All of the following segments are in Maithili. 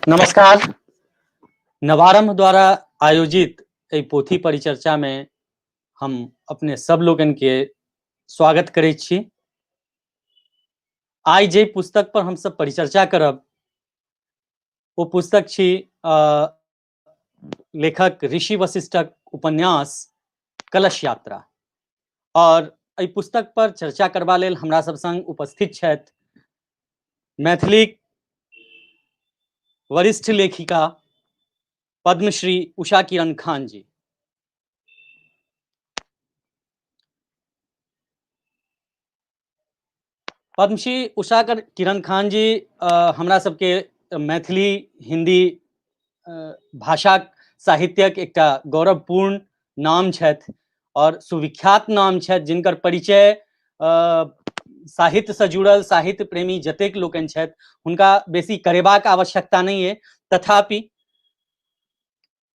नमस्कार। नवारंभ द्वारा आयोजित एहि पोथी परिचर्चा में हम अपने सब लोगन के स्वागत करै छी। आइ जे पुस्तक पर हम सब परिचर्चा करब वो पुस्तक छी लेखक ऋषि वशिष्ठक उपन्यास कलश यात्रा। और एहि पुस्तक पर चर्चा करबा लेल हमरा सब संग उपस्थित छथि मैथिली वरिष्ठ लेखिका पद्मश्री उषा किरण खान जी। पद्मश्री उषा किरण खान जी हमरा सबके मैथिली हिंदी भाषा साहित्यक एकटा गौरवपूर्ण नाम छथि और सुविख्यात नाम छथि, जिनकर परिचय साहित्य से जुड़ल साहित्य प्रेमी जतेक लोकनि छथि हुनका बेसी करेबाक आवश्यकता नहीं है। तथापि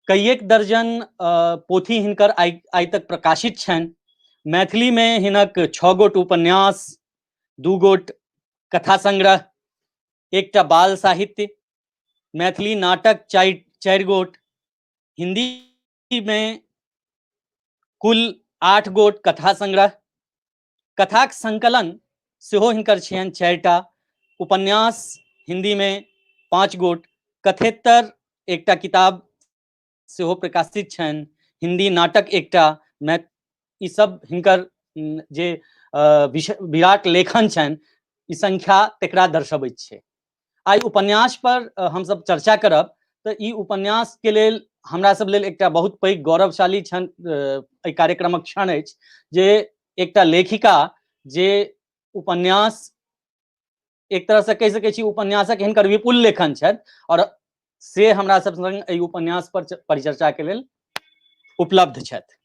कईएक दर्जन पोथी हिनकर आइ तक प्रकाशित छनि। मैथिली में हिनक 6 गोट उपन्यास, 2 गोट कथा संग्रह, एकटा बाल साहित्य, मैथिली नाटक 4 गोट, हिंदी में कुल 8 गोट कथा संग्रह, कथाक संकलन सेहो हिनकर छियनि 4टा, उपन्यास हिंदी में 5 गोट, कथेतर एकटा किताब सेहो प्रकाशित छनि, हिंदी नाटक एकटा। ई सब हिनकर जे विराट लेखन छनि ई संख्या तेकरा दर्शबैत छै। आई उपन्यास पर हम सब चर्चा करब तो ई उपन्यास के लेल हमरा सब लेल एकटा बहुत पैघ गौरवशाली क्षण कार्यक्रमक क्षण अछि जे एकटा लेखिका जे उपन्यास एक तरह से कह सकै छी उपन्यासक हिनकर विपुल लेखन छथि और से हमरा सब संग एहि उपन्यास पर परिचर्चा के लेल उपलब्ध छथि।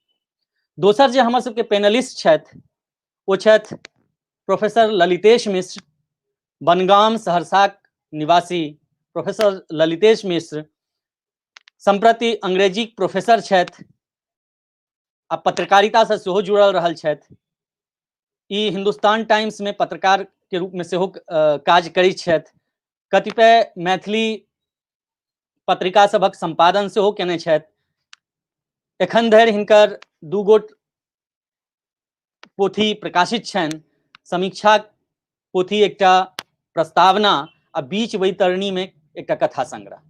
दोसर जे हमर सबके पैनलिस्ट छथि वो छथि प्रोफेसर ललितेश मिश्र, बनगाम सहरसा निवासी प्रोफेसर ललितेश मिश्र संप्रति अंग्रेजी प्रोफेसर छथि आ पत्रकारिता से सेहो जुड़ल रहल छथि। ई हिंदुस्तान टाइम्स में पत्रकार के रूप में सेहो काज करैत छथि। कतिपय मैथिली पत्रिका सबक संपादन सेहो केने छथि। एखन धरि हिनकर 2 गोट पोथी प्रकाशित छनि, समीक्षा पोथी एकटा, प्रस्तावना आ बीच वैतरणी में एकटा कथा संग्रह।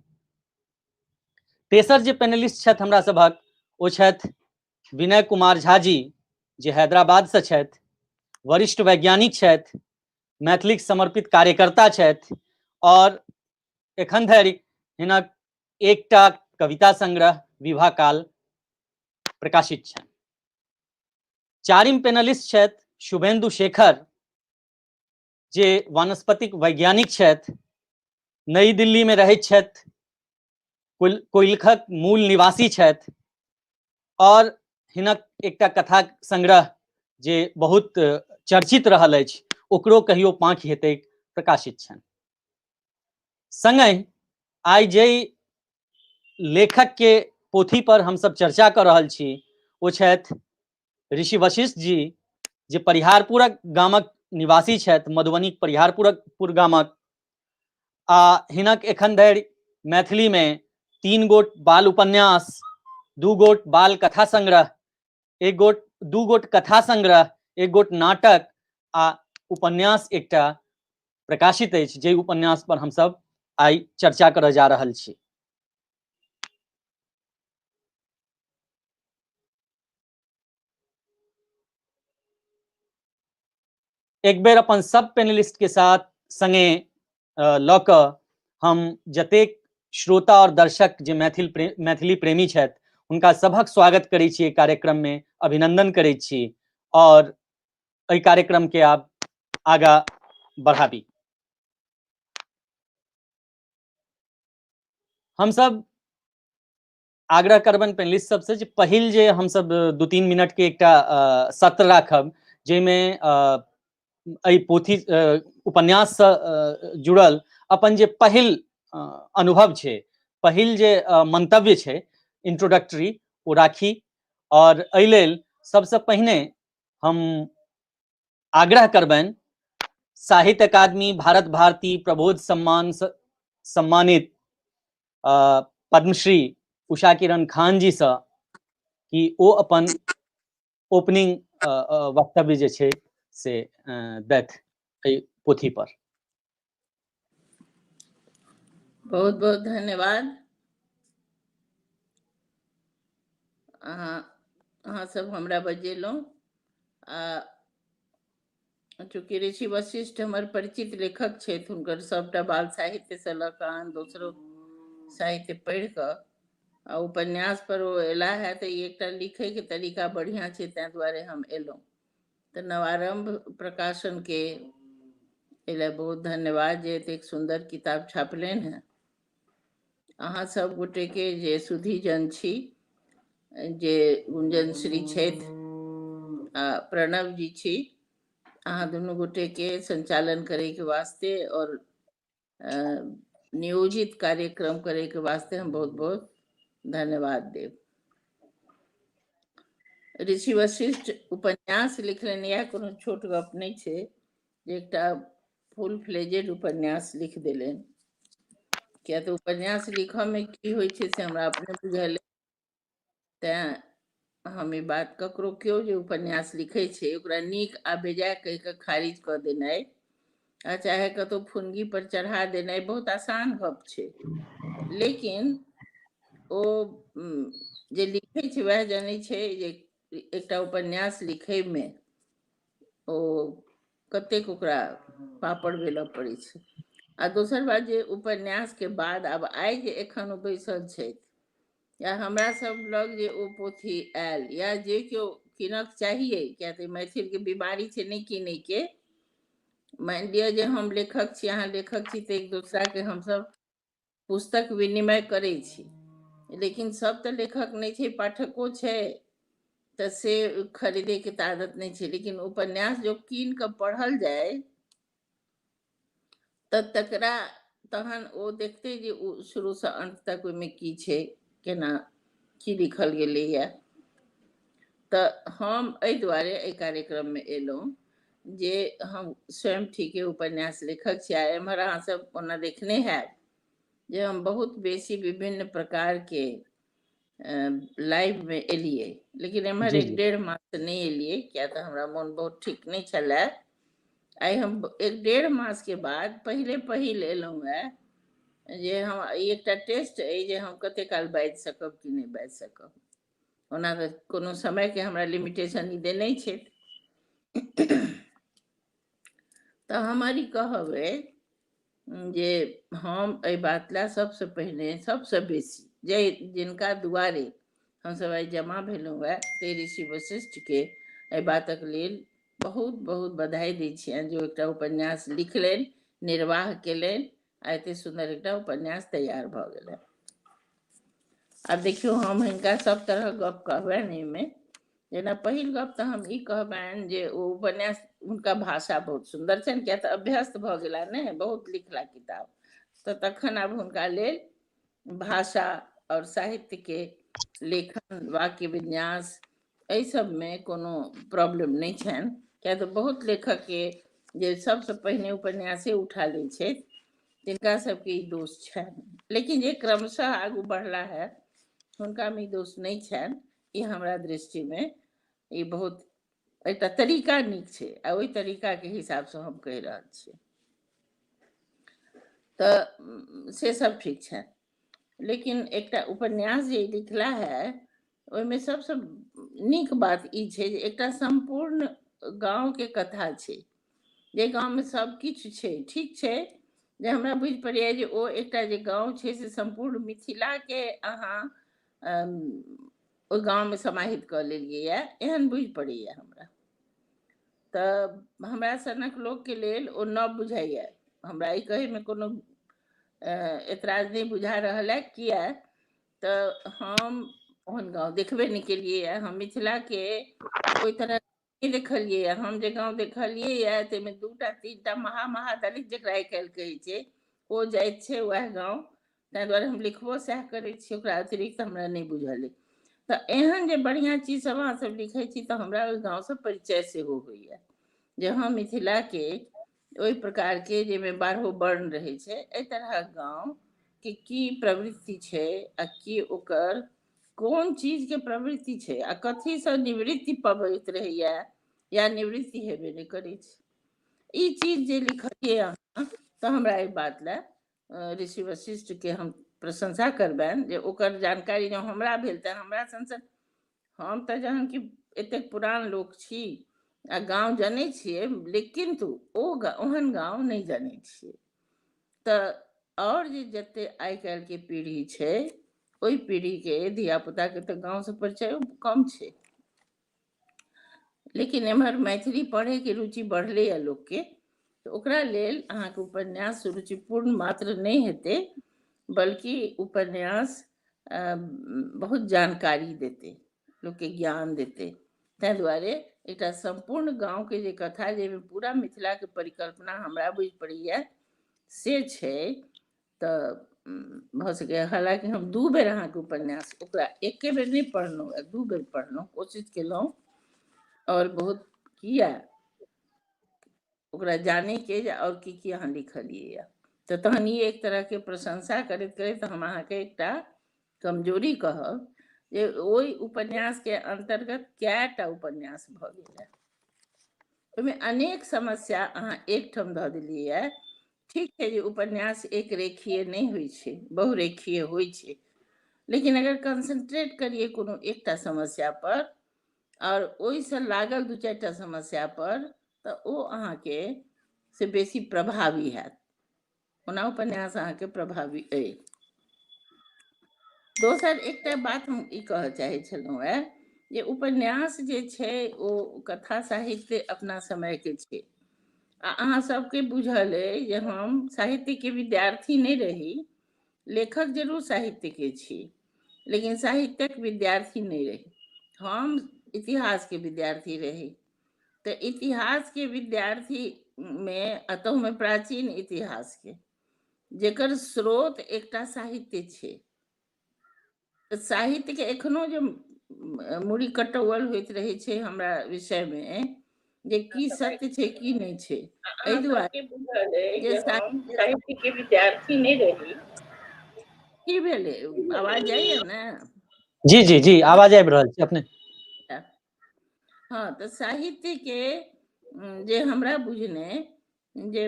तेसर जे पैनलिस्ट छथि हमरा सभक ओ छथि विनय कुमार झा जी, जे हैदराबाद से छथि, वरिष्ठ वैज्ञानिक छथि, मैथिली समर्पित कार्यकर्ता छथि और एखन धरि हिनक एकटा कविता संग्रह विवाह काल प्रकाशित छनि। चारिम पैनलिस्ट छथि शुभेंदु शेखर, जे वनस्पतिक वैज्ञानिक छथि, नई दिल्ली में रहैत छथि, कोइलखक मूल निवासी छथि और हिनक एकटा कथा संग्रह जे बहुत चर्चित रहल अछि ओकरो कहियो पाँख हेतै प्रकाशित छनि। संगहि आइ जे लेखक के पोथी पर हम सब चर्चा कर रहल छी वो छथि ऋषि वशिष्ठ जी, जे परिहारपुरक गामक निवासी छथि, मधुबनी परिहारपुर गामक। आ हिनक एखन धरि मैथिली में 3 गोट बाल उपन्यास, 2 गोट बाल कथा संग्रह, 2 गोट कथा संग्रह, 1 गोट नाटक आ उपन्यास एकटा प्रकाशित अछि, जे उपन्यास पर हम सब आई चर्चा करऽ जा रहल छी। एक बेर अपन सब पैनलिस्ट के साथ संगे लऽ कऽ हम जतेक श्रोता और दर्शक जे मैथिली प्रेमी छथि हुनका सभक स्वागत करै छी, कार्यक्रम में अभिनंदन करै छी और एहि कार्यक्रम के आप आगा बढ़ाबी। हम सब आग्रह करबन पैनलिस्ट सबसे जे पहिल जे हम सब 2-3 मिनट के एकटा सत्र राखब जाहिमे एहि पोथी उपन्यास से जुड़ल अपन जे पहिल अनुभव छै, पहिल जे मंतव्य छै इंट्रोडक्टरी ओ राखी। और एहि लेल सबसे पहिने हम आग्रह करबनि साहित्य अकादमी भारत भारती प्रबोध सम्मान सम्मानित पद्मश्री उषा किरण खान जी से कि ओ अपन ओपनिंग वक्तव्य जे छै से दैथ एहि पोथी पर। बहुत बहुत धन्यवाद। अहाँ सब हमरा बजेलहुँ। चूँकि ऋषि वशिष्ठ हमर परिचित लेखक छथि, हुनकर सबटा बाल साहित्य से लऽ कऽ आन दोसरो साहित्य पढ़ि कऽ आ उपन्यास पर ओ एला है तऽ एकटा लिखैके तरीका बढ़िआँ छै, ताहि दुआरे हम एलहुँ। तऽ नवारम्भ प्रकाशनके एहि बहुत धन्यवाद जे एतेक सुन्दर किताब छापलनि हैं। अहाँ सब गोटेके जे सुधीजन छी, जे गुंजन श्री छथि आ प्रणव जी छी, अहाँ दुनू गोटेके संचालन करैके वास्ते और नियोजित कार्यक्रम करैके वास्ते हम बहुत बहुत धन्यवाद देब। ऋषि वशिष्ठ उपन्यास लिखलनि, यह कोनो छोट गप नहीं छै, जे एकटा फुल फ्लेजेड उपन्यास लिख देलनि। किया तऽ उपन्यास लिखऽ में की होइ छै से हमरा अपने बुझल, तैं हम ई बात ककरो केओ जे उपन्यास लिखै छै ओकरा नीक आ बेजाय कहि कऽ खारिज कऽ देनाइ आ चाहे कतौ फुनगी पर चढ़ा देनाइ बहुत आसान गप छै। लेकिन ओ जे लिखै छै वएह जानै छै जे एकटा उपन्यास लिखै में ओ कतेक ओकरा पापड़ बेलऽ पड़ै छै। आ दोसर बात जे उपन्यास के बाद आब आइ जे एखन ओ बैसल छथि, या हमरा सब लग जे ओ पोथी आयल, या जे केओ कीनक चाहिए, किया तऽ मैथिल के बीमारी छै नहीं कीनै के। मान लिअ जे हम लेखक छी, अहाँ लेखक छी, तऽ एक दूसरा के हमसब पुस्तक विनिमय करै छी, लेकिन सब तऽ लेखक नहीं छै, पाठको छै, तऽ से खरीदे के तऽ आदत नहीं छै। लेकिन उपन्यास जो कीन कऽ पढ़ल जाय तऽ तकरा तहन ओ देखते जे शुरू से अंत तक ओहिमे की छै, केना की लिखल गेलैए। तऽ हम एहि दुआरे एहि कार्यक्रम में एलहुँ जे हम स्वयं ठीके उपन्यास लेखक छी, आ एम्हर अहाँ सब ओना देखने हैब जे हम बहुत बेसी विभिन्न प्रकार के लाइव में एलिए, लेकिन एम्हर जी एक जी 1.5 मास से नहीं एलिए, क्या तो हमरा मन बहुत ठीक नहीं छलै। आई हम 1.5 मास के बाद पहिल एलहुँ है जे हम एकटा टेस्ट अइ जे हम कते काल बाजि सकब कि नहीं बाजि सकब। ओना तऽ कोनो समय के हमरा लिमिटेशन ई देने छै। तऽ हमर ई कहब अइ जे हम एहि बात लए सबसे पहिने सबसे बेसी जे जिनका दुआरे हमसब आइ जमा भेलहुँ है, से ऋषि वशिष्ठ के एहि बातक लेल बहुत बहुत बधाई दै छियनि जे एकटा उपन्यास लिखलनि, निर्वाह केलनि आ एते सुंदर एकटा उपन्यास तैयार भऽ गेलै। आब देखियौ हम हिनका सब तरह गप कहबनि एहिमे। जेना पहिल गप तऽ हम ई कहबनि जे ओ उपन्यास, हुनका भाषा बहुत सुन्दर छनि, किया तऽ अभ्यस्त भऽ गेला ने, बहुत लिखला किताब, तऽ तखन आब हुनका लेल भाषा और साहित्य के लेखन, वाक्य विन्यास, एहि सब में कोनो प्रॉब्लम नहीं छनि। किया तऽ बहुत लेखक के जे सबसे पहिने उपन्यासे उठा लै छै तिनका सबके ई दोष छनि, लेकिन जे क्रमशः आगू बढ़ला है हुनका में ई दोष नहीं छनि। ई हमरा दृष्टि में ई बहुत एकटा तरीका नीक छै, आ ओहि तरीका के हिसाब से हम कहि रहल छी। तऽ से सब ठीक छै, लेकिन एकटा उपन्यास जे लिखला है ओहिमे सबसे नीक बात ई छै जे एकटा संपूर्ण गांव के कथा छै, जे गांव में सब किछु छै। ठीक छै जे हमरा बुझि पड़ैए जे ओ एकटा जे गांव छै से संपूर्ण मिथिला के अहाँ ओहि गांव में समाहित कऽ लेलियै यए, एहन बुझि पड़ैए हमरा। तऽ हमरा सनक लोक के लेल ओ नव बुझाइए। हमरा ई कहै में कोनो एतराज नहीं बुझा रहल है, किया तऽ हम ओहन गांव देखबे नहीं केलियै। हम मिथिला के ओहि तरह नहीं देखलियै। हम जे गांव देखलियै ताहिमे 2टा 3टा महादलित जकरा आइ काल्हि कहै छै, ओ जाइत छै वएह गांव। ताहि दुआरे हम लिखबो सएह करै छी, ओकरा अतिरिक्त हमरा नहीं बुझल अइ। तऽ एहन जे बढ़िआँ चीज सब अहाँ सब लिखै छी तऽ हमरा ओहि गाँवसँ परिचय सेहो होइए, जे हम मिथिला के ओहि प्रकार के जाहिमे 12 वर्ण रहै छै, एहि तरहक गाँव के की प्रवृत्ति छै आ की ओकर कोन चीज के प्रवृत्ति छै आ कथी से निवृत्ति पबैत रहैया या निवृत्ति हेबे नहीं करै छै। ई चीज जे लिखलिए अहाँ तो हमरा एहि बात ला ऋषि वशिष्ठ के हम प्रशंसा करबनि जे ओकर जानकारी जँ हमरा भेल तऽ हमरा संसद हम तऽ जहन कि एतेक पुरान लोक छी आ गाँव जनै छियै लेकिन तो ओहन गाँव नहीं जनै छियै। तऽ और जे जते आइ काल्हि के पीढ़ी छै ओहि पीढ़ी के धिया पुता के तऽ गाँव से परिचय कम छै, लेकिन एम्हर मैथिली पढ़े के रुचि बढ़ले है लोग के, तो ओकरा लेल अहाँके उपन्यास रुचिपूर्ण मात्र नहीं हेतै बल्कि उपन्यास बहुत जानकारी देते, लोग के ज्ञान देते। ताहि दुआरे एकटा संपूर्ण गाँव के जे कथा जाहिमे पूरा मिथिला के परिकल्पना हमरा बुझि पड़ैया से छै तऽ भऽ सकैए। हालांकि हम 2 बेर अहाँके उपन्यास ओकरा एके बेर नहीं पढ़लहुँ, 2 बेर पढ़लहुँ, कोशिश केलहुँ और बहुत किया ओकरा जाने के जे और की अहाँ लिखलिए यऽ। तऽ तहन ई एक तरह के प्रशंसा करैत करैत हम अहाँके एकटा कमजोरी कहब जे ओहि उपन्यास के अंतर्गत कैटा उपन्यास भऽ गेल है, ओहिमे अनेक समस्या अहाँ एकठाम धऽ देलिए यऽ। ठीक है जे उपन्यास एक रेखीय नहीं होइ छै, बहुरेखीय होइ छै, लेकिन अगर कंसंट्रेट करिए कोनो एकटा समस्या पर और ओहिसँ लागल 2-4टा समस्या पर तऽ ओ अहाँके से बेसी प्रभावी हैत। ओना उपन्यास अहाँके प्रभावी अइ। दोसर एकटा बात हम ई कहऽ चाहै छलहुँ है जे उपन्यास जे छै ओ कथा साहित्य अपना समय के छै आ अहाँ सबके बुझल अइ जे हम साहित्य के विद्यार्थी नहीं रही, लेखक जरूर साहित्य के छी लेकिन साहित्यक विद्यार्थी नहीं रही, हम इतिहास के विद्यार्थी रही। तो इतिहास के विद्यार्थी में अतः में प्राचीन इतिहास के जेकर स्रोत एकटा साहित्य छै। तऽ साहित्य के एखनो जे मूड़ी कटौवल होइत रहै छै हमरा विषय में जे की सत्य छै की नहीं छै, एहि दुआरे जे साहित्य के विद्यार्थी नहीं रही। की भेलै आवाज जाइए ने? जी जी जी आवाज आबि रहल छै अपने। हाँ तो साहित्य के जे हमरा बुझने जे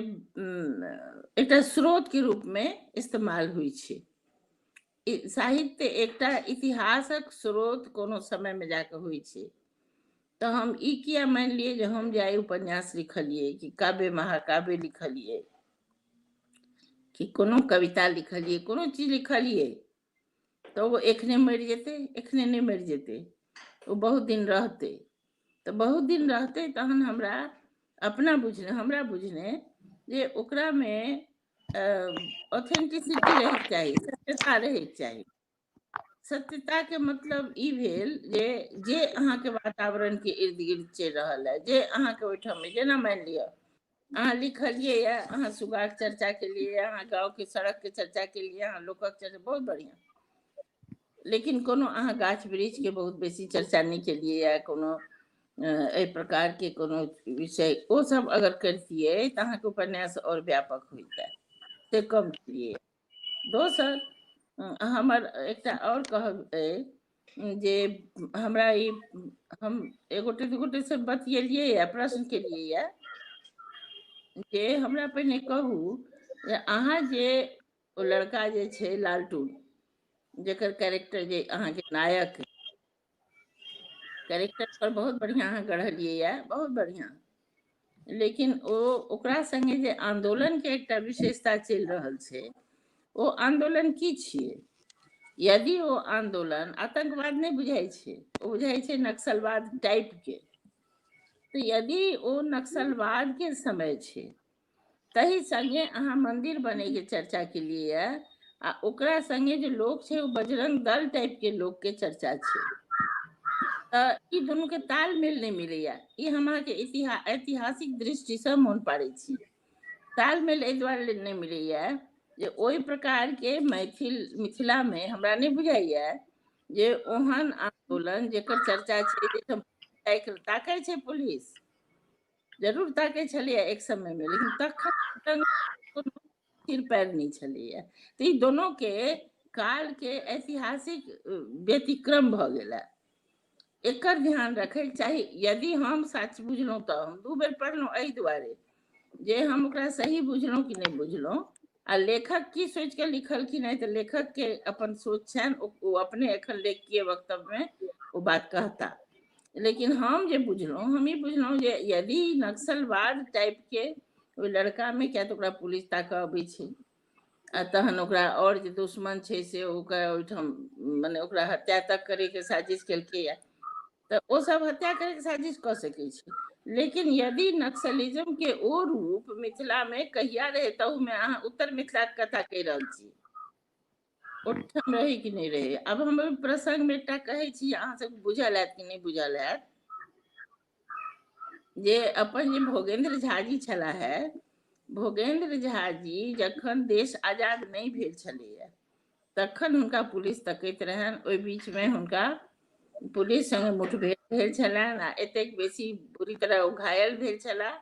एकटा स्रोत के रूप में इस्तेमाल हुई छै। साहित्य एकटा इतिहासक स्रोत कोनो समय में जाके हुई छै। तो हम ई किया मान लिए जे हम जे आइ उपन्यास लिखलिए कि काव्य महाकाव्य लिखलिए कि कोनो कविता लिखलिए कोनो चीज लिखलिए तो वो एखने मरि जेतै, एखने नहीं मरि जेतै, वो बहुत दिन रहतै। तो बहुत दिन रहतै तहन हमरा अपना बुझने जे ओकरा में ऑथेंटिसिटी रहैके चाही, सत्यता रहैके चाही। सत्यता के मतलब ई भेल जे अहाँ के वातावरण के इर्द गिर्द चलि रहल है, जे अहाँ के ओहिठाम में जेना मान लिअ अहाँ लिखलिए या अहाँ सुगाक चर्चा केलिए, अहाँ गाँव के सड़क के चर्चा केलिए, अहाँ लोकक चर्चा, बहुत बढ़िया, लेकिन कोनो अहाँ गाछ वृक्ष के बहुत बेसी चर्चा नहीं केलिए या कोनो एहि प्रकार के कोनो विषय ओ सब अगर करतिए तऽ अहाँके उपन्यास और व्यापक होइतै, से कम केलिए। दोसर हमर एकटा और कहब अइ जे हमरा ई हम एगोटे दूगोटे से बतियेलिए या प्रश्न केलिए या जे हमरा पहिने कहू जे अहाँ जे ओ लड़का जे छै लालटू जेकर कैरेक्टर जे अहाँके नायक कैरेक्टर पर बहुत बढ़िया अहाँ गढ़लिए या बहुत बढ़िया, लेकिन ओकरा संगे जे आंदोलन के एकटा विशेषता चलि रहल छै ओ आंदोलन की छियै? यदि ओ आंदोलन आतंकवाद नहीं बुझाइ छै, ओ बुझाइ छै नक्सलवाद टाइप के, तो यदि ओ नक्सलवाद के समय छै तही संगे अहाँ मंदिर बने के चर्चा केलिए या आ ओकरा संगे जे लोग छै ओ बजरंग दल टाइप के लोग के चर्चा छै, तऽ ई दुनू के तालमेल नहीं मिलैया। ई हम अहाँके ऐतिहासिक दृष्टि से मोन पाड़ै छी, तालमेल एहि दुआरे नहीं मिलैया जे ओहि प्रकार के मिथिला में हमरा नहीं बुझाइया जे ओहन आंदोलन जेकर चर्चा छै जे ताकै छै पुलिस, जरूर ताकै छलिए एक समय में, लेकिन तखन सिर पैर नहीं छलैया। तो ई दोनों के काल के ऐतिहासिक व्यतिक्रम भ गेला। एकर ध्यान रखे चाही। यदि हम सच बुझलहुँ तऽ हम 2 बेर पढ़लहुँ एहि दुआरे जे हम ओकरा सही बुझलहुँ कि नहि बुझलहुँ, आ लेखक की सोचि के लिखलखिन है, तऽ लेखक के अपन सोच छनि, ओ अपने एखन लेखकीय वक्तव्य में ओ बात कहता। लेकिन हम जे बुझलहुँ, हम ई बुझलहुँ जे यदि नक्सलवाद टाइप के ओहि लड़का में, किया तऽ ओकरा पुलिस ताकऽ अबै छै, आ तहन ओकरा और जे दुश्मन छै से ओकरा ओहिठाम मने ओकरा हत्या तक करे के साजिश केलकैया, तऽ ओ सब हत्या करे के साजिश कऽ सकै छै। लेकिन यदि नक्सलिज्म के ओ रूप मिथिला में कहिया रहे, तहू में अहाँ उत्तर मिथिला के कथा कहि रहल छी, ओठाम रहे कि नहीं रहे। अब हम ओहि प्रसंग में एकटा कहै छी, अहाँ सब बुझल हैत कि नहीं बुझल हैत, जे अपन जे भोगेंद्र झा जी छला है, भोगेंद्र झा जी जखन देश आजाद नहीं भेल छलैया तखन हुनका पुलिस तकैत रहनि। ओहि बीच में हुनका पुलिस संगे मुठभेड़ भेल छलनि, आ एतेक बेसी बुरी तरह ओ घायल भेल छलाह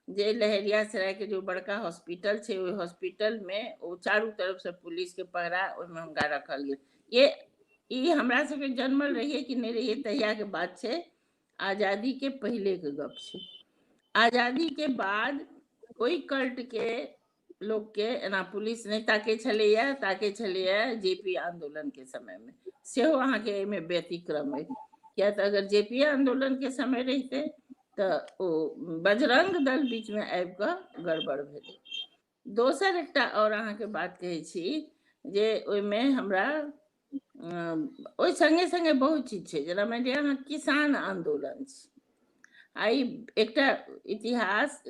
जे लहेरियासराय के जो बड़का हॉस्पिटल छै, ओहि हॉस्पिटल में ओ चारू तरफ से पुलिस के पहरा ओहिमे हुनका रखल गेल। ये ई हमरा सबके जन्मल रहिए कि नहीं रहिए तहिया के बात छै, आजादी के पहले के गप छै। आजादी के बाद ओहि कल्ट के लोग के एना पुलिस नहीं ताके छलैया, ताके छलैया जेपी आंदोलन के समय में। सेहो अहाँ के एहिमे व्यतिक्रम है, किया तऽ अगर जेपी आंदोलन के समय रहिते तऽ ओ बजरंग दल बीच में आबि कऽ गड़बड़ भेलै। दोसर एकटा और अहाँ के बात कहै छी जे ओहिमे हमरा ओहि संगे संगे बहुत चीज छै, जेना मानि लिअ अहाँ किसान आंदोलन छै, आई एकटा इतिहास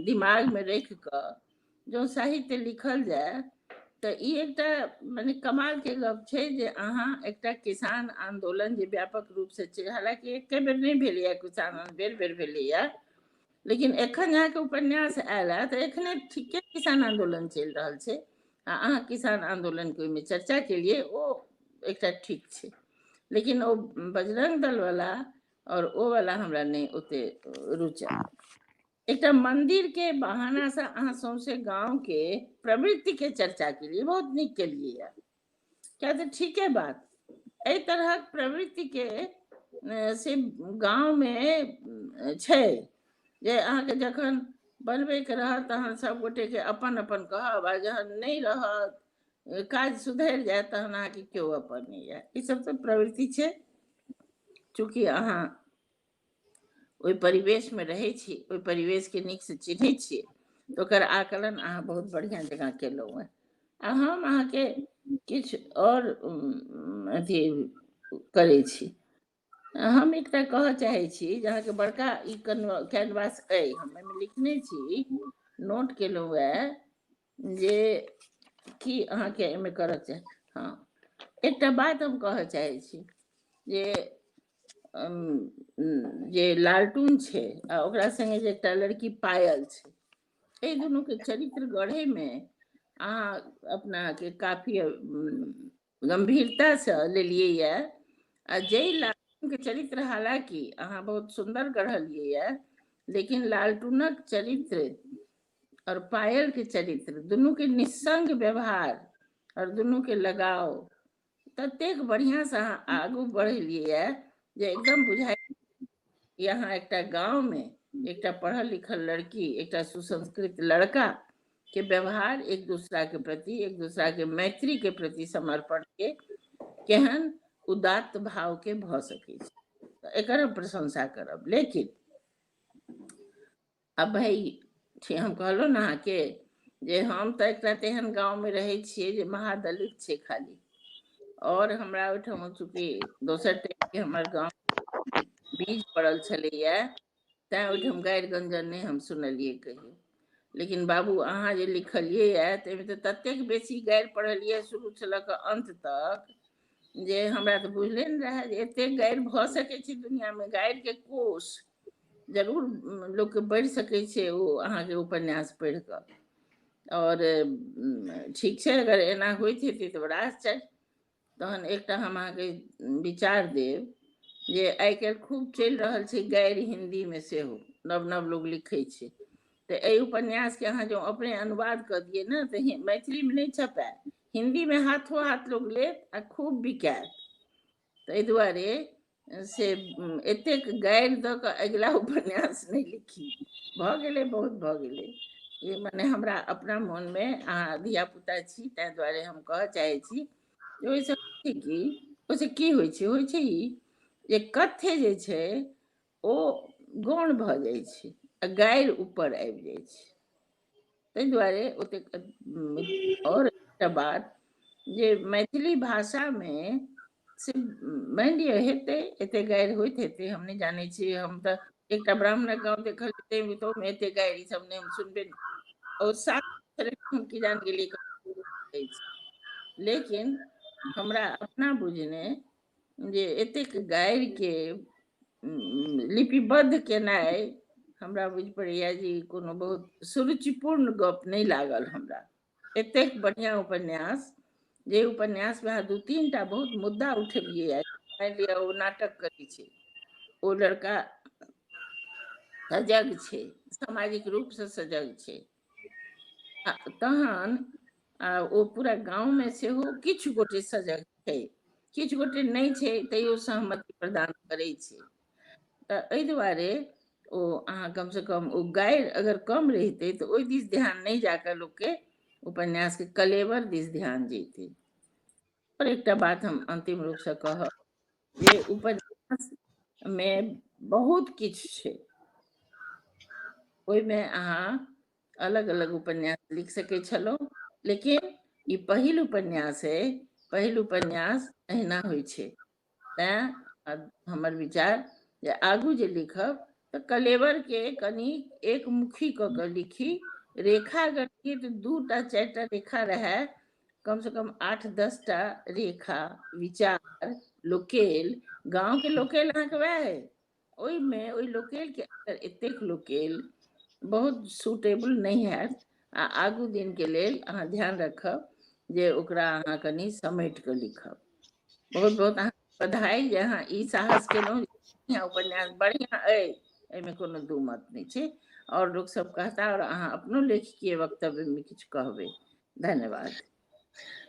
दिमाग में रखि कऽ जो साहित्य लिखल जाए तऽ ई एकटा मने कमाल के गप छै जे अहाँ एकटा किसान आंदोलन जे व्यापक रूप से छै, हालांकि एके बेर नहीं भेलैया किसान आंदोलन, बेर बेर भेलैया, लेकिन एखन अहाँके उपन्यास आयल है तऽ एखने ठीके किसान आंदोलन चलि रहल छै, आ अहाँ किसान आंदोलन के ओहिमे चर्चा केलिए, ओ एकटा ठीक छै। लेकिन ओ बजरंग दल वाला और ओ वाला हमरा नहीं ओते रुचल। एकटा मंदिर के बहाना से अहाँ सौंसे गांव के प्रवृत्ति के चर्चा के लिए बहुत नीक केलिए है, क्या तो ठीक है बात। एहि तरहक प्रवृत्ति के से गांव में छै जे अहाँके जखन बनबे के रहत तहन सब गोटे के अपन अपन कहब, आ जहन नहीं रहत काज सुधरि जायत तहन अहाँके केओ अपन नहीं है। ई सब तो प्रवृत्ति छै। चूँकि अहाँ ओहि परिवेश में रहै छी, ओहि परिवेश के नीक से चिन्है छियै, तऽ ओकर आकलन अहाँ बहुत बढ़िया जगह केलहुँ है। आ हम अहाँके किछु और अथी करै छी। हम एकटा कहऽ चाहै छी जे अहाँके बड़का ई कैनवास अइ, हम एहिमे लिखने छी, नोट केलहुँ है जे की अहाँके एहिमे करऽ चाही। हाँ, एकटा बात हम कहऽ चाहै छी जे लालटून छै आ ओकरा संगे जे एकटा लड़की पायल छै, एहि दुनू के चरित्र गढ़े में अहाँ अपना के काफी गंभीरता से लेलिए ये। आ जय लालटून के चरित्र हालांकि अहाँ बहुत सुंदर गढ़लिए ये, लेकिन लालटूनक चरित्र और पायल के चरित्र दुनू के निस्संग व्यवहार और दुनू के लगाव ततेक बढ़िया से अहाँ आगू बढ़लिए ये जे एकदम बुझाइ यहाँ एकटा गांव में एकटा पढ़ल लिखल लड़की, एकटा सुसंस्कृत लड़का के व्यवहार एक दूसरा के प्रति, एक दूसरा के मैत्री के प्रति समर्पण के केहन उदात्त भाव के भ सकै छै, एकर हम प्रशंसा करब। लेकिन अब भाई हम कहलहुँ ने अहाँके जे हम तऽ एकटा तेहन गांव में रहै छियै जे महादलित छै खाली, और हमरा ओहिठाम चूँकि दोसर टाइप के हमर गांव बीज पड़ल छलैया, तैं ओहिठाम गारि गंजन नहि हम सुनलियै कहियो। लेकिन बाबू अहाँ जे लिखलिए है ताहिमे तऽ ततेक बेसी गारि पढ़लिए शुरू से लऽ कऽ अंत तक जे हमरा तऽ बुझले नहि रहै जे एतेक गारि भऽ सकै छै दुनिया में। गारि के कोष जरूर लोक के बढ़ि सकै छै ओ अहाँके उपन्यास पढ़ि कऽ, और ठीक छै अगर एना होइत हेतै तऽ बड़ा आश्चर्य। तहन एकटा हम अहाँके विचार देब जे आइ काल्हि खूब चलि रहल छै गारि हिंदी में सेहो, नव नव लोग लिखै छै, तो ये उपन्यास के अहाँ जो अपने अनुवाद कर दिए ना तो मैथिली में नहीं छपा, हिंदी में हाथों हाथ लोग ले आ खूब बिकायत। ताहि दुआरे से एतेक गारि दऽ कऽ अगिला उपन्यास नहि लिखी, भऽ गेलै, बहुत भऽ गेलै। ये मने हमरा अपना मोनमे, अहाँ धियापुता छी ताहि दुआरे हम कहऽ चाहै छी जे ओहिसँ छै कि ओहिसँ की होइ छै ई जे कथ्य जे छै ओ गौण भऽ जाइ छै आ गारि ऊपर आबि जाइ छै। ताहि दुआरे ओतेक आओर एकटा बात जे मैथिली भाषामे से मानि लिअ हेतै एते गारि होइत हेतै, हम नहि जानै छी। हम तऽ एकटा ब्राह्मणक गाँव देखल जेतै तो में एते गारि सब नहि हम सुनबे नहीं, और साथ हम की जान गेलियै। लेकिन हमरा अपना बुझने जे एतेक गारि के लिपिबद्ध केनाइ हमरा बुझि पड़ैया जे कोनो बहुत सुरुचिपूर्ण गप नहीं लागल हमरा। एतेक बढ़िया उपन्यास, जे उपन्यास में 2-3 टा बहुत मुद्दा उठेलिए। मान लिया वो नाटक करै छै, ओ लड़का सजग छै, सामाजिक रूप से सजग छै, तहन ओ पूरा गाँव में सेहो किछु गोटे सजग छै, किछु गोटे नहीं छै तैयो सहमति प्रदान करै छै। तऽ एहि दुआरे ओ अहाँ कम से कम ओ गारि अगर कम रहितै तऽ ओहि दिस ध्यान नहीं जाकर लोक के उपन्यास के कलेवर दिस ध्यान जैतै। और एकटा बात हम अंतिम रूप से कहब जे उपन्यास में बहुत किछु छै, ओहिमे अहाँ अलग अलग उपन्यास लिख सकै छलहुँ, लेकिन ई पहिल उपन्यास है, पहिल उपन्यास एहिना होइ छै। तैं हमर विचार जे आगू जे लिखब तऽ कलेवर के कनी एक मुखी कऽ कऽ लिखी। रेखा गणित 2टा 4टा रेखा रहे, कम से कम 8-10 टा रेखा, विचार, लोकेल, गाँव के लोकेल अहाँके वएह है। ओहिमे ओहि लोकेल के अंदर एतेक लोकेल बहुत सूटेबल नहीं हैत, आ आगू दिन के लेल अहाँ ध्यान रखब जे ओकरा अहाँ कनी समेट कऽ लिखब। बहुत बहुत अहाँ बधाई जे अहाँ ई साहस केलहुँ। उपन्यास बढ़िया अइ, एहिमे कोनो दू मत नहीं छै, और लोग सब कहता, और अहाँ अपनो लेखकीय वक्तव्य में किछु कहबै। धन्यवाद।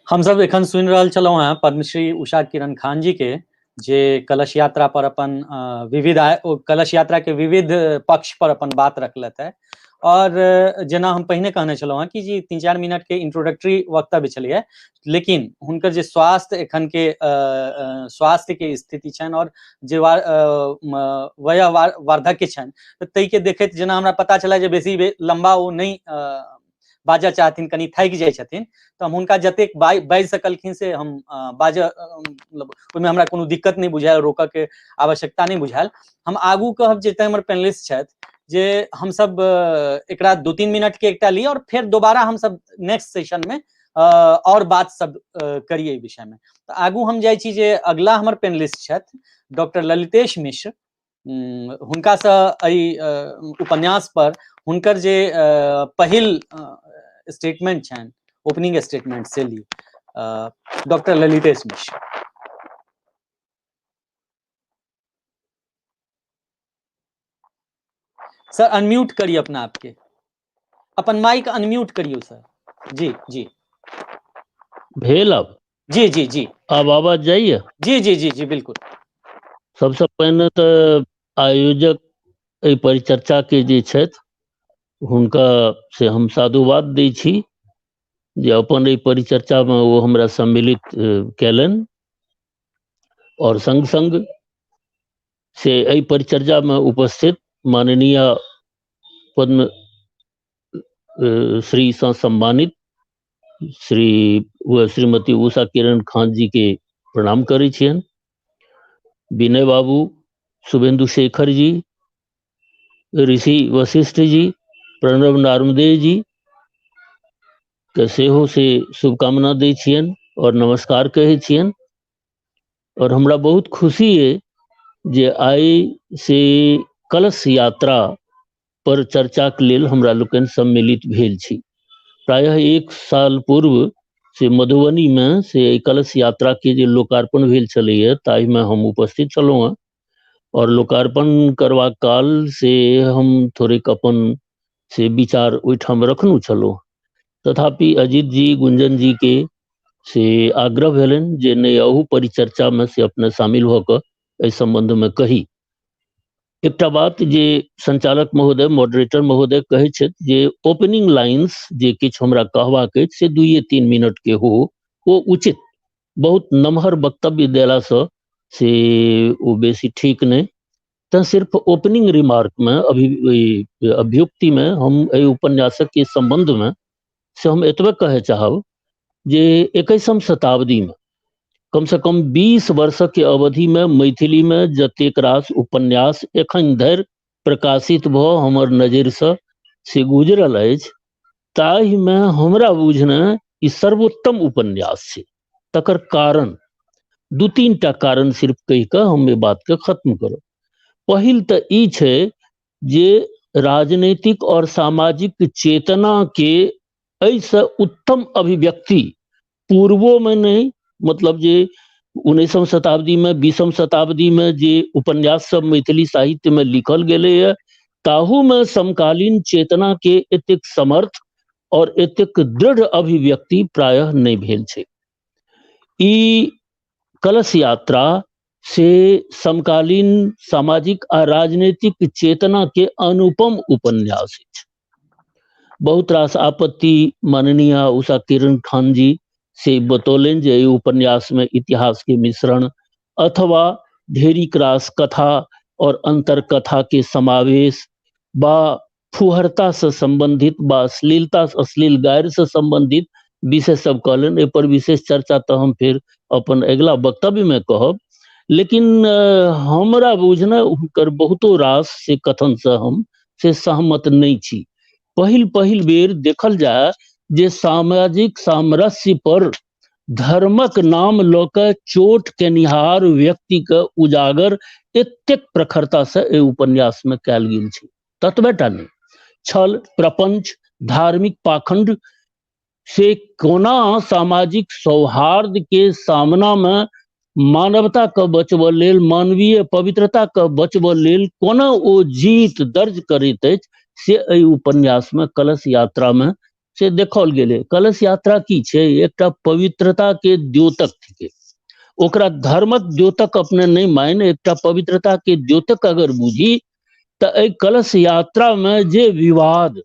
हम सब एखन सुनि रहल छलहुँ हैं पद्मश्री उषा किरण खान जी के, जे कलश यात्रा पर अपन कलश यात्रा के विविध पक्ष पर अपन बात रखलथि है। और जेना हम पहिने कहने छलहुँ हैं कि जी 3-4 मिनट के इंट्रोडक्टरी वक्तव्य छलिए, लेकिन हुनकर जे स्वास्थ्य एखन के स्वास्थ्य के स्थिति छनि और जे वय वार्धक्य छनि, ताहि के देखैत जेना हमरा पता चला जे बेसी लंबा ओ नहीं बाजऽ चाहथिन, कनी थाकि जाइ छथिन, तऽ हम हुनका जतेक बाजि सकलखिन से हम बाजऽ, मतलब ओहिमे हमरा कोनो दिक्कत नहीं बुझायल, रोकऽ के आवश्यकता नहीं बुझायल। हम आगू कहब जे हमर पैनलिस्ट छथि जे हम सब एकरा 2-3 मिनट के एकटा ली, और फिर दोबारा हम सब नेक्स्ट सेशन में और बात सब करिए विषय में। तो आगू हम जाइ छी जे अगला हमर पैनलिस्ट छथि डॉक्टर ललितेश मिश्र। हुनका सँ एहि उपन्यास पर हुनकर जे पहिल स्टेटमेंट छनि, ओपनिंग स्टेटमेंट से ली। Doctor Lalitesh Mishra. Sir unmute करिए अपना आपके, अपन माइक अनम्यूट करियो सर। जी जी भेल अब जी जी जी अब आवाज जाइए? जी जी जी जी बिल्कुल। सबसे पहिने तऽ आयोजक एहि परिचर्चा के जे छथि हुनका से हम साधुवाद दै छी जे अपन एहि परिचर्चा में वो हमरा सम्मिलित कैलन, और संग संग से एहि परिचर्चा में उपस्थित माननीय पद्म श्री से सम्मानित श्रीमती उषा किरण खान जी के प्रणाम करै छियनि। विनय बाबू, शुभेंदु शेखर जी, ऋषि वशिष्ठ जी, प्रणव नारमदेव जी के सेहो से शुभकामना दै छियनि और नमस्कार कहै छियनि। और हमरा बहुत खुशी है जे आइ से कलश यात्रा पर चर्चा के लेल हमरा लोकनि सम्मिलित भेल छी। प्रायः 1 साल पूर्व से मधुबनी में से कलश यात्रा के जे लोकार्पण भेल छलैया ताहि में हम उपस्थित छलहुँ हैं, और लोकार्पण करवा काल से हम थोड़ेक अपन से विचार ओहिठाम रखनु छलहुँ। तथापि अजीत जी गुंजन जी के से आग्रह भेलनि जे नहि अहू परिचर्चा में से अपने शामिल भ कऽ एहि संबंध में कही। एकटा बात जे संचालक महोदय मॉडरेटर महोदय कहै छथि जे ओपनिंग लाइन्स जे किछु हमरा कहबाक अछि से 2-3 मिनट के हो ओ उचित, बहुत नमहर वक्तव्य देलासँ से ओ बेसी ठीक नहीं। तो सिर्फ ओपनिंग रिमार्क में अभ्युक्ति में हम एहि उपन्यासक के संबंध में से हम एतबे कहे चाहब जे 21वीं शताब्दी में कम से कम 20 वर्षक के अवधि में मैथिली में जतेक रास उपन्यास एखन धरि प्रकाशित भ हमर नजरि से गुजरल अछि ताहि में हमरा बुझने ई सर्वोत्तम उपन्यास छै। तकर कारण 2-3 टा कारण सिर्फ कहि कऽ हम एहि बात के खत्म करब। पहिल तऽ ई छै जे राजनीतिक और सामाजिक चेतना के ऐसे उत्तम अभिव्यक्ति पूर्वो में नहीं, मतलब जे 19वीं शताब्दी में 20वीं शताब्दी में जे उपन्यास सब मैथिली साहित्य में लिखल गेले है ताहू में समकालीन चेतना के एतेक समर्थ और एतेक दृढ़ अभिव्यक्ति प्रायः नहीं भेल छै। ई कलश यात्रा से समकालीन सामाजिक आ राजनीतिक चेतना के अनुपम उपन्यास अछि। बहुत रास आपत्ति माननीय उषा किरण खान जी से बतौलन जे उपन्यास में इतिहास के मिश्रण अथवा ढेरी रास कथा और अंतर कथा के समावेश बा फुहरता से संबंधित बा अश्लीलता अश्लील गायर से संबंधित विषय सब कहलन। ए पर विशेष चर्चा तो हम फिर अपन अगला वक्तव्य में कहब, लेकिन हमरा बुझना हुनकर बहुतो रास से कथन से हम से सहमत नहीं छी। पहिल बेर देखल जाए जे सामाजिक सामरस्य पर धर्मक नाम लऽ कऽ चोट केनिहार व्यक्ति के उजागर एतेक प्रखरता से ए उपन्यास में कयल गेल छै। ततबेटा नहीं, छल प्रपंच धार्मिक पाखंड से कोना सामाजिक सौहार्द के सामना में मानवता के बचबऽ लेल मानवीय पवित्रता के बचबऽ लेल कोना ओ जीत दर्ज करैत अछि से एहि उपन्यास में कलश यात्रा में से देखल गेले। कलश यात्रा की छै, एकटा पवित्रता के द्योतक थिके। ओकरा धर्मक द्योतक अपने नहीं मान, एकटा पवित्रता के द्योतक अगर बुझी तऽ एहि कलश यात्रा में जे विवाद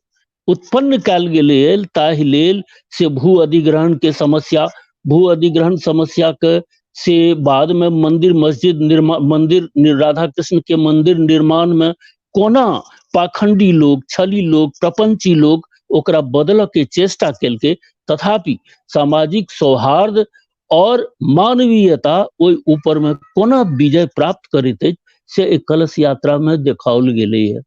उत्पन्न कयल गेले ताहि लेल से भू अधिग्रहण के समस्या, भू अधिग्रहण समस्या के से बाद में मंदिर मस्जिद निर्माण, मंदिर राधा कृष्ण के मंदिर निर्माण में कोना पाखंडी लोग, छली लोग, प्रपंची लोग ओकरा बदल के चेष्टा केलके, तथापि सामाजिक सौहार्द और मानवीयता ओहि ऊपर में कोना विजय प्राप्त करैत अछि से एक कलश यात्रा में देखाओल गेले है।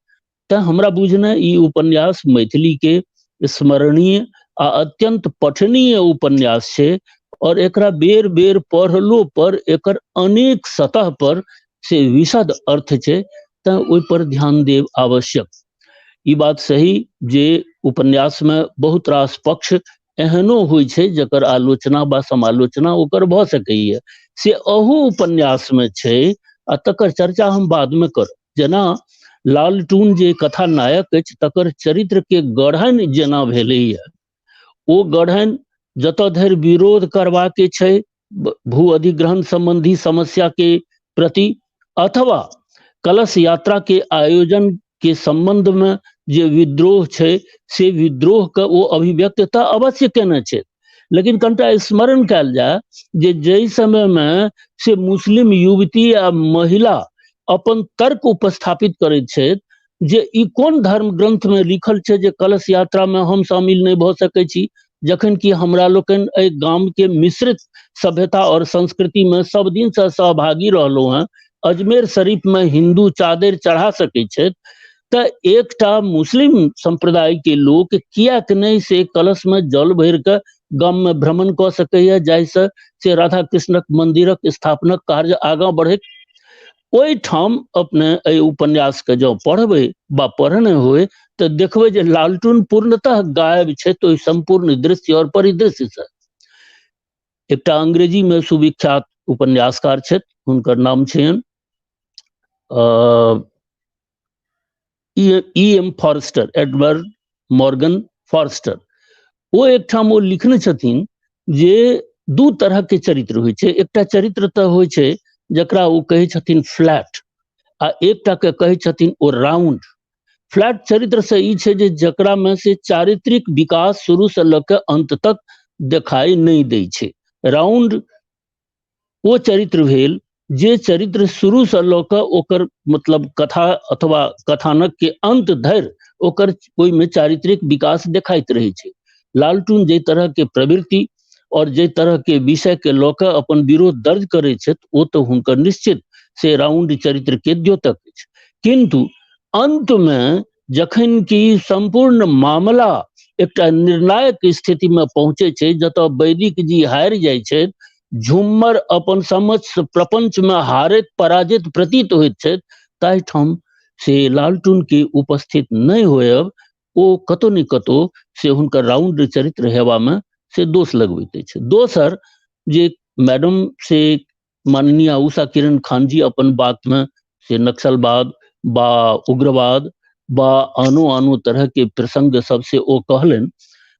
तो हमरा बुझना ई उपन्यास मैथिली के स्मरणीय आ अत्यंत पठनीय उपन्यास छै और एकरा बेर बेर पढ़लो पर एकर अनेक सतह पर से विशद अर्थ छै, तो ओहि पर ध्यान देव आवश्यक। ई बात सही जे उपन्यास में बहुत रास पक्ष एहनो होइ छै जकर आलोचना बा समालोचना ओकर भ सकैए, से अहू उपन्यास में छै आ तकर चर्चा हम बाद में करब। जेना लालटून जे कथा नायक अछि तकर चरित्र के गढ़न जेना भेलैए, ओ गढ़न जतऽ धरि विरोध करवा के छै भू अधिग्रहण संबंधी समस्या के प्रति अथवा कलश यात्रा के आयोजन के संबंध में जे विद्रोह छै से विद्रोह के वो अभिव्यक्तता अवश्य केने छै। लेकिन कनिटा स्मरण कयल जाय जे जहि समय में से मुस्लिम युवती आ महिला अपन तर्क उपस्थापित करैत छथि जे ई कोन धर्म ग्रंथ में लिखल छै जे कलश यात्रा में हम शामिल नहीं भ सकै छी, जखन कि हमरा लोकनि एहि गाम के मिश्रित सभ्यता और संस्कृति में सब दिन से सहभागी रहलहुं हैं। अजमेर शरीफ में हिंदू चादर चढ़ा सकै छथि तो एकटा मुस्लिम संप्रदाय के लोग कियाक नहीं से कलश में जल भर के गाम में भ्रमण क सकैया, जाहिसँ से राधा कृष्णक मंदिरक स्थापनक कार्य आगाँ बढ़े। ओहि ठाम अपने एहि उपन्यास के जो पढ़बै बा पढ़ने होए तो देखबै जे लालटून पूर्णतः गायब छै तो संपूर्ण दृश्य और परिदृश्य से। एकटा अंग्रेजी में सुविख्यात उपन्यासकार छथि, हुनकर नाम छनि E.M. Forester, Edward Morgan Forster वो एकठाम वो लिखने छथिन जे दू तरह के चरित्र होइ छै। एकटा चरित्र तऽ होइ छै जकरा वो कहै छथिन फ्लैट, आ एकटा के कहै छथिन ओ राउंड। फ्लैट चरित्र से ई छै जे जकरा में से चारित्रिक विकास शुरू से लऽ के अंत तक देखाई नहीं दै छै। राउंड वो चरित्र भेल जे चरित्र शुरू से लऽ के ओकर मतलब कथा अथवा कथानक के अंत धरि ओकर ओहि में चारित्रिक विकास देखाइत रहे छै। लालटून जे तरह के प्रवृत्ति और जे तरह के विषय के लऽ के अपन विरोध दर्ज करे छथि ओ तो हुनकर निश्चित से राउंड चरित्र के द्योतक अछि। किंतु अंत में जखन कि संपूर्ण मामला एकटा निर्णायक स्थिति में पहुंचे छै जतऽ वैदिक जी हारि जाइ छै, झुम्मर अपन समस्त प्रपंच में हारैत पराजित प्रतीत होइत छै, ताहि ठाम से लालटून के उपस्थित नहीं होयब ओ कतौ न कतौ से हुनकर राउंड चरित्र हेबा में से दोष लगबैत अछि। दोसर जे मैडम से माननीय उषा किरण खान जी अपन बात में से नक्सलवाद बा उग्रवाद बा आनो तरह के प्रसंग सब से ओ कहलन,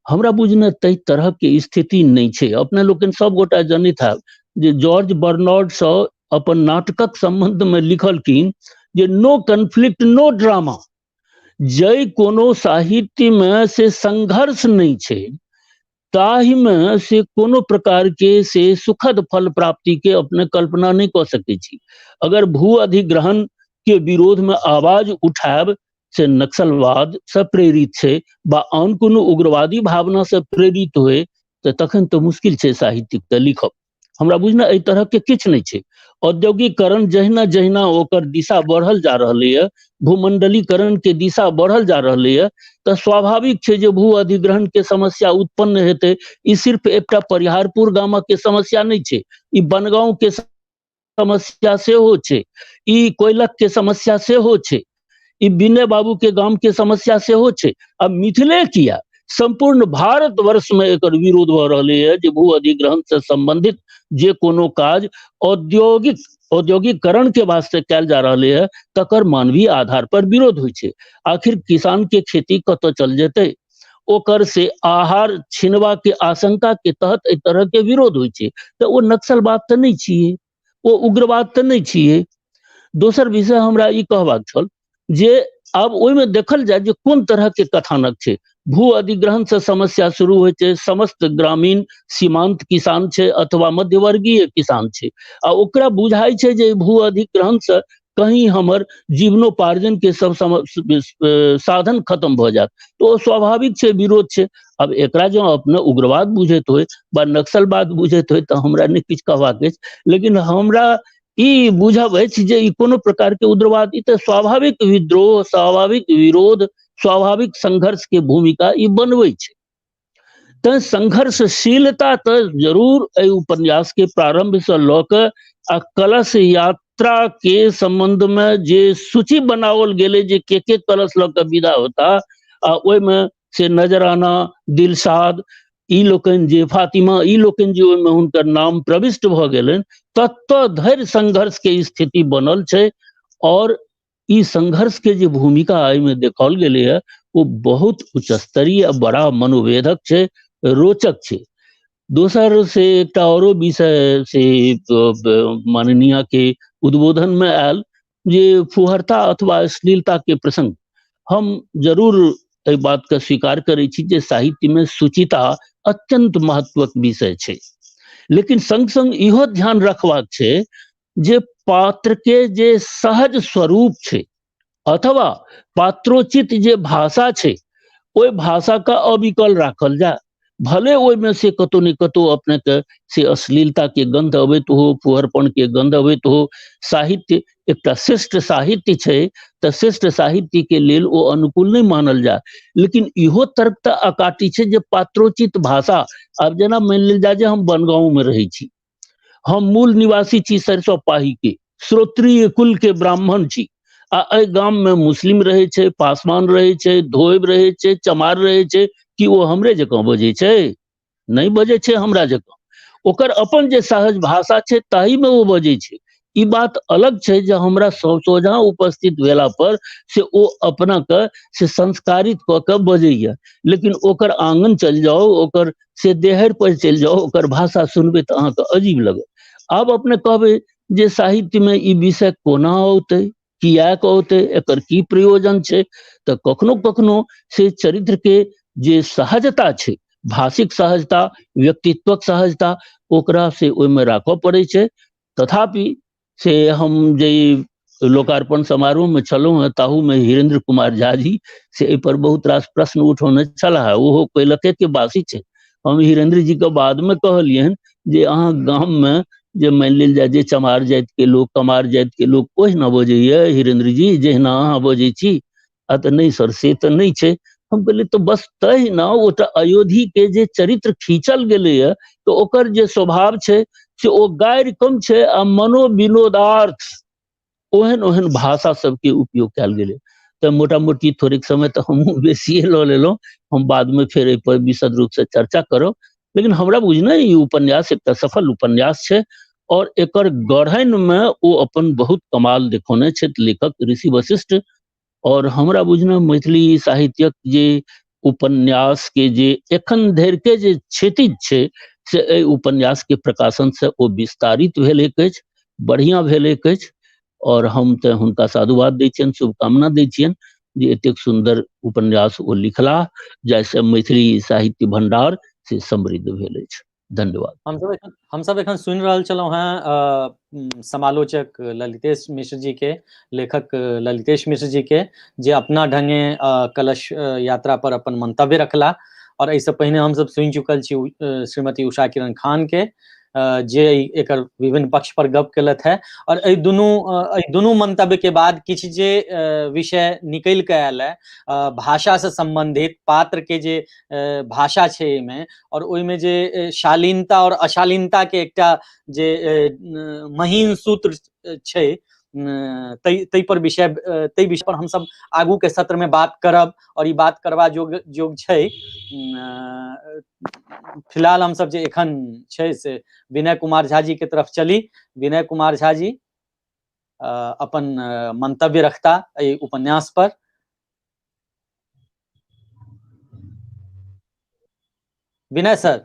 हमरा बुझने तै तरह के स्थिति नहीं छै। अपने लोकन सब गोटा जनैत हैब जे जॉर्ज बर्नार्ड सँ अपन नाटकक संबंध में लिखलखिन जे नो कन्फ्लिक्ट नो ड्रामा। जै कोनो साहित्य में से संघर्ष नहीं छै ताहि में से कोनो प्रकार के से सुखद फल प्राप्ति के अपने कल्पना नहीं कऽ सकै छी। अगर भू अधिग्रहण के विरोध में आवाज उठायब से नक्सलवाद से प्रेरित छै बा आन कोनो उग्रवादी भावना से प्रेरित होए तऽ तखन तो मुश्किल छै साहित्यिक तऽ लिखब। हमरा बुझना एहि तरह के किछु नहीं छै। औद्योगिकरण जहिना जहिना ओकर दिशा बढ़ल जा रहलै है, भूमंडलीकरण के दिशा बढ़ल जा रहलै है, तऽ स्वाभाविक छै जे भू अधिग्रहण के समस्या उत्पन्न हेतै। ई सिर्फ एकटा परिहारपुर गामक के समस्या नहीं छै, ई बनगांव के समस्या सेहो छै, ई कोयलक के समस्या सेहो छै, ई विनय बाबू के गांव के समस्या सेहो छै। अब मिथिले किया संपूर्ण भारतवर्ष में एकर विरोध भ रहलै है जे भू अधिग्रहण से संबंधित जे कोनो काज औद्योगिकरण के वास्ते कैल जा रहलै है तकर मानवीय आधार पर विरोध होइ छै। आखिर किसान के खेती कतऽ चल जेतै, ओकर से आहार छिनवा के आशंका के तहत एहि तरह के विरोध होइ छै। तऽ ओ नक्सलवाद तऽ नहीं छियै, ओ उग्रवाद तऽ नहीं छियै। दोसर विषय हमरा ई कहबाक छल जे आब ओहि में देखल जाय जे कोन तरह के कथानक छै। भू अधिग्रहण से समस्या शुरू होइ छै, समस्त ग्रामीण सीमांत किसान छै अथवा मध्यवर्गीय किसान छै, आ ओकरा बुझाई छै जे भू अधिग्रहण से कहीं हमर जीवनोपार्जन के सब साधन खत्म भ जात, तो स्वाभाविक छै विरोध छै। अब एकरा जो अपने उग्रवाद बुझैत होय बा नक्सलवाद बुझैत होय तऽ हमरा नहीं किछु कहबाक अछि, लेकिन हमरा ई बुझब अछि जे ई कोनो प्रकार के उग्रवाद, ई तऽ स्वाभाविक विद्रोह, स्वाभाविक विरोध, स्वाभाविक संघर्ष के भूमिका ई बनबै छै। तऽ संघर्षशीलता तऽ जरूर एहि उपन्यास के प्रारंभ से लऽ के आ कलश यात्रा के संबंध में जे सूची बनावल गेले जे के कलश लऽ के विदा होता आ ओहि में से नजराना, दिलशाद, ई लोकन जे फातिमा, ई लोकन जे ओहि में हुनकर नाम प्रविष्ट भ गेलनि, तत्व धैर्य संघर्ष के स्थिति बनल छै। और ई संघर्ष के जे भूमिका एहि में देखल गेले है वो बहुत उच्च स्तरीय, बड़ा मनोवेधक छै, रोचक छै। दोसर से एकटा औरो विषय से माननीय के उद्बोधन में आयल जे फुहरता अथवा अश्लीलता के प्रसंग। हम जरूर एहि बात के स्वीकार करै छी जे साहित्य में सुचिता अत्यंत महत्वक विषय छै, लेकिन संग संग इहो ध्यान रखबाक छै जे पात्र के जे सहज स्वरूप छै अथवा पात्रोचित जे भाषा छै ओहि भाषा का अविकल राखल जाए। भले ओहि में से कतौ न कतौ अपने के से अश्लीलता के गंध अबैत हो, फुहरपन के गंध अबैत हो। साहित्य एकटा श्रेष्ठ साहित्य छै तऽ श्रेष्ठ साहित्य के लेल ओ अनुकूल नहीं मानल जाए, लेकिन इहो तर्क तऽ अकाटी छै जे पात्रोचित भाषा। अब जेना मान लेल जाए जे हम बनगांव में रहै छी, हम मूल निवासी छी सरिसोपाही के, श्रोत्रिय कुल के ब्राह्मण छी, आ एहि गाम में मुस्लिम रहे छै, पासवान रहे छै, धोबि रहे छै, चमार रहे छै, कि वो हमरे जकाँ बजे छै? नहीं बजे छै हमरा जकाँ। ओकर अपन जे सहज भाषा छै ताही में वो बजे छै। ई बात अलग छै जे हमरा सोझा उपस्थित भेला पर से ओ अपना के से संस्कारित क के बजैया, लेकिन ओकर आंगन चल जाओ, ओकर से देहर पर चल जाओ, ओकर भाषा सुनबे तो अहाँ के अजीब लगे। आब अपने कहबे जे साहित्य में ई विषय कोना औते, किया औते, एकर की प्रयोजन छै, तो कखनो कखनो से चरित्र के जे सहजता छै, भाषिक सहजता, व्यक्तित्वक सहजता, ओकरा से ओहिमे राखऽ पड़ै छै। तथापि से हम जे लोकार्पण समारोह में छलहुँ हैं, ताहू में हिरेंद्र कुमार झा जी से एहि पर बहुत रास प्रश्न उठौने छलाह। ओहो कोइलखे के वासी छै। हम हिरेंद्र जी के बाद में कहलियन जे अहाँ गाम में जे मान लेल जाय जे चमार जाति के लोग, कमार जाति के लोग ओहिना बजैया हिरेंद्र जी जहिना अहाँ बजै छी? तो नहीं सर, से तो नहीं छै। हम कहलिए तो बस तहिना ओटा अयोधी के जे चरित्र खींचल गेले है, तो ओकर जे स्वभाव छै से ओ गारि कम छै आ मनोविनोदार्थ ओहन ओहन भाषा सबके उपयोग कयल गेले। तो मोटा मोटी थोड़े समय तो हम बेसिए ल लेलहुँ, हम बाद में फिर एहि पर विशद रूप से चर्चा करब। लेकिन हमरा बुझना ई उपन्यास एक सफल उपन्यास छै और एकर गढ़न में ओ अपन बहुत कमाल देखौने छथि लेखक ऋषि वशिष्ठ। और हमरा बुझना मैथिली साहित्यक जे उपन्यास के जे एखन धरि के जे क्षितिज छै से एहि उपन्यास के प्रकाशन से ओ विस्तारित भेल अछि, बढ़िया भेल अछि। और हम तो हुनका साधुवाद दै छियनि, शुभकामना दै छियनि जे एतेक सुंदर उपन्यास ओ लिखलाह जैसे मैथिली साहित्य भंडार से समृद्ध भेल अछि। धन्यवाद। हम सब एखन सुनि रहल छलहुँ हैं समालोचक ललितेश मिश्र जी के, लेखक ललितेश मिश्र जी के, जे अपना ढंगे कलश यात्रा पर अपन मंतव्य रखला। और एहिसँ पहिने हम सब सुनि चुकल छी श्रीमती उषा किरण खान के, जे एकर विभिन्न पक्ष पर गप केलथ है। और एहि दुनू मंतव्य के बाद किछ जे विषय निकल के आयल है भाषा से संबंधित, पात्र के जे भाषा छै एहिमे, और ओहिमे जे शालीनता और अशालीनता के एकटा जे महीन सूत्र छै, तै विषय पर हम सब आगू के सत्र में बात करब। और ई बात करबा जोग छै। फिलहाल हम सब जे एखन छै से विनय कुमार झा जी के तरफ चली। विनय कुमार झा जी अपन मंतव्य रखता एहि उपन्यास पर। विनय सर,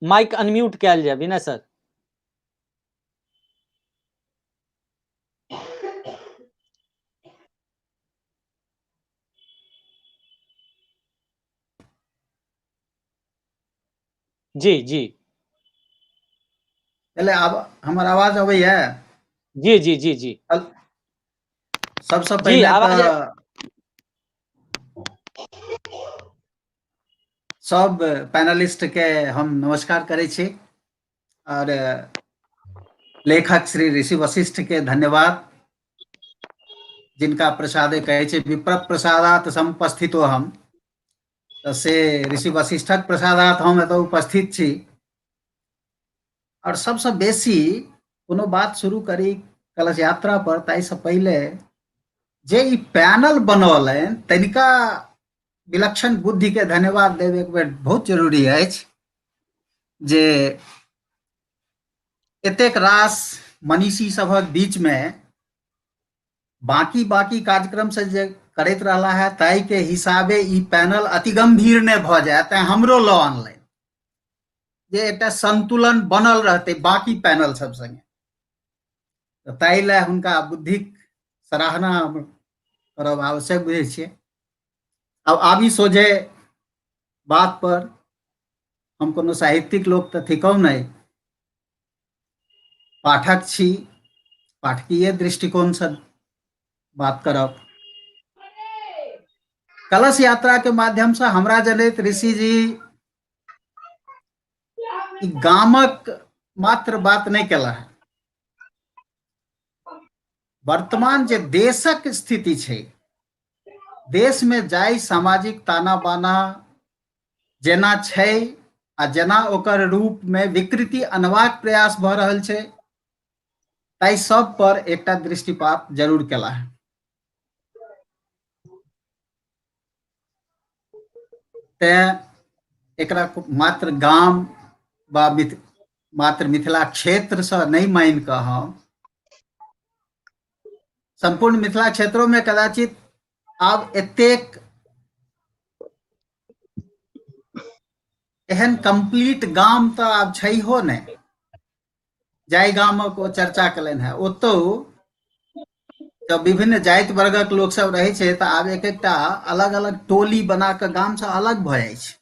माइक अनम्यूट कयल जाय विनय सर। जी जी पहले आब हमर आवाज अबैया? जी जी जी जी सबसे जी पहले आवाज तो सब पैनलिस्ट के हम नमस्कार करै छी और लेखक श्री ऋषि वशिष्ठ के धन्यवाद, जिनका प्रसादे कहे छै विप्र प्रसादात समुपस्थितो हम। तो से ऋषि वशिष्ठक प्रसादात हम एतऽ उपस्थित छी। और सबसे बेसी कोनो बात शुरू करी कलश यात्रा पर ताहिसँ पहिले जे ई पैनल बनल है तनिका विलक्षण बुद्धि के धन्यवाद देब एक बेर बहुत जरूरी अछि, जे एतेक रास मनीषी सभक बीच में बाकी कार्यक्रम से जे करैत रहला है ताहि के हिसाबे ई पैनल अति गंभीर ने भ जाए, तें हमरो लॉ ऑनलाइन जे एकटा संतुलन बनल रहते बाकी पैनल सब संगे। तो ताहि ले हुनका बुद्धिक सराहना करब आवश्यक बुझै छियै। अब आबी सोझे बात पर। हम कोनो साहित्यिक लोक तऽ थिकौ नहीं, पाठक छी, पाठकीय दृष्टिकोण से बात करब। कलश यात्रा के माध्यम से हमरा जनैत ऋषि जी गामक मात्र बात नहीं केला है, वर्तमान जे देशक स्थिति छै, देश में जाय सामाजिक ताना बाना जेना छै आ जेना ओकर रूप में विकृति अनबाक प्रयास भ रहल छै, ताहि सब पर एकटा दृष्टिपात जरूर केला है। तें एकरा मात्र गाम बा मात्र मिथिला क्षेत्र से नहीं मान कऽ हम संपूर्ण मिथिला क्षेत्रों में कदाचित आब एतेक एहन कंप्लीट गाम तो आब छैहो नहीं जाहि गामक ओ चर्चा कयलनि है ओतौ जब विभिन्न जाति वर्गक लोक सब रहे छै तऽ आब एक एकटा अलग अलग टोली बना कऽ गाम से अलग भऽ जाइ छै।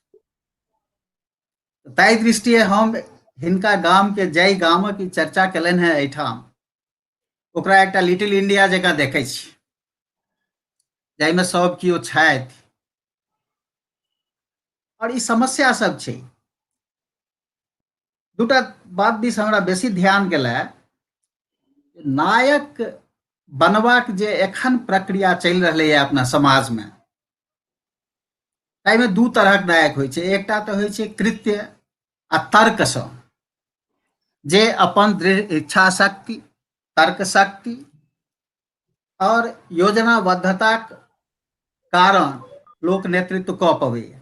ताहि दृष्टिए हम हिनका गाम के जाहि गामक ई चर्चा कयलनि है एहिठाम ओकरा एकटा लिटिल इंडिया जकाँ देखै छी जाहिमे सब केओ छथि और ई समस्या सब छै। दूटा बात दिस हमरा बेसी ध्यान गेलै नायक बनबाक जे एखन प्रक्रिया चलि रहलै है अपना समाज में ताहिमे दू तरहक नायक होइ छै। एकटा तऽ होइ छै कृत्य आ तर्क सँ जे अपन दृढ़ इच्छा शक्ति तर्क शक्ति और योजनाबद्धताक कारण लोक नेतृत्व कऽ पबैया।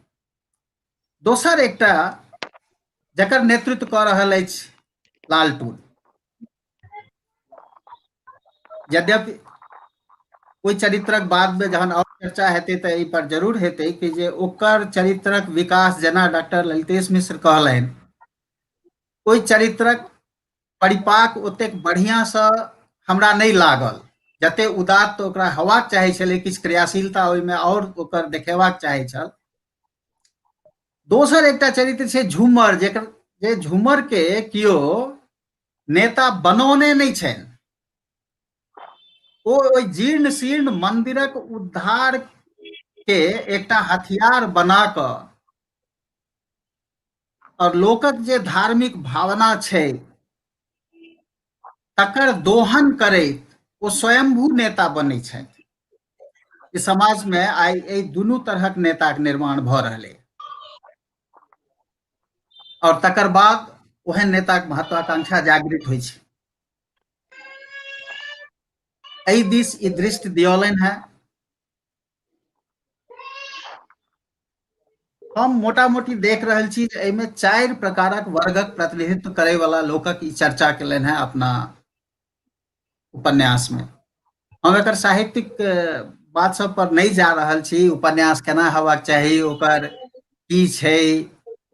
दोसर एकटा जकर नेतृत्व कऽ रहल अछि लालटून, यद्यपि कोई चरित्रक बाद में जहन और चर्चा हेतै तऽ एहि पर जरूर हेतै कि जे ओकर चरित्रक विकास जेना डॉक्टर ललितेश मिश्र कहलनि ओहि चरित्रक परिपाक ओतेक बढ़िया सँ हमरा नहीं लागल जते उदात्त ओकरा हेबाक चाही छलै किछु क्रियाशीलता ओहिमे और ओकर देखेबाक चाही छल। दोसर एकटा चरित्र छै झूमर जेकर जे झूमर के कियो नेता बनौने नहीं छनि ओ ओहि जीर्ण शीर्ण मंदिरक उद्धार के एकटा हथियार बना कऽ और लोकक जे धार्मिक भावना छै तकर दोहन करैत ओ स्वयंभू नेता बनै छथि। इस समाज में आई एहि दुनू तरहक नेताक निर्माण भऽ रहलै और तकर बाद ओहन नेताक महत्वाकांक्षा जागृत होइ छै। एहि दिस ई दृष्टि दियौलनि है। हम मोटा मोटी देख रहल छी जे एहिमे 4 प्रकारक वर्गक प्रतिनिधित्व करय वाला लोकक ई चर्चा केलनि है अपना उपन्यास में। हम एकर साहित्यिक बात सब पर नहीं जा रहल छी, उपन्यास केना हेबाक चाही ओकर की छै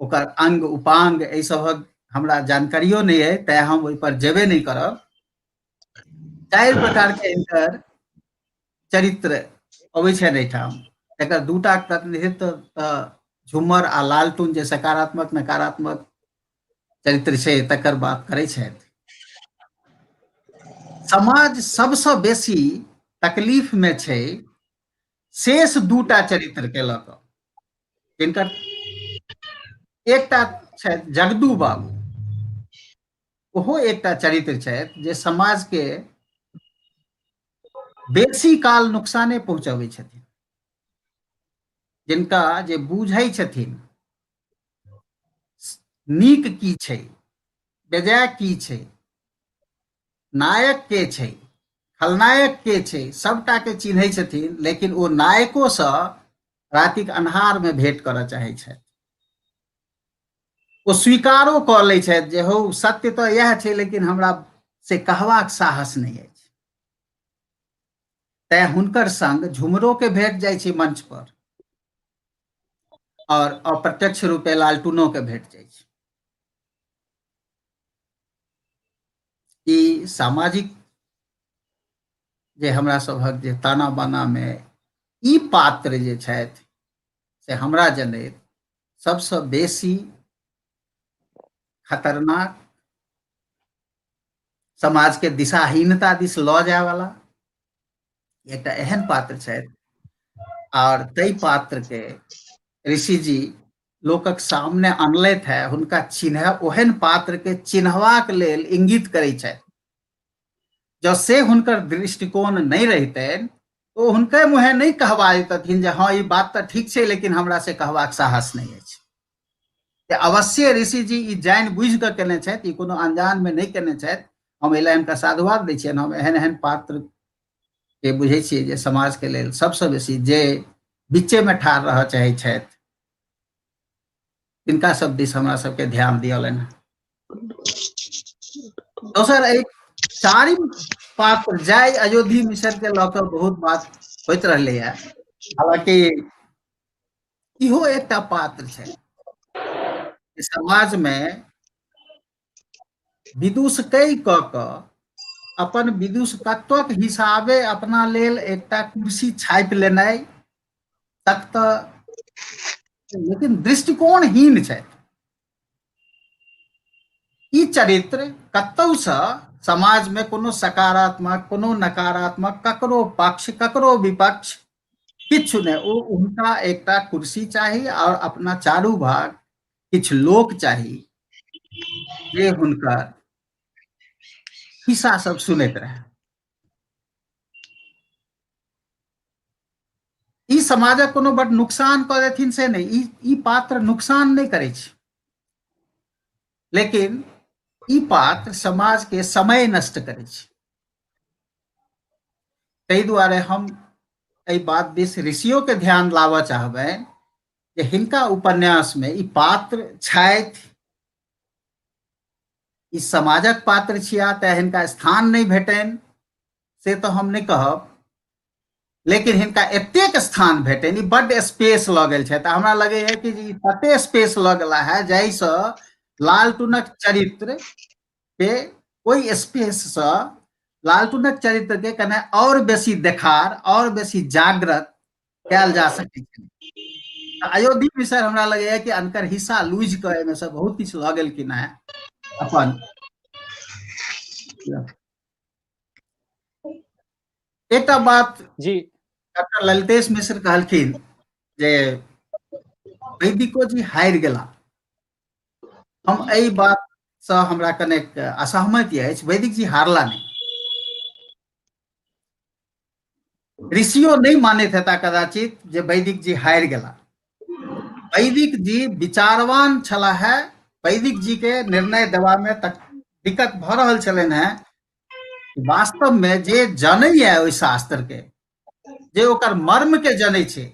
ओकर अंग उपांग एहि सभक हमरा जानकारियो नहीं है तैं हम ओहि पर जेबे नहीं करब। 4 प्रकार के हिनकर चरित्र अबै छनि एहिठाम एकर दूटा प्रतिनिधित्व तऽ झूमर आ लालटून जे सकारात्मक नकारात्मक चरित्र छै तकर बात करै छथि। समाज सबसँ बेसी तकलीफ में छै शेष दूटा चरित्र के लऽ कऽ जिनकर एकटा छथि जगदू बाबू ओहो एकटा चरित्र छथि जे समाज के बेसी काल नुकसाने पहुंचाबै छथिन जिनका जे बूझै छथिन नीक की छै बेजाय की छै नायक के छै खलनायक के छै सबटा के चिन्है छथिन लेकिन ओ नायको सँ रातिक अन्हार में भेंट करऽ चाहै छथि। ओ स्वीकारो कऽ लै छथि जे हौ सत्य तऽ इएह छै लेकिन हमरा से कहबाक साहस नहीं अछि। तैं हुनकर संग झुमरो के भेट जाइ छै मंच पर और अप्रत्यक्ष रूपे लालटूनो के भेट जाइ छै। ई सामाजिक जे हमरा सभक जे ताना बाना में ई पात्र जे छथि से हमरा जनैत सबसँ बेसी खतरनाक समाज के दिशाहीनता दिस लऽ जाय वाला एकटा एहन पात्र छथि और ताहि पात्र के ऋषि जी लोकक सामने अनलथि है हुनका चिन्ह ओहन पात्र के चिन्हवाक लेल इंगित करै छथि। जँ से हुनकर दृष्टिकोण नहीं रहितनि तो हुनके मुँहे नहीं कहबा देतथिन जे हाँ ई बात तऽ ठीक छै लेकिन हमरा से कहबाक साहस नहीं अछि। अवश्य ऋषि जी ई जानि बुझि कऽ केने छथि ई कोनो अनजान में नहीं केने छथि। हम एहि हिनका साधुवाद दै छियनि। हम एहन एहन पात्र के बुझै छियै जे समाज के लेल सबसँ बेसी जे बीचे में ठाढ़ रहऽ चाहै छथि तिनका सब दिस हमरा सबके ध्यान दियौलनि। दोसर एक चारिम पात्र जय अयोधी मिसर के लऽ कऽ बहुत बात होइत रहलै है। हालांकि इहो एकटा पात्र छै कि समाज में विदूषकई कऽ कऽ अपन विदूषकत्वक हिसाबे अपना लेल एकटा कुर्सी छापि लेनाइ तक तऽ लेकिन दृष्टिकोणहीन छै। ई चरित्र कतौसँ समाज में कोनो सकारात्मक कोनो नकारात्मक ककरो पक्ष ककरो विपक्ष किछु नहीं, ओ हुनका एकटा कुर्सी चाही और अपना चारू भाग किछु लोक चाही जे हुनकर खिस्सा सब सुनैत रहे। ई समाजक कोनो बड नुकसान कऽ देथिन से नहीं, ई पात्र नुकसान नहीं करै छै, लेकिन ई पात्र समाज के समय नष्ट करै छै। ताहि दुआरे हम एहि बात दिस ऋषियों के ध्यान लाबऽ चाहबनि जे हिनका उपन्यास में ई पात्र छथि, ई समाजक पात्र छिया तऽ हिनका स्थान नहीं भेटनि से तो हम नहीं कहब, लेकिन हिनका एतेक स्थान भेटनि, ई बड्ड स्पेस लऽ गेल छै। तऽ हमरा लगैए कि ई तते स्पेस लऽ गेला है जाहिसँ लालटूनक चरित्र पे ओहि स्पेस से लालटूनक चरित्र के कने और बेसी देखार और बेसी जागृत कयल जा सकै छै। अयोधी मिसर हमरा लगैए कि अनकर हिस्सा लूझि कऽ एहिमे से बहुत किछु लऽ गेलखिन है अपन। एकटा बात जी डॉक्टर ललितेश मिश्र कहलखिन जे वैदिको जी हारि गेला। हम एहि बात से हमरा कनेक असहमति अछि, वैदिक जी हारला नहीं। ऋषियों नहीं मानैत हेता कदाचित जे वैदिक जी हारि गेला। वैदिक जी विचारवान छला है, वैदिक जी के निर्णय देवा में तक दिक्कत भऽ रहल छलनि है। वास्तव में जे जनैए ओहि शास्त्र के, जे ओकर मर्म के जनै छै,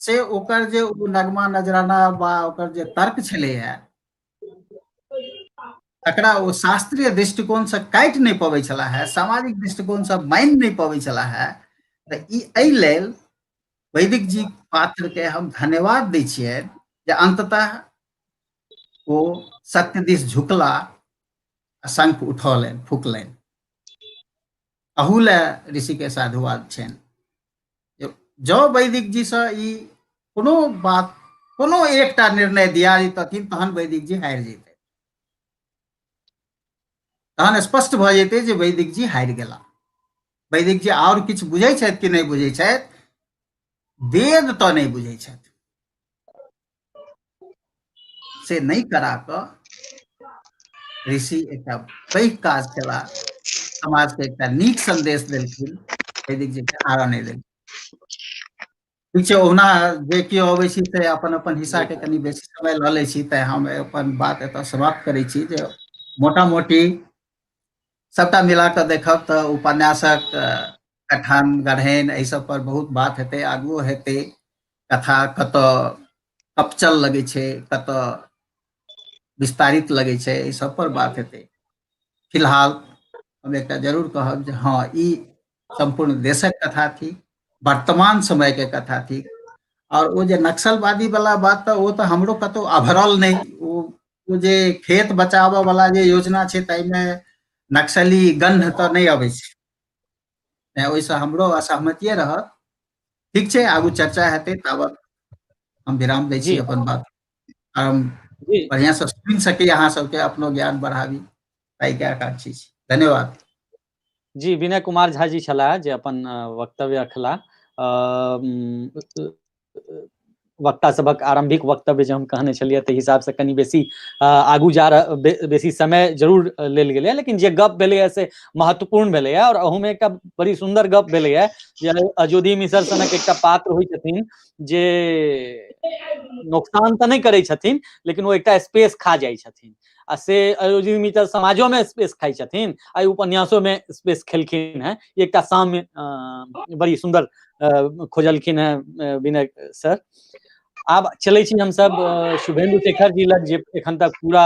से ओकर जे नगमा नजराना वा ओकर जे तर्क छलैए तकरा ओ शास्त्रीय दृष्टिकोण से काटि नहीं पबै छला है, सामाजिक दृष्टिकोण से मानि नहीं पबै छला है। तऽ ई एहि लेल वैदिक जी पात्र के हम धन्यवाद दै छियनि जे अंततः ओ सत्य दिस झुकला, शंख उठौलनि फूकलनि। अहू ले ऋषि के साधुवाद छनि। जँ वैदिक जी से ई कोनो बात कोनो एकटा निर्णय दिया देतथिन तहन वैदिक जी हारि जेतै, तहन स्पष्ट भऽ जेतै जे वैदिक जी हारि गेला। वैदिक जी और किछु बुझै छथि कि नहीं बुझै छथि, वेद तो नहीं बुझै छथि, से नहीं करा कऽ ऋषि एकटा पैघ काज केला, समाज के एकटा नीक संदेश देलखिन, वैदिक जी के आगाँ नहीं देलखिन। ठीक छै, ओहुना जे केओ अबै छी से अपन अपन हिस्सा के कनि बेसी समय लऽ लै छी, तऽ हम अपन बात एतऽ समाप्त करै छी जे मोटा मोटी सबटा मिला कऽ देखब तऽ उपन्यासक कथन गढ़नि एहि सब पर बहुत बात हेतै, आगुओ हेतै। कथा कतऽ कपचल लगै छै, कतऽ विस्तारित लगै छै, एहि सब पर बात हेतै। फिलहाल हम एकटा जरूर कहब जे हाँ, ई संपूर्ण देशक कथा थी, वर्तमान समय के कथा थी। और वो जे नक्सलवादी वाला बात तऽ ओ तऽ हमरो कतौ अभरल नहीं, वो जे खेत बचाबऽ वाला जे योजना छै ताहिमे नक्सली गंध तऽ नहीं अबै छै, तेँ ओहिसँ हमरो असहमतिये रहत। ठीक छै, आगू चर्चा हेतै, ताबत हम विराम दै छी जी अपन बात। और हम जी बढ़िया से सुनि सकी अहाँ सबके, अपनो ज्ञान बढ़ाबी, ताहिके आकांक्षी छी। धन्यवाद। जी विनय कुमार झा जी छलाह जे अपन वक्तव्य रखला। वक्ता सभक आरंभिक वक्तव्य जे हम कहने छलियै ताहि हिसाबसँ कनि बेसी आगू जा बेसी समय जरूर लेल गेलैए, लेकिन जे गप भेलैए से महत्वपूर्ण भेलैए। और अहूमे एकटा बड़ी सुन्दर गप भेलैए जे अयोधी मिसर सनक एकटा पात्र होइ छथिन जे नुकसान तऽ नहि करै छथिन, लेकिन ओ एकटा स्पेस खा जाइ छथिन। आ से अयोधी मिसर समाजो में स्पेस खाई छथिन, आई उपन्यासों में स्पेस खेलखिन हैं। एकटा साम्य बड़ी सुंदर खोजलखिन हैं विनय सर। आब चलै छी हम सब शुभेंदु शेखर जी लग, जे एखन तक पूरा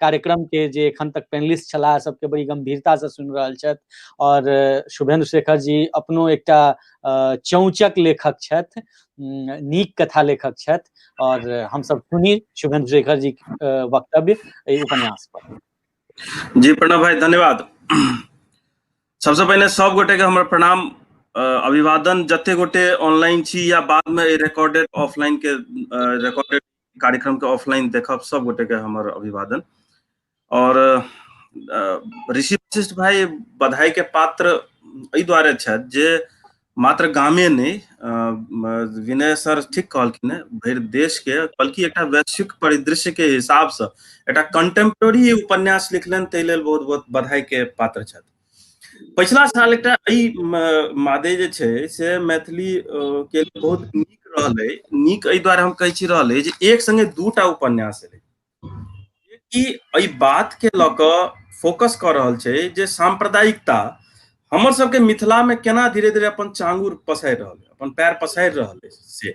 कार्यक्रम के जे एखन तक पैनलिस्ट छला सबके बड़ी गंभीरता से सुनि रहल छथि, और शुभेंदु शेखर जी अपनो एकटा चौचक लेखक छथि, नीक कथा लेखक छथि, और हम सब सुनी शुभेंदु शेखर जी वक्तव्य एहि उपन्यास पर। जी प्रणव भाई, धन्यवाद। सबसे पहले सब गोटे के हमर प्रणाम, अभिवादन। जते गोटे ऑनलाइन छी या बाद में रिकॉर्डेड ऑफलाइन के रिकॉर्डेड कार्यक्रम के ऑफलाइन देखब, सब गोटे के हमर अभिवादन। और ऋषि वशिष्ठ भाई बधाई के पात्र एहि दुआरे छथि जे मात्र गामे नहीं, विनय सर ठीक कहलखिन, भरि देश के बल्कि एक वैश्विक परिदृश्य के हिसाब से एक कंटेम्प्रेरी उपन्यास लिखलन, ताहि लेल बहुत बहुत बधाई के पात्र छथि। पिछला साल एक मादे जे छै से मैथिली के बहुत नीक रहलै। नीक एहि दुआरे हम कहै छी रहलै जे एक संगे दूटा उपन्यास एलै, कि एहि बात के लऽ कऽ फोकस कर रहल छै जे सांप्रदायिकता हमर सबके मिथिला में केना धीरे धीरे अपन चांगुर पसारि रहल है, अपन पैर पसारि रहल है से,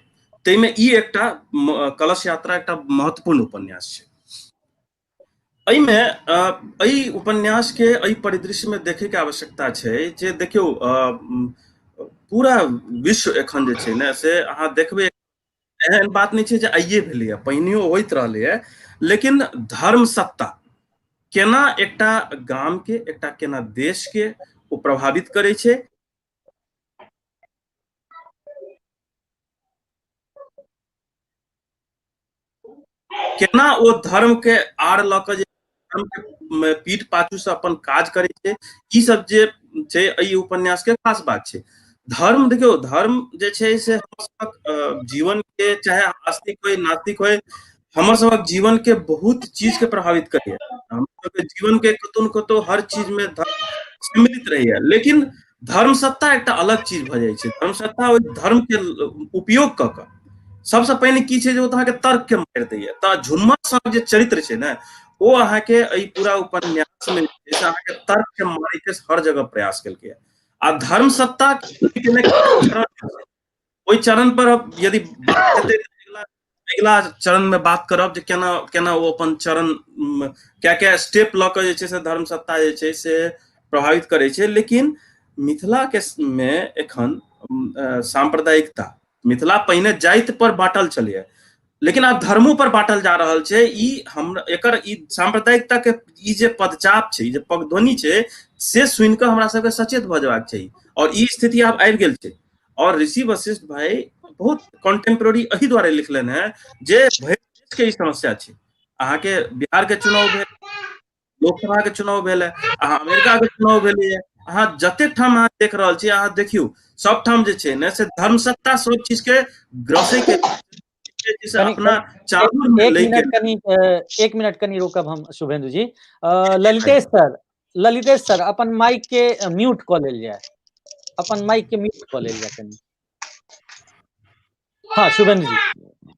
ताहिमे ई एकटा कलश यात्रा एकटा महत्वपूर्ण उपन्यास छै। एहिमे एहि उपन्यास के एहि परिदृश्य में देखे के आवश्यकता छै जे देखियौ, पूरा विश्व एखन जे छै ने से अहाँ देखबै, एहन बात नहीं छै जे आइए भेलै है, पहिनियो होइत रहलै है, लेकिन धर्म सत्ता केना एकटा गाम के, एकटा केना देश के ओ प्रभावित करे छै, केना ओ धर्म के आड़ लऽ कऽ धर्म के पीठ पाछू से अपन काज करे छै, ई सब जे छै एहि उपन्यास के खास बात छै। धर्म देखियौ, धर्म जे छै से हमर सबक जीवन के, चाहे आस्तिक होय नास्तिक होय, हमर सबक जीवन के बहुत चीज के प्रभावित करैया। हमर सबके जीवन के कतौ न कतौ हर चीज में धर्म सम्मिलित रहैया, लेकिन धर्म सत्ता एकटा अलग चीज भऽ जाइ छै। धर्म सत्ता ओहि धर्म के उपयोग कऽ कऽ सबसे पहिने की छै जे ओ अहाँके तर्क के मारि दैया। तऽ झुम्मर सब जे चरित्र छै ने, ओ अहाँके एहि पूरा उपन्यास में जे छै अहाँके तर्क के मारे के हर जगह प्रयास केलकै। आ धर्म सत्ता ओहि चरण पर यदि बात हेतै, अगिला चरण में बात करब जे केना केना ओ अपन चरण क्या स्टेप लऽ कऽ जे छै से धर्म सत्ता जे छै से प्रभावित करे छै। लेकिन मिथिला के में एखन सांप्रदायिकता, मिथिला पहिने जाति पर बांटल छलै, लेकिन आब धर्मों पर बांटल जा रहल छै। ई हम एकर ई सांप्रदायिकता के ई जे पदचाप छै, जे पगध्वनि छै, से सुनि कऽ हमरा सबके सचेत भऽ जेबाक चाही। और ई स्थिति आब आबि गेल छै। और ऋषि वशिष्ठ भाई बहुत कंटेम्प्रेरी एहि दुआरे लिखलनि हैं जे भरि देश के ई समस्या छै। अहाँ के बिहार के चुनाव भेल, लोकसभा के चुनाव भेल है, अहाँ अमेरिका के चुनाव भेलै है, अहाँ जतेक ठाम अहाँ देख रहल छी, अहाँ देखियौ सब ठाम जे छै ने से धर्म सत्ता सब चीज के ग्रसे के अपना चाबुक में लेके। एक मिनट कनी रोकब हम शुभेंदु जी। ललितेश सर अपन माइक के म्यूट कऽ लेल जाय, अपन माइक के म्यूट कऽ लेल जाय कनी। हाँ शुभेंदु जी।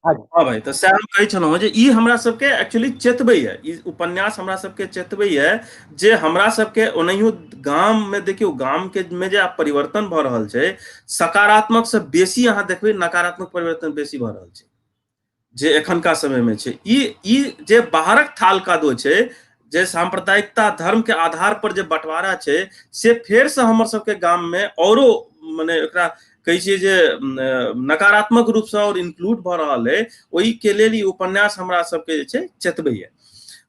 हाँ भाई, तो सएह हम कहै छलहुँ जे ई हमरा सबके एक्चुअली चेतबै है, ई उपन्यास हमरा सबके चेतबै है जे हमरा सबके ओनाहियो गाम में देखियौ, गाम के में जे परिवर्तन भऽ रहल छै, सकारात्मक से बेसी अहाँ देखबै नकारात्मक परिवर्तन बेसी भऽ रहल छै जे एखनका समय में छै। ई जे बाहरक थाल कादो छै, जे सांप्रदायिकता धर्म के आधार पर जे बंटवारा छै, से फेर से हमर सबके गाम में औरो मने एकरा कहै छियै जे नकारात्मक रूप से और इंक्लूड भऽ रहल है। ओहि के लेल ई उपन्यास हमरा सबके जे छै चेतबै है।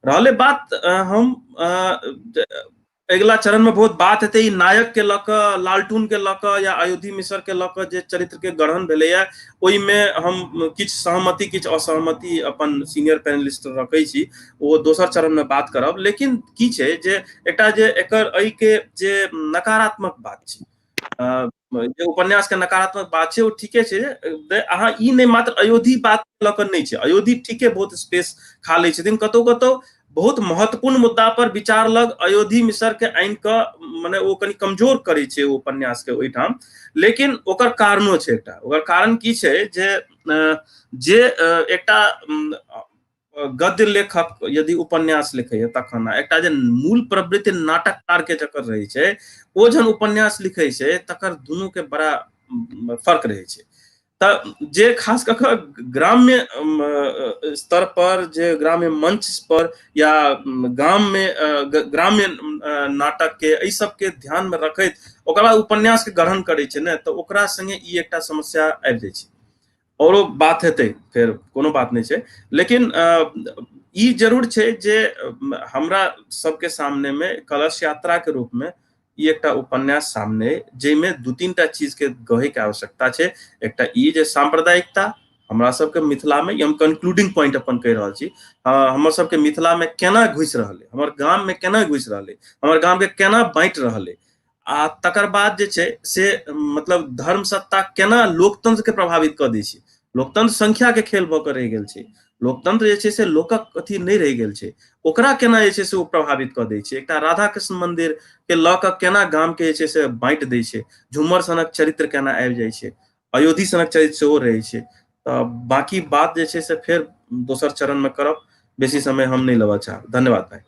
रहले बात हम अगिला चरण में बहुत बात हेतै ई नायक के लऽ कऽ, लालटून के लऽ कऽ या अयोधी मिसर के लऽ कऽ जे चरित्र के गढ़न भेलैया, ओहिमे हम किछु सहमति किछु असहमति अपन सीनियर पैनलिस्ट रखै छी, ओ दोसर चरण में बात करब। लेकिन की छै जे एकटा जे एकर एहि के जे नकारात्मक बात छै, जे उपन्यास के नकारात्मक बात छै, ओ ठीके छै। अहाँ ई नहीं मात्र अयोधी बात लऽ कऽ नहीं छै, अयोधी ठीके बहुत स्पेस खा लै छथिन, कतौ कतौ बहुत महत्वपूर्ण मुद्दा पर विचार लग अयोधी मिसर के आनि कऽ मने ओ कनि कमजोर करै छै ओ उपन्यास के ओहिठाम। लेकिन ओकर कारणो छै एकटा, ओकर कारण की छै जे एकटा गद्य लेखक यदि उपन्यास लिखैया तखन एकटा जे मूल प्रवृत्ति नाटककार के जकर रहै छै, ओ जहन उपन्यास लिखै छै तकर दुनू के बड़ा फर्क रहै छै। त जे खास कऽ कऽ ग्राम्य स्तर पर, जे ग्राम्य मंच पर या गाम में ग्राम्य नाटक के एहि सब के ध्यान में रखैत ओकर बाद उपन्यास के गढ़न करै छै ने, तऽ ओकरा संगे ई एकटा समस्या आबि जाइ छै। औरो बात हेतै, फिर कोनो बात नहीं छै, लेकिन ई जरूर छै जे हमरा सबके सामने में कलश यात्रा के रूप में ई एकटा उपन्यास सामने जैमे दू तीन टा चीज के गहे के आवश्यकता छै। एकटा ई जे सांप्रदायिकता हमरा सबके मिथिला में, हम कंक्लूडिंग पॉइंट अपन कहि रहल छी, हमर सबके मिथिला में केना घुसि रहलै, हमर गाम में केना घुसि रहलै, हमर गाम के केना बांटि रहलै, आ तकर बाद जे छै से मतलब धर्म सत्ता केना लोकतंत्र के प्रभावित कऽ दै छै। लोकतंत्र संख्या के खेल भऽ कऽ रहि गेल छै, लोकतंत्र जे छै से लोकक अथी नहि रहि गेल छै, ओकरा केना जे छै से ओ प्रभावित कऽ दै छै। एकटा राधा कृष्ण मंदिर के लऽ कऽ केना गाम के जे छै से बांटि दै छै, झुम्मर सनक चरित्र केना आबि जाइ छै, अयोधी सनक चरित्र सेहो रहै छै। तऽ बाकी बात जे छै से फेर दोसर चरण में करब, बेसी समय हम नहीं लेबऽ चाहब। धन्यवाद भाई।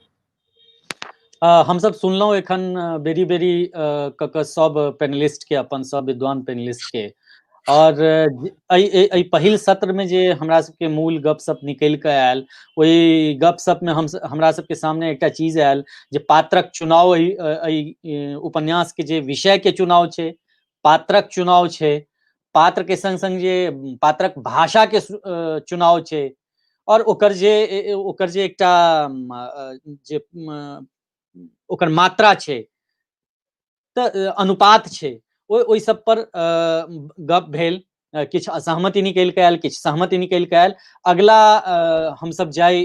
हम सब सुनलहुँ एखन बेरी बेरी कऽ कऽ सब पैनलिस्ट के, अपन सब विद्वान पैनलिस्ट के, और एहि पहिल सत्र में जे हमरा सबके मूल गपशप निकलि कऽ आयल, ओहि गपशप में हमरा सबके सामने एकटा चीज आयल जे पात्रक चुनाव, उपन्यास के जे विषय के चुनाव छै, पात्रक चुनाव छै, पात्र के संग संग जे पात्रक भाषा के चुनाव छै, और ओकर जे एकटा जे ओकर मात्रा छै, तऽ अनुपात छै, ओहि सब पर गप भेल। किछु असहमति निकलि कऽ आयल, किछु सहमति निकलि कऽ आयल। अगला हमसब जाय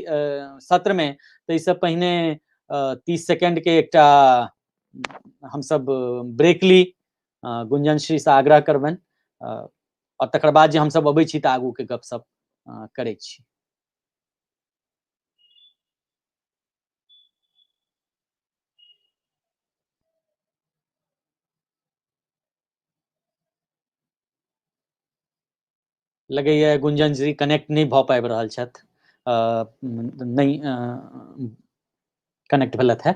सत्र में, ताहिसँ पहिने 30 सेकंड के एकटा हमसब ब्रेक ली, गुंजन श्री से आग्रह करबनि, और तकर बाद जे हमसब अबै छी तऽ आगू के गपशप करै छी। लगैया गुंजन जी कनेक्ट नहीं भऽ पाबि रहल छथि, नहीं कनेक्ट भेलथि है।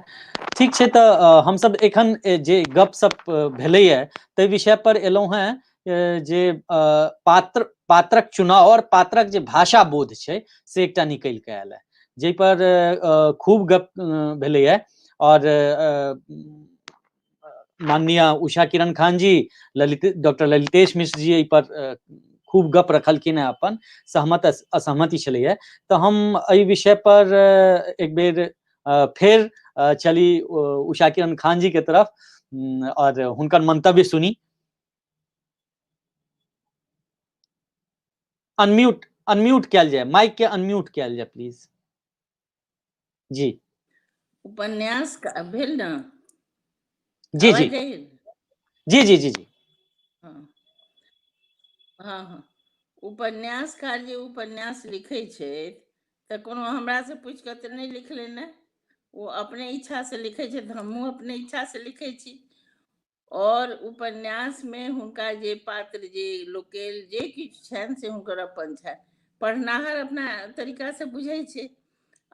ठीक छै, तऽ हमसब एखन जे गपशप भेलैया ताहि विषय पर एलहुँ हैं जे पात्रक चुनाव और पात्रक जे भाषा बोध छै से एकटा निकलि कऽ आयल है, जाहि पर खूब गप भेलैया। और माननीय उषा किरण खान जी, डॉक्टर ललितेश मिश्र जी एहि पर खूब गप रखलखिन हैं, अपन सहमत असहमति छलैया। तऽ हम एहि विषय पर एक बेर फेर चली उषा किरण खान जी के तरफ, और हुनकर मंतव्य सुनी। अनम्यूट कयल जाय, माइक के अनम्यूट कयल जाय प्लीज जी। उपन्यास का भेल ना? जी जी आवाज जाइए? जी जी जी जी हाँ हाँ हाँ। उपन्यासकार जे उपन्यास लिखै छै तऽ कोनो हमरा से पूछ कऽ तऽ नहीं लिखले ने, वो अपने इच्छा से लिखै छै, हमहूँ अपने इच्छा से लिखै छी। और उपन्यास में हुनका जे पात्र, जे लोकेल, जे किछु छनि से हुनकर अपन छनि, पढ़नाहर अपना तरीका से बुझै छै।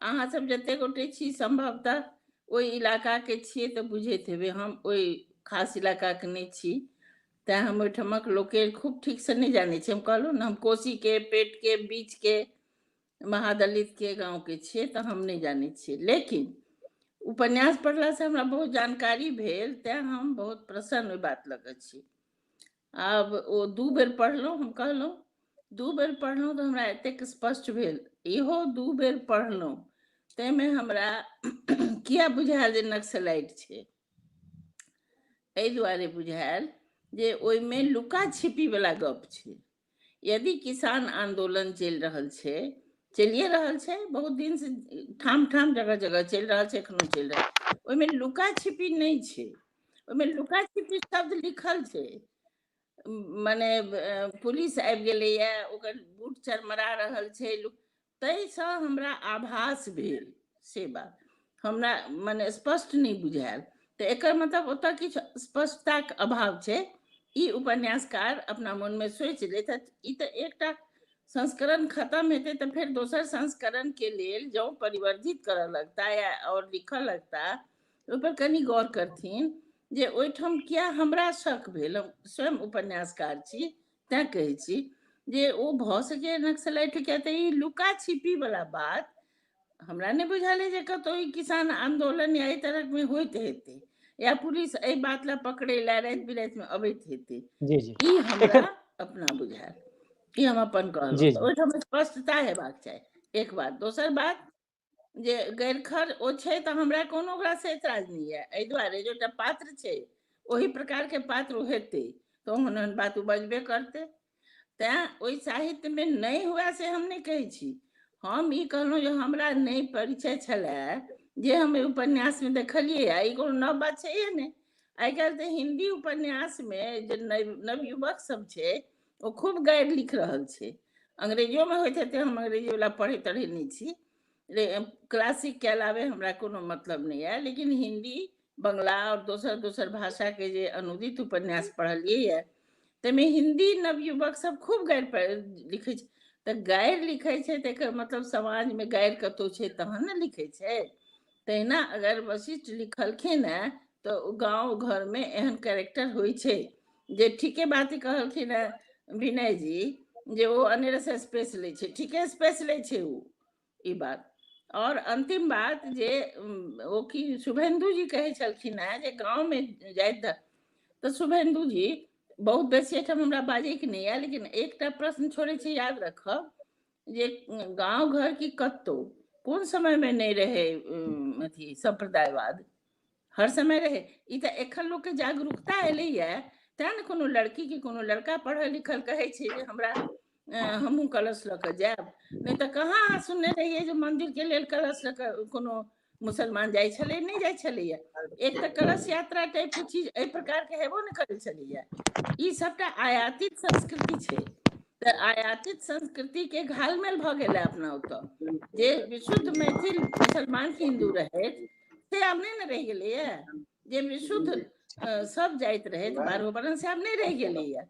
अहाँ सब जते गोटे छी संभवतः ओहि इलाका के छियै तऽ बुझैत हेबै, हम ओहि खास इलाका के नहीं छी, तैं हम ओहिठमक लोकेल खूब ठीक से नहीं जानै छी। हम कहलहुँ ने, हम कोसी के पेट के बीच के महादलित के गांव के छियै, तऽ हम नहीं जानै छियै। लेकिन उपन्यास पढ़ला से हमरा बहुत जानकारी भेल, तैं हम बहुत प्रसन्न ओहि बात लऽ कऽ छी। आब ओ 2 बेर पढ़लहुँ, हम कहलहुँ 2 बेर पढ़लहुँ तऽ हमरा एतेक स्पष्ट भेल, इहो 2 बेर पढ़लहुँ, ताहिमे हमरा किया बुझायल जे नक्सलाइट छै। एहि दुआरे बुझायल जे ओहिमे लुका छिपी वाला गप छै। यदि किसान आंदोलन चलि रहल छै, चलिए रहल छै, बहुत दिन से ठाम ठाम जगह जगह चलि रहल छै, एखनो चलि रहल, ओहिमे लुका छिपी नहीं छै। ओहिमे लुका छिपी शब्द लिखल छै, मने पुलिस आबि गेलैया, ओकर बूट चरमरा रहल छै, ताहिसँ हमरा आभास भेल, से बात हमरा मने स्पष्ट नहीं बुझायल। तऽ एकर मतलब ओतऽ किछु स्पष्टताक अभाव छै। ई उपन्यासकार अपना मनमे सोचि लेत, ई तऽ एकटा संस्करण खत्म हेतै तऽ फेर दोसर संस्करण के लेल जँ परिवर्धित करऽ लगता या और लिखऽ लगता, ओहि पर कनि गौर करथिन जे ओहिठाम किया हमरा शक भेल। हम स्वयं उपन्यासकार छी, तैं कहै छी जे ओ भ सके नक्सलाइट के त ई लुका छिपी वाला बात हमरा नहीं बुझाले जे कतौ ई किसान आंदोलन या एहि तरह में होइत हेतै या पुलिस एहि बात ला पकड़े ला रात बिरात में अबैत हेतै जी जी ई हमरा एखन अपना बुझायल ई हम अपन कहलहुँ जी तऽ जी ओहिठाम स्पष्टता हेबाक चाही एक बात दोसर बात जे गैरखर ओ छै तऽ हमरा कोनो ओकरासँ एतराज नहीं है एहि दुआरे जे एकटा पात्र छै ओही प्रकार के पात्र ओ हेतै तऽ ओहन ओहन बात ओ बजबे करतै तैं ओहि साहित्य में नहीं हुआ से हम नहीं कहै छी हम ई कहलहुँ जे हमरा नहीं परिचय छलै जे हम एहि उपन्यास में देखलियै ई कोनो नव बात छैहे नहीं आइ काल्हि तऽ हिंदी उपन्यास में जे नवयुवक सब छै ओ खूब गारि लिख रहल छै अंग्रेजियो में होइत हेतै हम अंग्रेजी वाला पढ़ै तढ़ै नहीं छी क्लासिक के अलावे हमरा कोनो मतलब नहीं है लेकिन हिंदी बंगला और दोसर दोसर भाषा के जे अनुदित उपन्यास पढ़लियै है ताहिमे हिंदी नवयुवक सब खूब गारि लिखै छै तऽ गारि लिखै छै तकर मतलब समाज में गारि कतौ छै तहन ने लिखै छै तहिना अगर वशिष्ठ लिखलखिन है तो गाँव घर में एहन कैरेक्टर होइ छै जे ठीके बात कहलखिन है विनय जी जे वो अनेर से स्पेस लै छै ठीके स्पेस लै छै वो ई बात और अंतिम बात जे ओ की शुभेन्दु जी कहै छलखिन है जे गाँव में जाइत तऽ शुभेन्दु जी बहुत बेसी एहिठाम हमरा बाजैके नहीं है लेकिन एकटा प्रश्न छोड़ै छै याद रखब जे गाँव घर की कतौ कोन समय में नहीं रहे अथी संप्रदायवाद हर समय रहे ई तऽ एखन लोग के जागरूकता एलैया तें ने कोनो लड़की के कोनो लड़का पढ़ल लिखल कहै छै जे हमरा हमहूँ कलश लऽ कऽ जायब नहीं तऽ कहाँ अहाँ सुनने रहियै जे मंदिर के लेल कलश लऽ कऽ कोनो मुसलमान जाइ छलै नहीं जाइ छलैया एक तऽ कलश यात्रा टाइप के चीज एहि प्रकार के हेबो नहीं करै छलैया ई सबटा आयातित संस्कृति छै तऽ आयातित संस्कृति के घालमेल भऽ गेलै अपना ओतऽ जे विशुद्ध मैथिल मुसलमान हिंदू रहै से आब नहीं न रहि गेलैया जे विशुद्ध सब जाइत रहै बारहो वर्ण से आब नहीं रहि गेलैया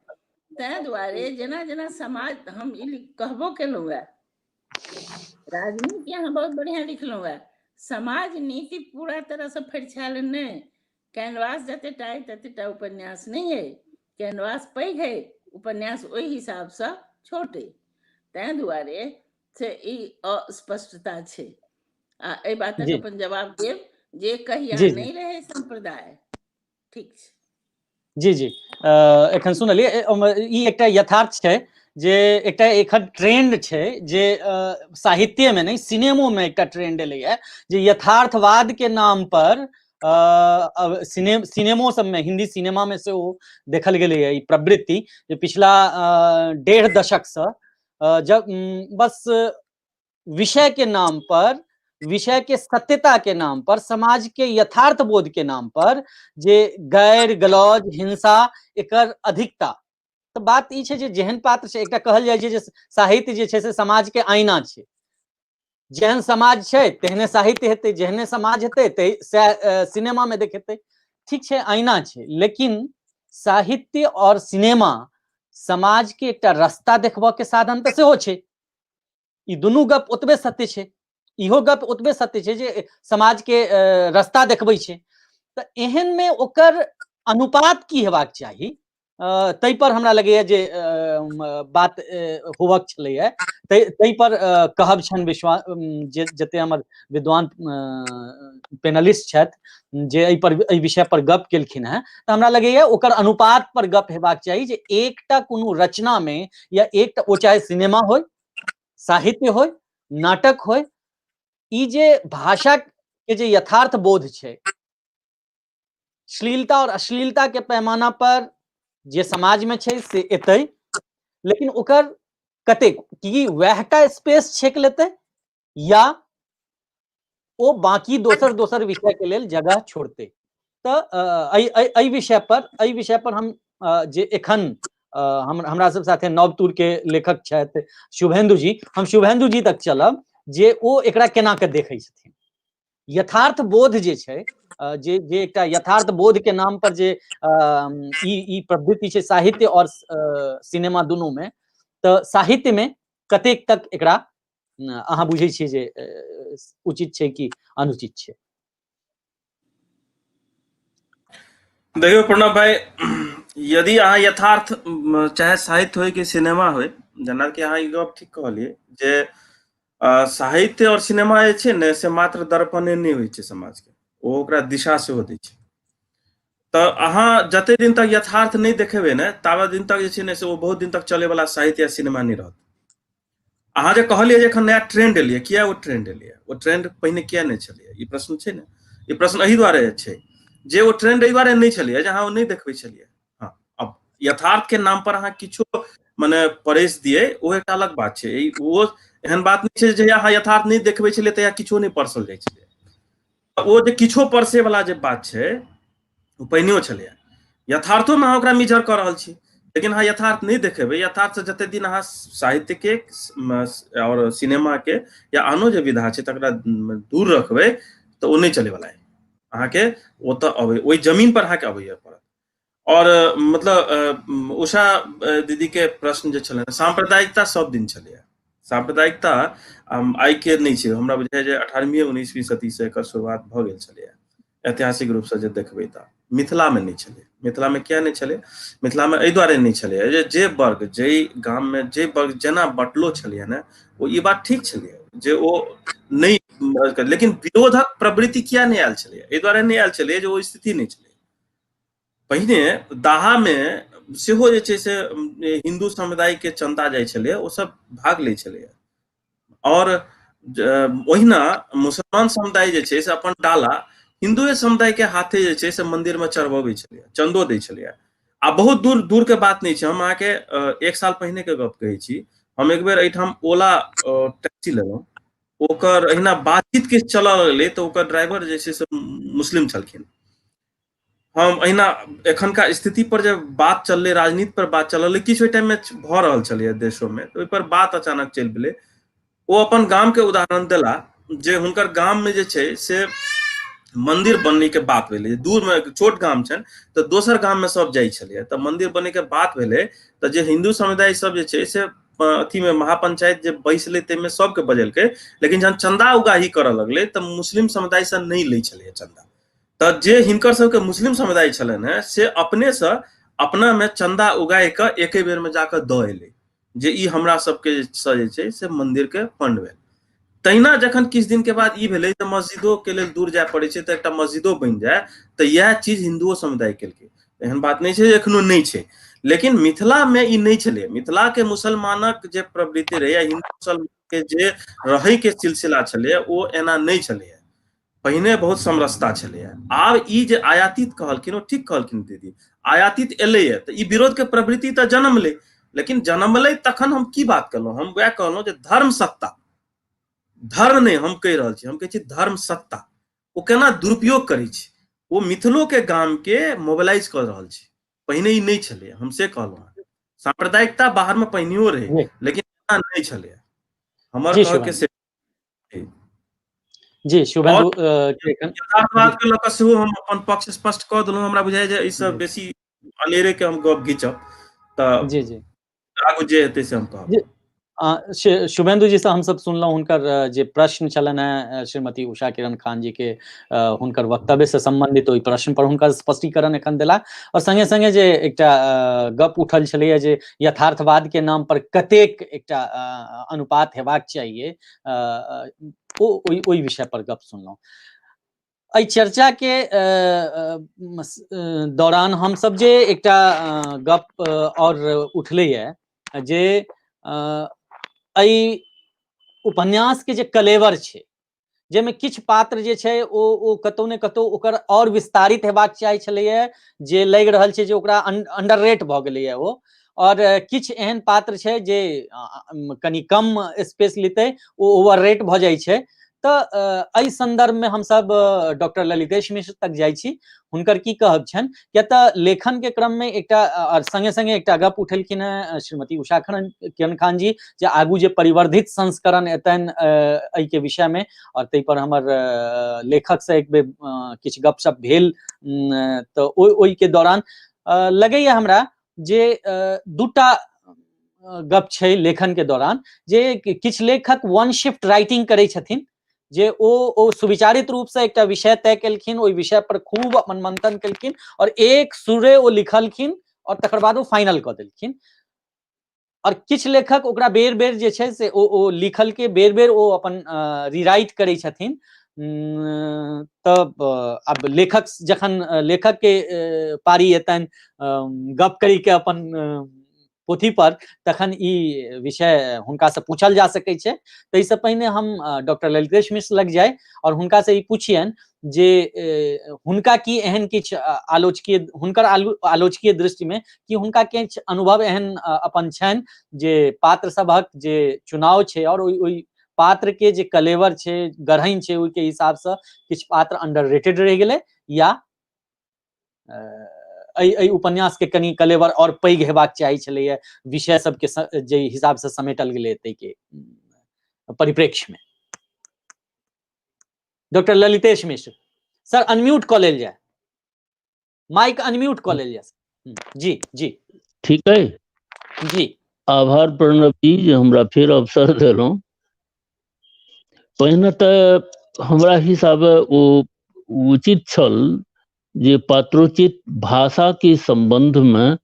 तैं दुआरे जेना जेना समाज हम ई कहबो केलहुँ है राजनीति अहाँ बहुत बढ़िया लिखलहुँ है समाज नीति पूरा तरह से फरिछायल नहीं कैनवास जतेटा अइ ततेटा उपन्यास नहीं है कैनवास पैघ है उपन्यास ओहि हिसाब से छोट अइ तैं दुआरे से ई अस्पष्टता छै आ एहि बातक जी अपन जवाब देब जे कहिया जी जी नहीं रहे संप्रदाय ठीक छै जी जी एखन सुनलियै ई एकटा यथार्थ छै जे एकटा एखन ट्रेंड छै जे साहित्य में नहीं सिनेमो में एकटा ट्रेंड एलैया जे यथार्थवाद के नाम पर सिनेमो सब में हिंदी सिनेमा में से वो देखल गेलैया ई प्रवृत्ति जे पिछला 1.5 दशक से जब बस विषय के नाम पर विषय के सत्यता के नाम पर समाज के यथार्थ बोध के नाम पर जे गैर गलौज हिंसा एकर अधिकता तो बात ई छै जे जेहन पात्र छै एकटा कहल जाइ छै जे साहित्य जे छै से समाज के आईना छै जेहन समाज छै तेहने साहित्य हेतै जेहने समाज हेतै ते सिनेमा में देखेतै ठीक छै आईना छै लेकिन साहित्य और सिनेमा समाज के एकटा रास्ता देखबा के साधन तऽ सेहो छै ई दुनू गप ओतबे सत्य छै इहो गप ओतबे सत्य छै जे समाज के रास्ता देखबै छै तऽ एहन में ओकर अनुपात की हेबाक चाही तै पर हमरा लगैया जे बात होबक छलैया तै पर कहब छन विश्वास जते हमर विद्वान पैनलिस्ट छथि जे एहि विषय पर गप केलखिन हैं तऽ हमरा लगैया ओकर अनुपात पर गप हेबाक चाही जे एकटा कोनो रचना में या एकटा ओ चाहे सिनेमा होय साहित्य होय नाटक होय ई जे भाषा के जे यथार्थ बोध छै श्लीलता और अश्लीलता के पैमाना पर जे समाज में छै से एतै लेकिन ओकर कतेक की वहटा स्पेस छेक लेतै या ओ बाकी दोसर दोसर विषय के लेल जगह छोड़तै तऽ एहि विषय पर हम जे एखन हमरा सब साथे नवतुर के लेखक छथि शुभेन्दु जी हम शुभेन्दु जी तक चलब जे ओ एकरा केना के देखै छथिन यथार्थ बोध जे छै जे एकटा यथार्थ बोध के नाम पर जे ई प्रवृत्ति छै साहित्य और सिनेमा दुनू में तऽ साहित्य में कतेक तक एकरा अहाँ बुझै छियै जे उचित छै कि अनुचित छै देखियो प्रणव भाई यदि अहाँ यथार्थ चाहे साहित्य होय कि सिनेमा होय जेना कि अहाँ ई गप ठीक कहलिए जे साहित्य और सिनेमा जे छै ने से मात्र दर्पणे नहि होइ छै समाज के, ओ ओकरा दिशा सेहो दै छै। तऽ अहाँ जते दिन तक यथार्थ नहीं देखेबै ने ताबे दिन तक जे छै ने से ओ बहुत दिन तक चले वाला साहित्य या सिनेमा नहीं रहत। अहाँ जे कहलिए जे एखन नया ट्रेंड एलिए, किया ओ ट्रेंड एलिए, ओ ट्रेंड पहिने किया नहीं छलिए, ई प्रश्न छै ने, ई प्रश्न एहि दुआरे छै जे ओ ट्रेंड एहि दुआरे नहीं छलिए जे अहाँ ओ नहीं देखबै छलिए। हाँ, अब यथार्थ के नाम पर अहाँ किछो मने परेश दिए ओ एकटा अलग बात छै, ओ एहन बात नहीं छै जे अहाँ यथार्थ नहीं देखबै छलिए तहिया किछो नहीं परसल जाइ छलिए। ओ जे किछो परसे वाला जे बात छै ओ पहिनेओ छलैया, यथार्थोमे अहाँ ओकरा मिजर कऽ रहल छी, लेकिन अहाँ यथार्थ नहीं देखेबै, यथार्थ से जते दिन अहाँ साहित्य के और सिनेमा के या आनो जे विधा छै तकरा दूर रखबै तऽ ओ नहीं चले वाला है। अहाँके ओतऽ अबै, ओहि जमीन पर अहाँके अबैया पड़त। और मतलब उषा दीदी के प्रश्न जे छलै सांप्रदायिकता सब दिन छलैया, सांप्रदायिकता आइ के नहीं छै, हमरा बुझाय जे 18वीं 19वीं सदी से एकर शुरुआत भऽ गेल छलैया। ऐतिहासिक रूप से जे देखबै तऽ मिथिला में नहीं छलै। मिथिला में किया नहीं छलै, मिथिला में एहि दुआरे नहीं छलै जे वर्ग जे गाम में जे वर्ग जेना बटलो छलैया ने ओ ई बात ठीक छलैया जे ओ नहीं, लेकिन विरोधक प्रवृत्ति किया नहीं आयल छलैया, एहि दुआरे नहीं आयल छलै जे ओ स्थिति नहीं छलै। पहिने दाहा में सेहो जे छै से हिंदू समुदाय के चंदा जाइ छलै, ओ सब भाग लै छलैया, और ओहिना मुसलमान समुदाय जे छै से अपन डाला हिंदुए समुदाय के हाथे जे छै से मंदिर में चढ़बबै छलैया, चंदो दै छलैया। आ बहुत दूर दूर के बात नहीं छै, हम अहाँके 1 साल पहिने के गप कहै छी। हम एक बेर एहिठाम ओला टैक्सी लेलहुँ, ओकर अहिना बातचीत किछु चलऽ लगलै तऽ ओकर ड्राइवर जे छै से मुस्लिम छलखिन। हम अहिना एखनका स्थिति पर जब बात चललै, राजनीति पर बात चललै, किछु ओहि टाइम में भऽ रहल छलैया देशो में, तऽ ओहि पर बात अचानक चलि गेलै। ओ अपन गाम के उदाहरण देला जे हुनकर गाम में जे छै से मंदिर बनने के बात भेलै, दूर में छोट गाम छनि तऽ दोसर गाम में सब जाइ छलैया, तऽ मंदिर बने के बात भेलै तऽ जे हिंदू समुदाय सब जे छै से अथी में महापंचायत जे बैसलै ताहिमे सबके बजेलकै, लेकिन जहन चंदा उगाही करऽ लगलै तऽ मुस्लिम समुदाय से नहीं लै छलैया चंदा। तऽ जे हिनकर सबके मुस्लिम समुदाय छलनि हैं से अपने से अपना में चंदा उगाय कऽ एके बेर में जाकऽ दऽ एलै जे ई हमरा सबके जे छै से मंदिर के फंड भेल। तहिना जखन किछु दिन के बाद ई भेलै जे मस्जिदो के लेल दूर जाय पड़ै छै तऽ एकटा मस्जिदो बनि जाय, तऽ इएह चीज हिंदुओ समुदाय केलकै। एहन बात नहीं छै जे एखनो नहीं छै, लेकिन मिथिला में ई नहीं छलै। मिथिला के मुसलमानक जे प्रवृत्ति रहै या हिंदू मुसलमान के जे रहै के सिलसिला छलै ओ एना नहीं छलै। पहिने बहुत समरसता छलैया। आब ई जे आयातित कहलखिन ओ ठीक कहलखिन दीदी, आयातित एलैया तऽ ई विरोध के प्रवृत्ति तऽ जन्म लै, लेकिन जन्मलै तखन हम की बात कहलहुँ, हम वएह कहलहुँ जे धर्म सत्ता, धर्म नहीं हम कहि रहल छी, हम कहै छी धर्म सत्ता ओ केना दुरुपयोग करै छै, ओ मिथिलो के गाम के मोबिलाइज कऽ रहल छै। पहिने ई नहीं छलै, हम से कहलहुँ हैं। सांप्रदायिकता बाहर में पहिनियो रहै, जी लेकिन एना नहीं छलै। हमर जी कहऽ के शुभेंदु से जी और शुभेंदु के एखन यथार्थवाद जी के लऽ कऽ सेहो हम अपन पक्ष स्पष्ट कऽ देलहुँ। हमरा बुझाय जे एहिसँ जी बेसी अनेरे के हम गप घींचब तऽ जी जी आगू जे हेतै से हम कहब। जी शुभेंदु जी से हम सब सुनलहुँ हुनकर जे प्रश्न छलनि हैं श्रीमती उषा किरण खान जी के हुनकर वक्तव्य से संबंधित ओहि प्रश्न पर हुनकर स्पष्टीकरण एखन देला, और संगे संगे जे एकटा गप उठल छलैया जे यथार्थवाद के नाम पर कतेक एकटा अनुपात हेबाक चाहिए, ओहि विषय पर गप सुनलहुँ। एहि चर्चा के दौरान हम सब जे एकटा गप और उठलैया जे एहि उपन्यास के जे कलेवर छै, जाहिमे किछु पात्र जे छै ओ कतौ ने कतौ ओकर और विस्तारित हेबाक चाही छलैया, जे लागि रहल छै जे ओकरा अंडररेट भऽ गेलैया ओ, और किछु एहन पात्र छै जे कनि कम स्पेस लेतै ओ ओवररेट भऽ जाइ छै। तऽ एहि संदर्भ में हमसब डॉक्टर ललितेश मिश्र तक जाइ छी, हुनकर की कहब छनि, किया तऽ लेखन के क्रम में एकटा और संगे संगे एकटा गप उठेलखिन हैं श्रीमती उषा किरण खान जी, जे आगू जे परिवर्धित संस्करण एतनि एहि के विषय में, और ताहि पर हमर लेखक से एक बेर किछु गपशप भेल, तऽ ओहि के दौरान लगैया हमरा जे दूटा गप छै लेखन के दौरान, जे किछु लेखक वन शिफ्ट राइटिंग करै छथिन, जे ओ सुविचारित रूप से एकटा विषय तय केलखिन, ओहि विषय पर खूब अपन मंथन केलखिन और एक सुरे ओ लिखलखिन और तकर बाद ओ फाइनल कऽ देलखिन। और किछ लेखक ओकरा बेर बेर जे छै से ओ लिखल के बेर बेर ओ अपन रीराइट करै छथिन। तब अब लेखक जखन लेखक के पारी एतन गप करी के अपन पोथी पर, तखन ई विषय हुनका से पूछल जा सकै छै। तै से पहिने हम डॉक्टर ललितेश मिश्र लग जाय और हुनका से ई पूछियन जे हुनका की एहन किछ आलोचकीय, हुनकर आलोचकीय दृष्टि में कि हुनका किछ अनुभव एहन अपन छन जे पात्र सभक जे चुनाव छै और ओई पात्र के जे कलेवर छै, गढ़इन छै, ओई के हिसाब से किछ पात्र अंडररेटेड रह गेलै, या एई उपन्यास के कनी कलेवर और पैघ हेबाक चाही छलैया विषय सब के जे हिसाब से समेटल गेलै तै के परिप्रेक्ष्य में। Doctor Lalitesh Mishra sir unmute कऽ लेल जाए, माइक अनम्यूट कऽ लेल जाए। जी जी ठीक है जी, आभार प्रणव जी जे हमरा फिर अवसर देलहुँ। पहिने तऽ हमरा हिसाबे ओ उचित छल जे पात्रोचित भाषा के संबंध में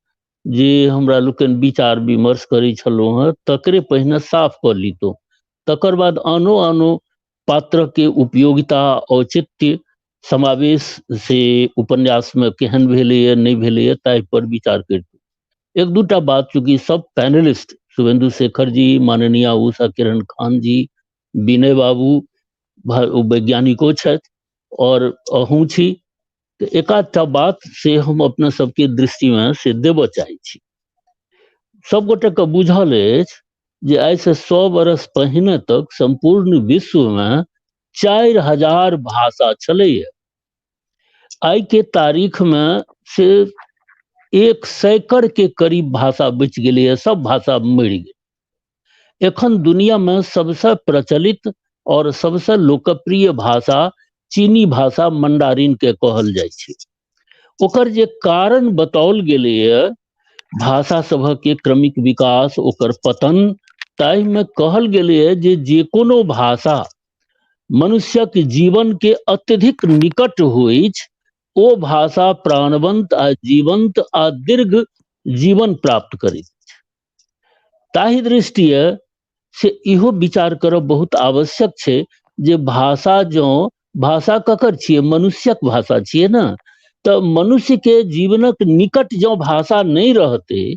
जे हमरा लोकनि विचार विमर्श करै छलहुँ हैं तकरे पहिने साफ कऽ लीतौ, तकर बाद आनो आनो पात्र के उपयोगिता औचित्य समावेश से उपन्यास में केहन भेलैया नहीं भेलैया ताहि पर विचार करितौ। एक दूटा बात, चूंकि सब पैनलिस्ट शुभेंदु शेखर जी, माननीय उषा किरण खान जी, विनय बाबू वैज्ञानिको छथि और अहूँ छी, तो एकाधटा बात से हम अपना सबके दृष्टि में से देबऽ चाहै छी। सब गोटे के बुझल अछि जे आइ से 100 बरस पहिने तक संपूर्ण विश्व में 4000 भाषा छलैया। आई के तारीख में से 1 सैकड़ के करीब भाषा बच गेलै, सब भाषा मरि गेल। एखन दुनिया में सबसे प्रचलित और सबसे लोकप्रिय भाषा चीनी भाषा मंडारिन के कहल जाइ छै। ओकर जे कारण बताओल गेलैया भाषा सभक के क्रमिक विकास, ओकर पतन, ताहि में कहल गेलैया जे कोनो भाषा मनुष्यक जीवन के अत्यधिक निकट होइछ, ओ भाषा प्राणवंत आ जीवंत आ दीर्घ जीवन प्राप्त करैत अछि। ताहि दृष्टिए से इहो विचार करब बहुत आवश्यक छै जे भाषा जो भाषा ककर छिए, मनुष्यक भाषा छिए ना, तो मनुष्य के जीवनक निकट जो भाषा नहीं रहते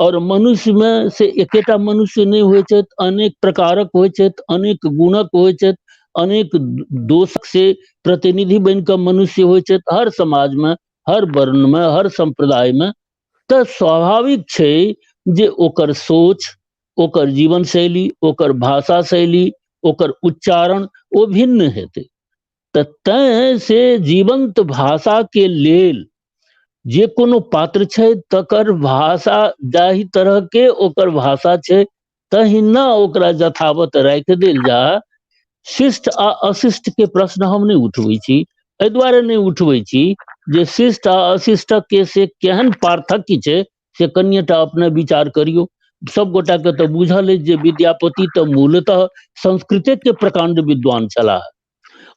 और मनुष्य में से एकेटा मनुष्य नहीं होइ छै, अनेक प्रकारक होइ छै, अनेक गुणक होइ छै, अनेक दोषक से प्रतिनिधि बनकर मनुष्य होइ छै हर समाज में, हर वर्ण में, हर संप्रदाय में, तो स्वाभाविक छै जे ओकर सोच, ओकर जीवन शैली, ओकर भाषा शैली, ओकर उच्चारण ओ भिन्न हेतै। तो तैं से जीवंत भाषा के लेल जे कोनो पात्र छै तकर भाषा जाहि तरह के ओकर भाषा छै तहिना ओकरा यथावत राख देल जा। शिष्ट आ अशिष्ट के प्रश्न हम नहीं उठबै छी, एहि दुआरे नहीं उठबै छी जे शिष्ट आ अशिष्ट के से केहन पार्थक्य छै से कनिएटा अपने विचार करियो। सब गोटा के तो बुझल है जे विद्यापति तो मूलतः संस्कृत के प्रकांड विद्वान छलाह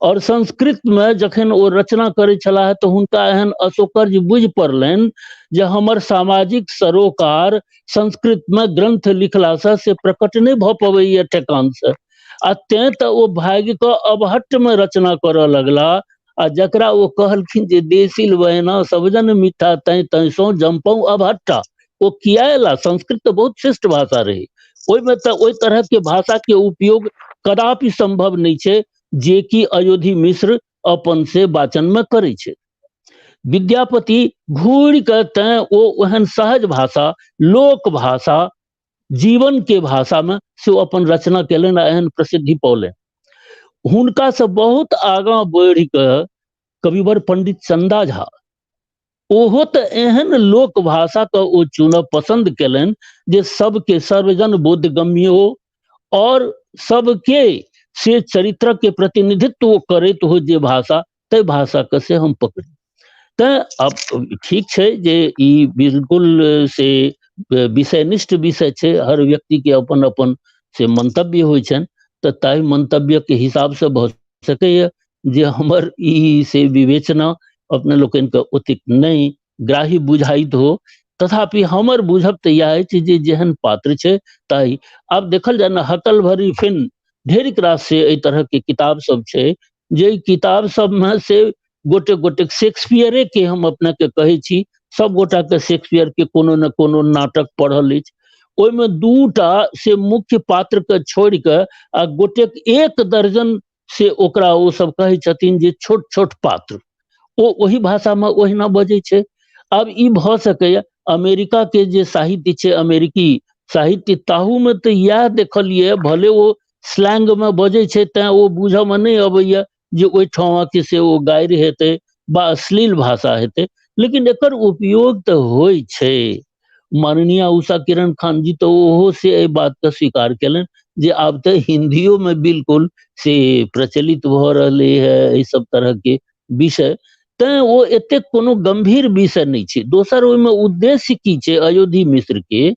और संस्कृत में जखन ओ रचना करे छलाह तो हुनका एहन अशोकर्ज बुझि पड़लनि जे हमर सामाजिक सरोकार संस्कृत में ग्रंथ लिखला से प्रकट नहीं भ पबैया ठेकान से, आ तें तो ओ भाग्य को अबहट्ट में रचना करऽ लगला। आ जकरा वो कहलखिन जे देसिल बहना सबजन मीठा तै तैसों जंपौ अबहट्टा, वो किया एला? संस्कृत तो बहुत शिष्ट भाषा रही, ओइमे तो ओइ तरह के भाषा के उपयोग कदापि संभव नहीं छै जे कि अयोधी मिश्र अपन से वाचन में करे छै। विद्यापति घूर के तैं ओ ओहन सहज भाषा, लोक भाषा, जीवन के भाषा में से अपन रचना केलन, एहन प्रसिद्धि पौले। हुनका से बहुत आगां बढ़ के कविवर पंडित चंदा झा ओहो तो एहन लोक भाषा के ओ चुनब पसंद केलन जे सबके सर्वजन बोधगम्य हो और सबके से चरित्र के प्रतिनिधित्व करैत हो जे भाषा, तै भाषा के से हम पकड़ी। तैं अब ठीक छै जे ई बिल्कुल से विषयनिष्ठ विषय छै, हर व्यक्ति के अपन अपन से मंतव्य होइ छन, तो ताहि मंतव्य के हिसाब से भ सकैया जे हमर ई से विवेचना अपने लोकन के ओतिक नहीं ग्राही बुझाइत हो तथापि हमर बुझब तऽ इएह अछि जे जेहन पात्र छै ताहि आब देखल जाय ने हकल भरी फिन ढेरिक रास से एहि तरह के किताब सब छै जे किताब सब में से गोटे गोटे शेक्सपियरे के हम अपने के कहै छी सब गोटा के शेक्सपियर के कोनो न कोनो नाटक पढ़ल अछि ओहिमे दूटा से मुख्य पात्र के छोड़ के आ गोटेक 1 दर्जन से ओकरा ओ सब कहै छथिन जे छोट छोट पात्र ओ ओही भाषा में ओहिना बजै छै। अब ई भ सकैया अमेरिका के जे साहित्य छै अमेरिकी साहित्य ताहू में तो इएह देखलिए भले वो स्लैंग में बजै छै तें ओ बुझ में नहीं अबैया जे ओहि ठाम के से ओ गारि हेतै बा अश्लील भाषा हेतै लेकिन एकर उपयोग तो होय छै। माननीय उषा किरण खान जी तो ओहो से एहि बात का स्वीकार केलन जे आब तो हिंदियों में बिल्कुल से प्रचलित भ रहले है सब तरह के विषय तें वो एते कोनो गंभीर विषय नहीं छै। दोसर ओहिमे उद्देश्य की छै अयोधी मिश्र के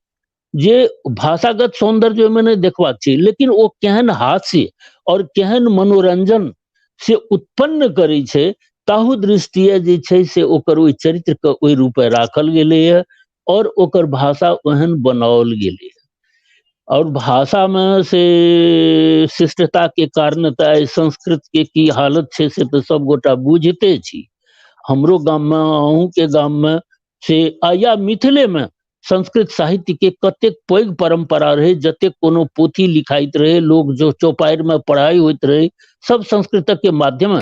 जे भाषागत सौंदर्य ओहिमे नहीं देखबाक छै लेकिन ओ केहन हास्य और केहन मनोरंजन से उत्पन्न करै छै ताहू दृष्टिए जे छै से ओकर ओहि चरित्र के ओहि रूपे राखल गेलै है और ओकर भाषा ओहन बनाओल गेलै और भाषा में से शिष्टता के कारणता संस्कृत के की हालत छै से तो सब गोटा बुझते छी। हमरो गाम में अहूँ के गाम में से या मिथिले में संस्कृत साहित्य के कतेक पैघ परंपरा रहे जतेक कोनो पोथी लिखाइत रहे लोग जो चौपाइर में पढ़ाई होइत रहे सब संस्कृत के माध्यम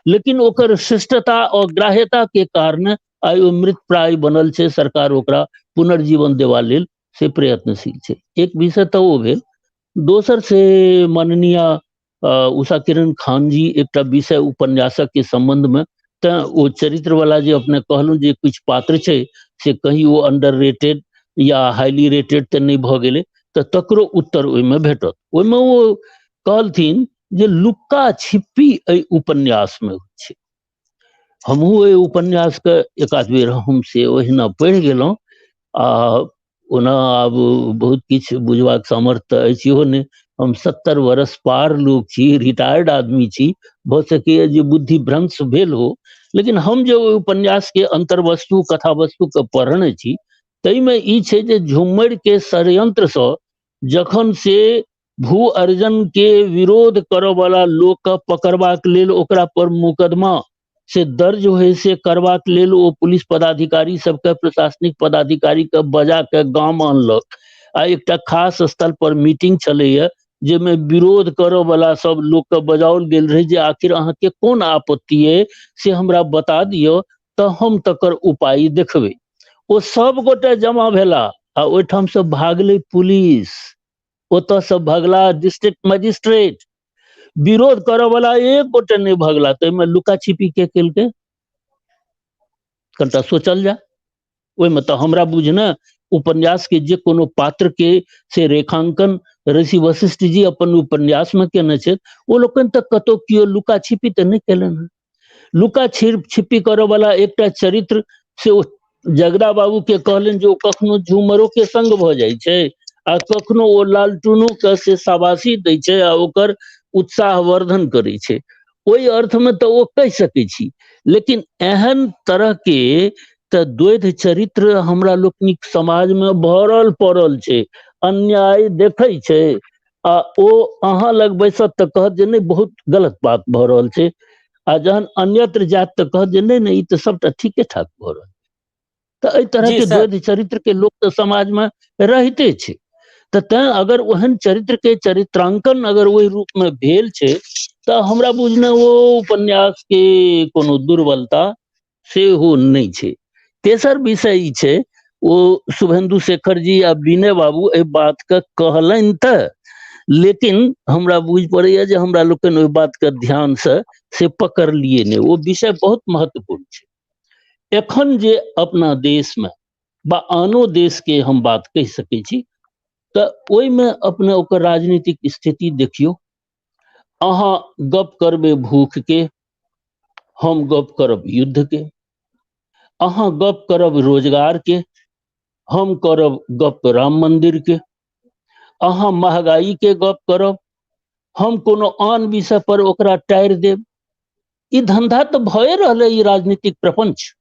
लेकिन ओकर शिष्टता और ग्राह्यता के कारण आइ ओ मृत प्राय बनल छै सरकार ओकरा पुनर्जीवन देवा लेल से प्रयत्नशील छै। एक विषय तो वो भेल दोसर से माननीय उषा किरण खान जी एक विषय उपन्यासक के संबंध में वो चरित्र वाला जे अपने कहलू जे कुछ पात्र छै से कहीं वो अंडररेटेड या हाईली रेटेड तो नहीं भ गेले तो तकरो उत्तर ओइमे भेटत। ओइमे वो कहलथिन जे लुक्का छिपी एहि उपन्यास में छै। हमहू एहि उपन्यास के एकाध बेर हम से ओहिना पढ़ि गेलहुँ आ ओना आब बहुत किछु बुझबाक सामर्थ्य अछि ने हम 70 वर्ष पार लोग छी रिटायर्ड आदमी छी भ सके जे बुद्धि भ्रंश भेल हो लेकिन हम जो उपन्यास के अंतर्वस्तु कथा वस्तु के पढ़ने छी तई में ई छै जे झुम्मर के षड्यंत्र से जखन से भू अर्जन के विरोध करऽ वाला लोग के पकड़बाक लेल ओकरा पर मुकदमा से दर्ज होय से करबाक लेल ओ पुलिस पदाधिकारी सबके प्रशासनिक पदाधिकारी के बजा के गाम आनलक आ एकटा खास स्थल पर मीटिंग चलैया जेमे विरोध करऽ वाला सब लोग के बजाओल गेल रहे जे आखिर अहाँ के कोन आपत्ति है से हमरा बता दियो तो हम तकर उपाय देखबे। ओ सब गोटे जमा भेला आ ओइठाम से भागले पुलिस ओतऽ से भगला डिस्ट्रिक्ट मजिस्ट्रेट विरोध करऽ वाला एक गोटे नहीं भगला तो में लुका छिपी के केलके कनिटा सोचल जा। ओइमे तो हमरा बुझना उपन्यास के जे कोनो पात्र के से रेखांकन ऋषि वशिष्ठ जी अपन उपन्यास में केने छै ओ लोकन तक कतो कियो लुका छिपी तो नहीं केलन। लुका छिपी करऽ वाला एकटा चरित्र से ओ जगदा बाबू के कहलन जो कखनो झुमरो के संग भ जाय छै आ कखनो ओ लालटूनो के से शाबाशी दै छै आ ओकर उत्साहवर्धन करै छै ओहि अर्थ में तो ओ कह सकै छी लेकिन एहन तरह के त द्वैध चरित्र हमरा लोकनिक समाज में भरल पड़ल छै अन्याय देखै छै आ ओ अहाँ लग बैसत त कहत जे नहीं बहुत गलत बात भ रहल छै आ जहन अन्यत्र जात त कहत जे नहीं नहीं ई त सबटा ठीके ठाक भ रहल त एहि तरह जी के सर। द्वैध चरित्र के लोग तो समाज में रहते छै त अगर ओहन चरित्र के चरित्रांकन अगर वही रूप में भेल छै त हमरा बुझने वो उपन्यास के कोनो दुर्बलता से हो नहीं छै। तेसर विषय ई छै वो शुभेंदु शेखर जी आ विनय बाबू एहि बात के कहलनि त लेकिन हमरा बुझ पड़ैया जे हमरा लोकन ओहि बात के ध्यान से पकड़ लिए नहीं वो विषय बहुत महत्वपूर्ण छै। एखन जे अपना देश में बा आनो देश के हम बात कह सकै छी त ओइ में अपने ओकर राजनीतिक स्थिति देखियो अहाँ गप करबे भूख के हम गप करब युद्ध के अहाँ गप करब रोजगार के हम करब गप राम मंदिर के अहाँ महंगाई के गप करब हम कोनो आन विषय पर ओकरा टायर देब ई धंधा तो भए रहले ई राजनीतिक प्रपंच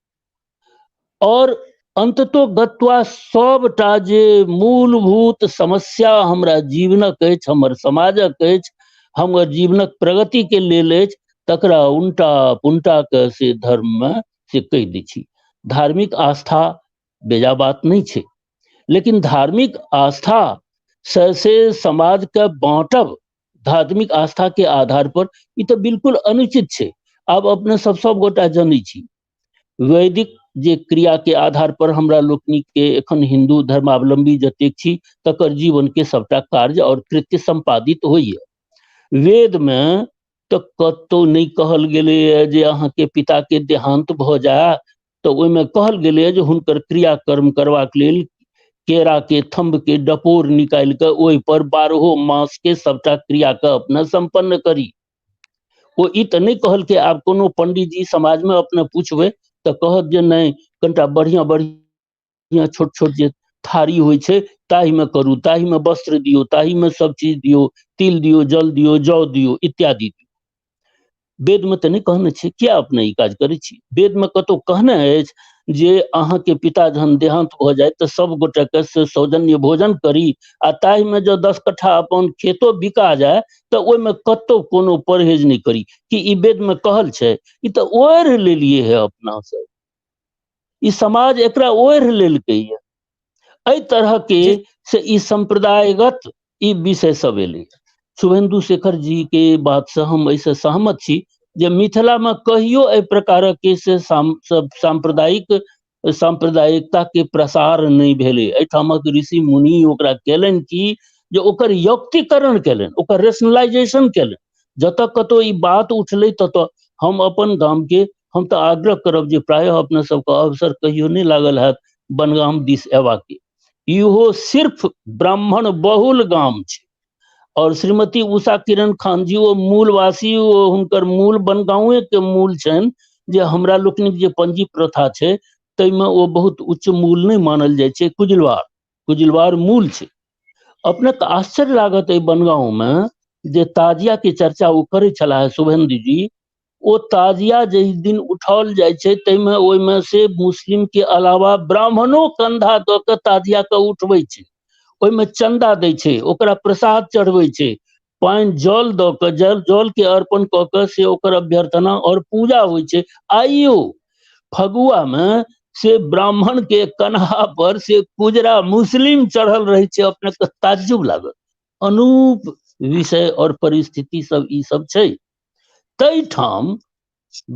और अंततो गत्वा सबटा जे मूलभूत समस्या हमरा जीवनक अछि, हमर समाजक अछि, हमर जीवनक प्रगति के लेल अछि, तकरा उल्टा पुल्टा के से धर्म में से कहि दै छी। धार्मिक आस्था बेजा बात नहीं छै, लेकिन धार्मिक आस्था से समाज के बांटब धार्मिक आस्था के आधार पर ई तो बिल्कुल अनुचित छै। आब अपने सब गोटा जनै छी वैदिक जे क्रिया के आधार पर हमरा लोकनि के एखन हिंदू धर्मावलंबी जतेक छी तकर जीवन के सबटा कार्य और कृत्य संपादित होइए। वेद में तो कतौ नहीं कहल गेलै जे अहाँ के पिता के देहांत भ जाए तो ओहि में कहल गेलै जे हुनकर क्रियाकर्म करबाक लेल केरा के थंब के डपोर निकाल के ओहि पर 12 मास के सबटा क्रिया के अपना संपन्न करी। वो ई तो नहीं कहल के आब कोनो पंडित जी समाज में अपने पूछबे तो कहत जे नहीं कनिटा बढ़िया बढ़िया छोट छोट जे थारी होइ छै ताहि में करू, ताहि में वस्त्र दियो, ताहि में सब चीज दियो, तिल दियो, जल दियो, जौ दियो इत्यादि दियो। वेद में तो नहीं कहने छै, क्या अपने ई काज करै छी? वेद में कतौ कहने अछि जे अहाँ के पिता जहन देहांत भ जाए तो सब गोटे के से सौजन्य भोजन करी, आ ताहि में जो 10 कट्ठा अपन खेतो बिका जाए तो ओहि में कतौ कोनो परहेज नहीं करी। कि ई वेद में कहल छै? ई तो ओढ़ लेलिए है अपना सब, ई समाज एकरा ओढ़ लेलकै ये। एहि तरह के जी से ई संप्रदायगत ई विषय सब एलै। शुभेंदु शेखर जी के बात से हम ऐसे सहमत छी जे मिथिला में कहियो एहि प्रकारक के से सांप्रदायिकता के प्रसार नहीं भेलै। एहिठामक ऋषि मुनि ओकरा केलनि कि जे ओकर युक्तिकरण केलनि, ओकर रेशनलाइजेशन केलनि। जतऽ कतौ ई बात उठलै ततऽ हम अपन गाम के हम तो आग्रह करब जे प्रायः अपने सबके अवसर कहियो नहीं लागल हैत बनगाम दिस एवा के। इहो सिर्फ ब्राह्मण बहुल गाम छै और श्रीमती उषा किरण खान जी वो मूलवासी, वो हुनकर मूल बनगांवे के मूल छनि, जे हमरा लोकनिक जे पंजी प्रथा छै ताहिमे वो बहुत उच्च मूल नहीं मानल जाइ छै, कुजिलवार मूल छै। अपने के आश्चर्य लागत एहि बनगांव में जे ताजिया के चर्चा वो करे छला है शुभेंदु जी, ओ ताजिया जहि दिन उठाओल जाइ छै ताहिमे ओहिमे से मुस्लिम के अलावा ब्राह्मणों कंधा दऽ के ताजिया के उठबै छै, ओहिमे चंदा दै छै, ओकरा प्रसाद चढ़बै छै, पानि जल दऽ के जल के अर्पण कऽ के से ओकर अभ्यर्थना और पूजा होइ छै। आइयो फगुआ में से ब्राह्मण के कन्हा पर से कुजरा मुस्लिम चढ़ल रहे छै। अपने के ताज्जुब लागत, अनूप विषय और परिस्थिति सब ई सब छै। तै ठाम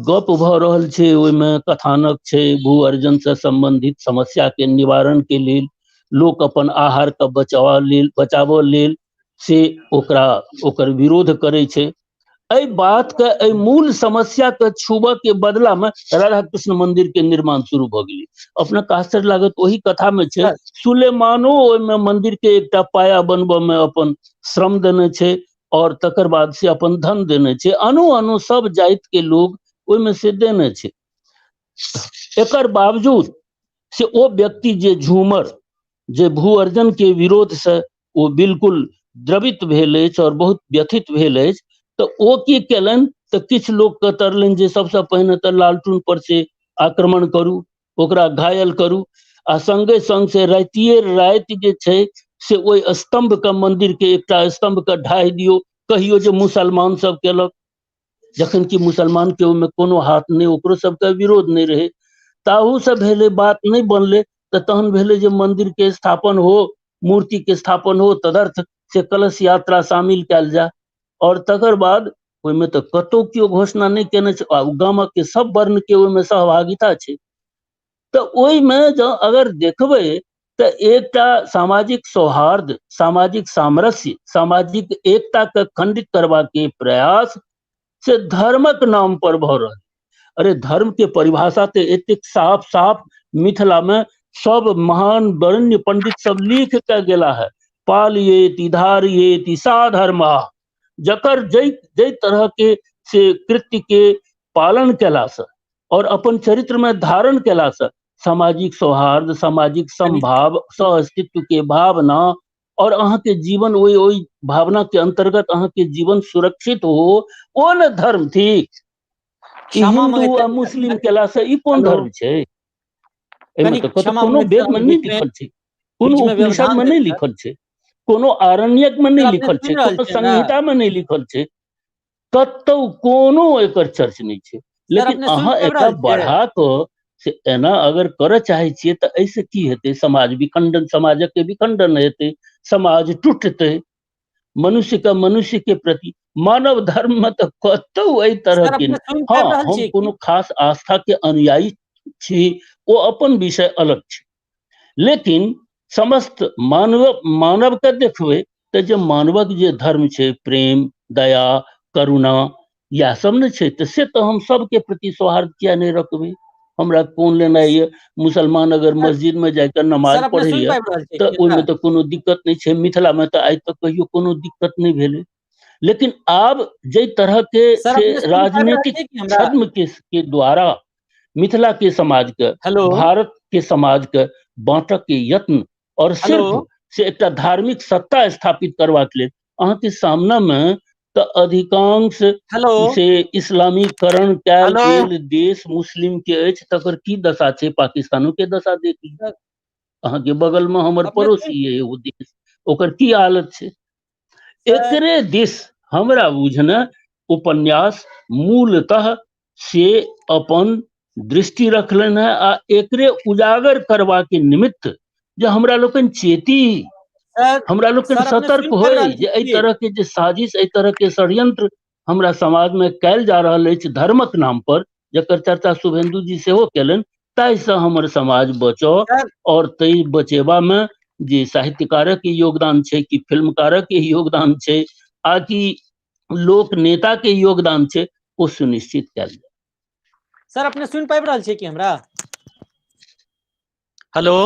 गप भऽ रहल छै, ओहिमे कथानक छै भू अर्जन से संबंधित समस्या के निवारण के लेल लोक अपन आहार के बचावऽ लेल से ओकर विरोध करे छै। एहि बात के एहि मूल समस्या के छुबऽ के बदला में राधा कृष्ण मंदिर के निर्माण शुरू भऽ गेलै। अपने के आश्चर्य लागत, ओही कथा में छै सुलेमानो ओहिमे मंदिर के एकटा पाया बनबऽ में अपन श्रम देने छै और तकर बाद से अपन धन देने छै, अनु सब जाति के लोग ओहिमे से देने छै। एकर बावजूद से ओ व्यक्ति जे झूमर जे भू अर्जन के विरोध से वो बिल्कुल द्रवित भेल अछि और बहुत व्यथित भेल अछि, तो ओ की केलनि तऽ किछु लोक के तरलनि जे सबसे पहिने तऽ लालटून पर से आक्रमण करू, ओकरा घायल करू, आ संगे संग से रातिये राति जे छै से ओहि स्तंभ के मंदिर के एकटा स्तंभ के ढाहि दियौ, कहियो जे मुसलमान सब केलक, जखन कि मुसलमान के ओहिमे कोनो हाथ नहीं, ओकरो सबके विरोध नहीं रहे। ताहू से भेले, बात नहीं बनले तो तहन भेले जे मंदिर के स्थापन हो, मूर्ति के स्थापन हो, तदर्थ से कलश यात्रा शामिल कैल जाए। और तकर बाद ओहिमे तो कतौ कियो घोषणा नहीं केने छै, गामक के सब वर्ण के ओहिमे सहभागिता छै। तो ओहिमे जो अगर देखबै तो एकटा सामाजिक सौहार्द, सामाजिक सामरस्य, सामाजिक एकता के खंडित करबा के प्रयास से धर्मक नाम पर भऽ रहल। अरे धर्म के परिभाषा तो एतेक साफ साफ मिथिला में सब महान वरेण्य पंडित सब लिख के गेला है। पालयेति धारयेति सा धर्मा, जकर जै तरह के से कृत्य के पालन केला से और अपन चरित्र में धारण केला से सामाजिक सौहार्द, सामाजिक समभाव, सह-अस्तित्व के भावना और अहाँ के जीवन ओई भावना के अंतर्गत अहाँ के जीवन सुरक्षित हो, ओ न धर्म थिक। क्षमा हिंदू आ मुस्लिम केला से ई कोन धर्म छै? एहिमे तऽ कोनो वेद में नहीं लिखल छै, कोनो उपनिषद में नहीं लिखल छै, कोनो आरण्यक में नहीं लिखल छै, कोनो संहिता में नहीं लिखल छै, कतौ कोनो एकर चर्च नहीं छै। लेकिन अहाँ एकरा बढ़ा कऽ से एना अगर करऽ चाहे छियै तऽ ऐसे की हेतै, समाज विखंडन, समाजक के विखंडन हेतै, समाज टूटतै, मनुष्य का मनुष्य के प्रति मानव धर्म में तो कतौ एहि तरह के हाँ हम कोनो खास आस्था के अनुयायी छी, ओ अपन विषय अलग छै, लेकिन समस्त मानव के देखबै तऽ जे मानवक जे धर्म छै, प्रेम, दया, करुणा, या सब ने छै, तऽ से तऽ हम सबके प्रति सौहार्द किया नहीं रखबै। हमरा कोन लेना ये, मुसलमान अगर मस्जिद में जाकर नमाज पढ़ैया तऽ ओहिमे तऽ कोनो दिक्कत नहीं छै, मिथिला में तऽ आइ तक कहियो कोनो दिक्कत नहीं भेलै। लेकिन आब जे तरह के से राजनीतिक छद्म के द्वारा मिथिला के समाज के, भारत के समाज के बांटक के यत्न और सिर्फ से एक धार्मिक सत्ता स्थापित करबाक लेल अहाँ के सामना में तो अधिकांश से इस्लामीकरण कैल गेल देश मुस्लिम के अछि, तकर की दशा छै, पाकिस्तानो के दशा देखी, अहाँ के बगल में हमर पड़ोसी है वो देश, ओकर की हालत छै। एकरे दिस हमरा बुझना उपन्यास मूलतः से अपन दृष्टि रखलन है, आ एकरे उजागर करवा के निमित्त जे हमरा लोकन चेती, हमरा लोकन सतर्क होय जे एहि तरह के जे साजिश, एहि तरह के षड्यंत्र हमरा समाज में कैल जा रहल अछि धर्मक नाम पर, जकर चर्चा शुभेंदु जी सेहो केलन, ताहिसँ हमर समाज बचाओ, और तै बचेबा में जे साहित्यकारक के योगदान छै कि फिल्मकारक के योगदान छै, आ कि लोक नेता के योगदान छै, ओ सुनिश्चित कैल जाय। सर अपने सुन पाबि रहल छियै कि हमरा? हेलो,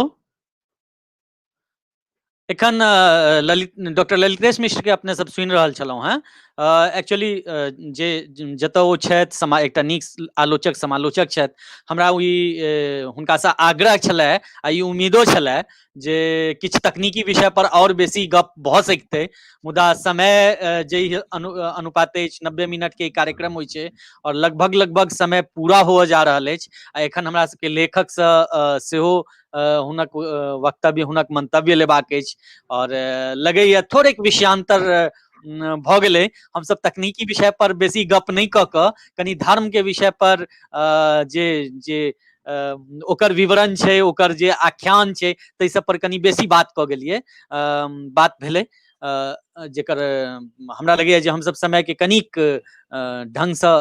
एखन डॉक्टर ललितेश मिश्र के अपने सब सुनि रहल छलहुँ हैं। एक्चुअली जे जतऽ ओ छथि, एकटा नीक आलोचक समालोचक छथि, हमरा हुनकासँ आग्रह छलै आ ई उम्मीदो छलै जे किछु तकनीकी विषय पर और बेसी गप भऽ सकतै, मुदा समय जे अनुपात अछि 90 मिनट के कार्यक्रम होइ छै और लगभग समय पूरा हुअ जा रहल अछि, आ एखन हमरा सबके लेखकसँ सेहो हुनक वक्तव्य, हुनक मंतव्य लेबाक अछि, और लगैया थोड़ेक विषयांतर भऽ गेलै। हम सब तकनीकी विषय पर बेसी गप नहीं कऽ कऽ कनी धर्म के विषय पर जे ओकर विवरण छै, ओकर जे आख्यान छै, ताहि सब पर कनी बेसी बात कऽ गेलियै, बात भेलै, जेकर हमरा लगैया जे हम सब समय के कनिक ढंग सँ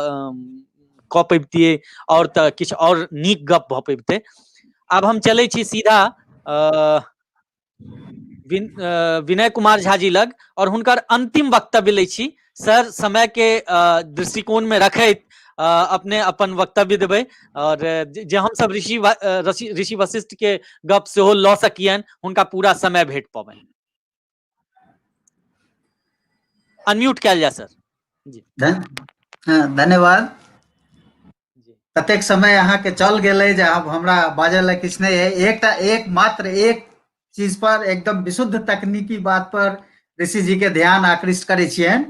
कऽ पैबतियै, और तऽ किछु और नीक गप भऽ पैबतै। अब हम चले छी सीधा विनय कुमार झा जी लग, और हुनकर अंतिम वक्तव्य लै छी। सर समय के दृष्टिकोण में रखैत अपने अपन वक्तव्य देबै, और जे हम सब ऋषि वशिष्ठ के गप सेहो लऽ सकियन, हुनका पूरा समय भेट पबनि। अनम्यूट कैल जाए सर जी। धन्यवाद। कतेक समय अहाँ के चल गेलै जे अब हमरा बाजै लए किछु नहीं है। मात्र एक चीज पर, एकदम विशुद्ध तकनीकी बात पर ऋषि जी के ध्यान आकृष्ट करै छियनि।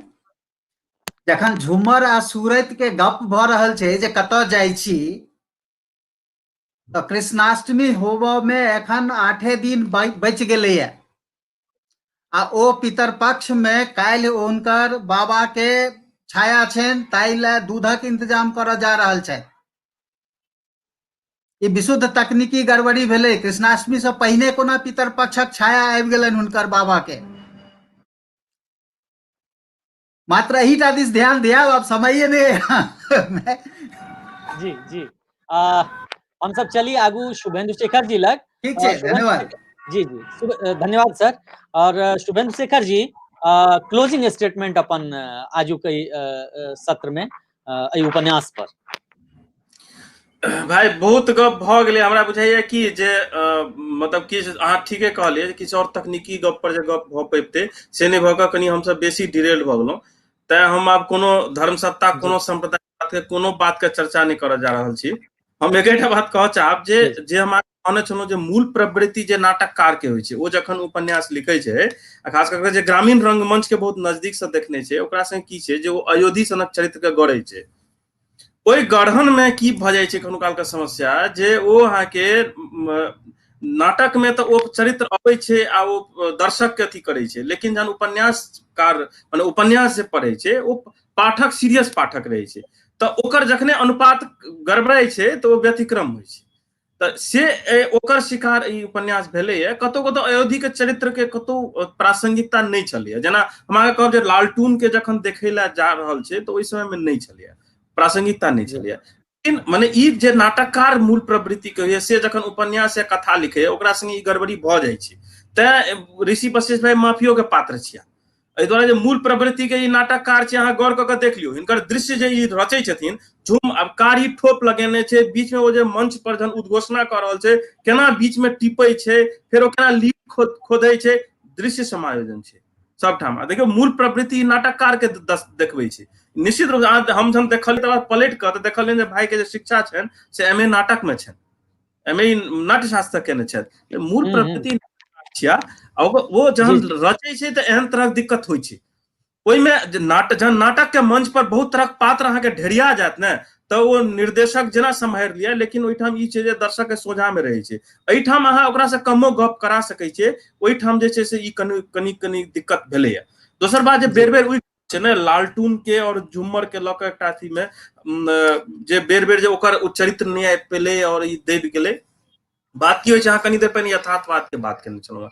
जखन झूमर आ सूरत के गप भऽ रहल छै जे कतऽ जाइ छी, तऽ कृष्णाष्टमी होबऽ में एखन 8 दिन बचि गेलैया, आ ओ पितरपक्ष में काल्हि हुनकर बाबा के छाया छनि, ताहि लए दूधक इंतजाम करऽ जा रहल छथि। ई विशुद्ध तकनीकी गड़बड़ी भेलै। कृष्णाष्टमी से पहिने कोना पितरपक्षक छाया आबि गेलनि हुनकर बाबा के। मात्र एहिटा दिस ध्यान दिया, अब समय नहीं जी जी। हम सब चलिए आगू शुभेंदु शेखर जी लग। ठीक है, धन्यवाद जी जी, धन्यवाद सर। और शुभेंदु शेखर जी क्लोजिंग स्टेटमेंट अपन आजू के सत्र में उपन्यास पर। भाई बहुत गप भऽ गेलै, हमरा बुझाइया कि जे मतलब कि अहाँ ठीके कहलियै जे किछु और तकनीकी गप पर जे गप भऽ पैबतै से नहि भऽ कऽ कनि हमसब बेसी डिरेल भऽ गेलहुँ। तैं हम आब कोनो धर्म सत्ता, कोनो संप्रदाय, कोनो बात के चर्चा नहीं करऽ जा रहल छी। हम एकेटा बात कहऽ चाहब जे हम कहने छलहुँ जे मूल प्रवृत्ति जे नाटककार के होइ छै, ओ जखन उपन्यास लिखै छै, आ खास करके जे ग्रामीण रंगमंच के बहुत नजदीक से देखने छै, ओकरा संगे की छै जे ओ अयोधी सनक चरित्र के गढ़ै छै। ओहि गढ़न में की भ जाय छै कोनो काल के समस्या जे ओ अहाँ के नाटक में तो ओ चरित्र अबै छै आ ओ दर्शक के अथी करे छै, लेकिन जहन उपन्यासकार माने उपन्यास जे पढ़ै छै ओ पाठक सीरियस पाठक रहै छै, तऽ ओकर जखने अनुपात गड़बड़ाय छै तऽ ओ व्यतिक्रम होइ छै। तऽ से ओकर शिकार ई उपन्यास भेलैए। कतौ कतौ अयोधी के चरित्र के कतौ प्रासंगिकता नहीं छलैए, जेना हम अहाँके कहब जे लालटून के जखन देखै लए जा रहल छै तऽ ओहि समय में नहीं छलैए, प्रासंगिकता नहीं छलैए। लेकिन मने ई जे नाटककार मूल प्रवृत्ति के से जखन उपन्यास या कथा लिखैए ओकरा संगे ई गड़बड़ी भऽ जाइ छै। तें ऋषि वशिष्ठ भाई माफियो के पात्र छिया, एहि दुआरे जे मूल प्रवृत्ति के ई नाटककार छै, अहाँ गौर कऽ के देख लियौ हिनकर दृश्य जे ई रचै छथिन, झूम अब कारी ठोप लगेने छै, बीच में वो जे मंच पर जहन उद्घोषणा कर रहल छै केना बीच में टिपै छै, फेर ओ केना लीड खोदै छै, दृश्य समायोजन छै सबठाम। देखियौ मूल प्रवृत्ति नाटककार के देखबै छै। निश्चित रूप से हम जहन देखलियै तकर बाद पलटि कऽ तऽ देखलियनि जे भाई के जे शिक्षा छनि से एमए नाटक में छनि, एमए नाट्य शास्त्र केने छथि। मूल प्रवृत्ति छिया, वो जहन रचै छै तऽ एहन तरह दिक्कत होइ छै। ओहिमे जहन नाटक के मंच पर बहुत तरह पात्र अहाँके ढेरिया जायत ने, तऽ ओ निर्देशक जेना सम्हारि लिया, लेकिन ओहिठाम ई छै जे दर्शक के सोझा में रहै छै। एहिठाम अहाँ ओकरा से कमो गप करा सकै छियै, ओहिठाम जे छै से ई कनी दिक्कत भेलैया। दोसर बात जे बेर बेर उठि छै ने लालटून के और झुम्मर के लऽ कऽ एकटा अथी में जे बेर बेर जे ओकर चरित्र नहीं आबि पेलै और ई दबि गेलै। बात की होइ छै, अहाँ कनी देर पहिने यथार्थवाद के बात केने छलहुँ।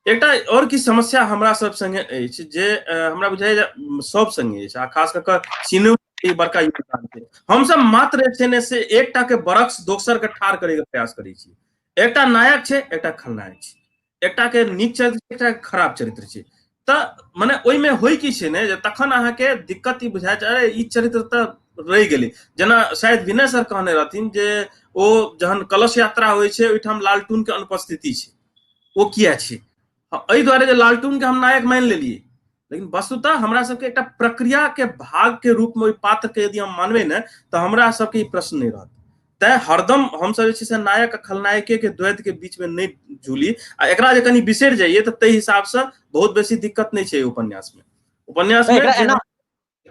एकटा और की समस्या हमरा सब संगे अछि जे हमरा बुझाइए सब संगे अछि, आ खास कऽ कऽ सिनेमा के बड़का योगदान छै। हमसब मात्र से एकटा के बरक्स दोसर के ठाढ़ करे के प्रयास करै छी। एकटा नायक छै, एकटा खलनायक छै, एकटा के नीक चरित्र छै, एकटा के खराब चरित्र छै। तऽ मने ओहिमे होइ की छै ने, जे तखन अहाँके दिक्कत ई बुझाइ छै अरे ई चरित्र तऽ रहि गेलै। जेना शायद विनय सर कहने रहथिन जे ओ जहन कलश यात्रा होइ छै ओहिठाम लालटून के अनुपस्थिति छै, ओ किया छै, एहि दुआरे जे लालटून के हम नायक मानि लेलियै, लेकिन वस्तुतः हमरा सबके एकटा प्रक्रिया के भाग के रूप में ओहि पात्र के यदि हम मानबै ने तऽ हमरा सबके ई प्रश्न नहीं रहत। तैं हरदम हमसब जे छै से नायक आ खलनायके के द्वैत के बीच में नहीं झूली, आ एकरा जे कनी बिसरि जाइए तऽ ताहि हिसाब से बहुत बेसी दिक्कत नहीं छै उपन्यास में। उपन्यास में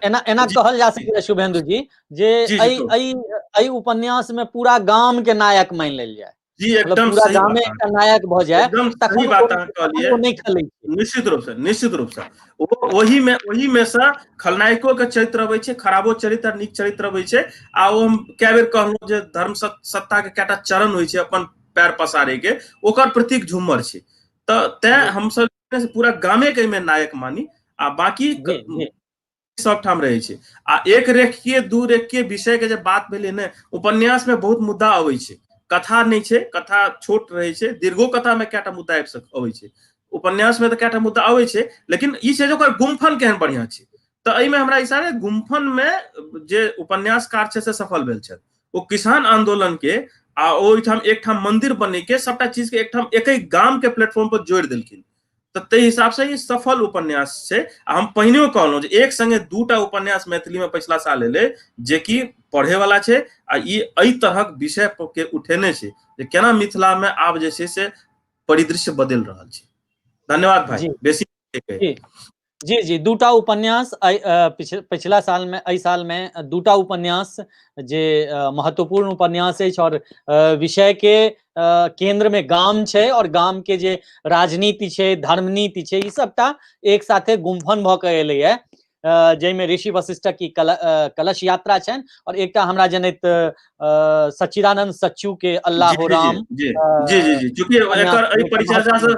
एना कहल जा सकैए शुभेंदु जी जे एहि उपन्यास में पूरा गाम के नायक मानि लेल जाय, जी एकदम पूरा सही गामे बात, एकटा नायक भऽ जाय, एकदम सही तखन बात अहाँ कहलियै। ओ नहीं खलै छै। निश्चित रूप से ओही में से खलनायको के चरित्र अबै छै, खराबो चरित्र नीक चरित्र अबै छै। आ ओ हम कए बेर कहलहुँ जे धर्म सत्ता के कएटा चरण होइ छै अपन पैर पसारे के, ओकर प्रतीक झुम्मर छै। तऽ तें हमसब पूरा गामे के एहिमे नायक मानी, आ बाकी सब ठाम रहै छै। आ एक रेखीय दू रेखीय विषय के जे बात भेलै ने, उपन्यास में बहुत मुद्दा अबै छै, कथा नहीं छै, कथा छोट रहै छै। दीर्घो कथा में कएटा मुद्दा अबै छै, उपन्यास में तऽ कएटा मुद्दा अबै छै, लेकिन ई छै जे ओकर गुम्फन केहन बढ़िया छै। तऽ एहिमे हमरा हिसाबे गुम्फन में जे उपन्यासकार छै से सफल भेल छथि। ओ किसान आंदोलन के आ ओहिठाम एकठाम मंदिर बने के सबटा चीज के एकठाम एक गाम के प्लेटफॉर्म पर जोड़ि देलखिन। तऽ ताहि हिसाब से ई सफल उपन्यास छै। आ हम पहिनेओ कहलहुँ जे एक संगे दूटा उपन्यास मैथिली में पिछला साल एलै जेकि पढ़े वाला छै, आ ई एहि तरहक विषय के उठेने छै जे केना मिथिला में आब जे छै से परिदृश्य बदलि रहल छै। धन्यवाद भाई, बेसी जी दूटा उपन्यास पिछला साल में एहि साल में दूटा उपन्यास जे महत्वपूर्ण उपन्यास अछि, और विषय के केंद्र में गाम छै, और गाम के जे राजनीति छै, धर्मनीति छै, ई सबटा एक साथे गुम्फन भऽ कऽ एलैए, जाहिमे ऋषि वशिष्ठक की कलश यात्रा छनि, और एकटा हमरा जनैत सच्चिदानंद सच्चू के अल्लाह हो राम चूंकि एकर एहि परिचर्चा से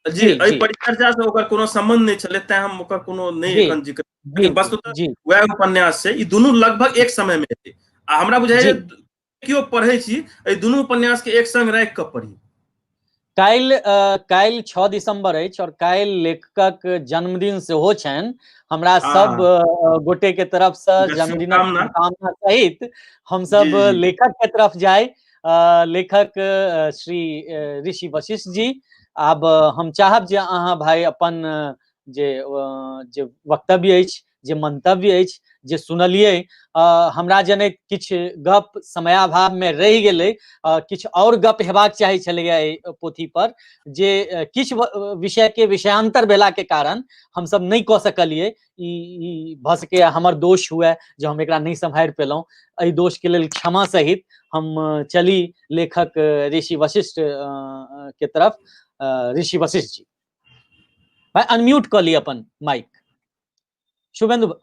एहि परिचर्चा से ओकर कोनो संबंध नहीं छलै, तें हम ओकर कोनो नहीं एखन जिक्र, लेकिन वस्तुतः वएह उपन्यास छै। ई दुनू लगभग एक समय में एलै, आ हमरा बुझाइए केओ पढ़ै छी एहि दुनू उपन्यास के एक संग राखि कऽ पढ़ी। काल्हि 6 दिसंबर अछि, और काल्हि लेखकक जन्मदिन सेहो छनि। हमरा सब गोटे के तरफ से जन्मदिनक शुभकामना सहित हम सब लेखक के तरफ जाय, लेखक श्री ऋषि वशिष्ठ जी। आब हम चाहब जे अहाँ भाई अपन जे वक्तव्य अछि, जे मंतव्य अछि जे सुनलियै, हमरा जनैत किछु गप समयाभाव में रहि गेलै, किछु और गप हेबाक चाही छलैया एहि पोथी पर, जे किछु विषय के विषयांतर भेला के कारण हम सब नहीं कऽ सकलियै। ई भऽ सके हमर दोष हुए जो हम एकरा नहीं सम्हारि पेलहुँ। एहि दोष के लेल क्षमा सहित हम चली लेखक ऋषि वशिष्ठ के तरफ। ऋषि वशिष्ठ जी, भाई अनम्यूट कर ली अपन माइक। शुभेंदु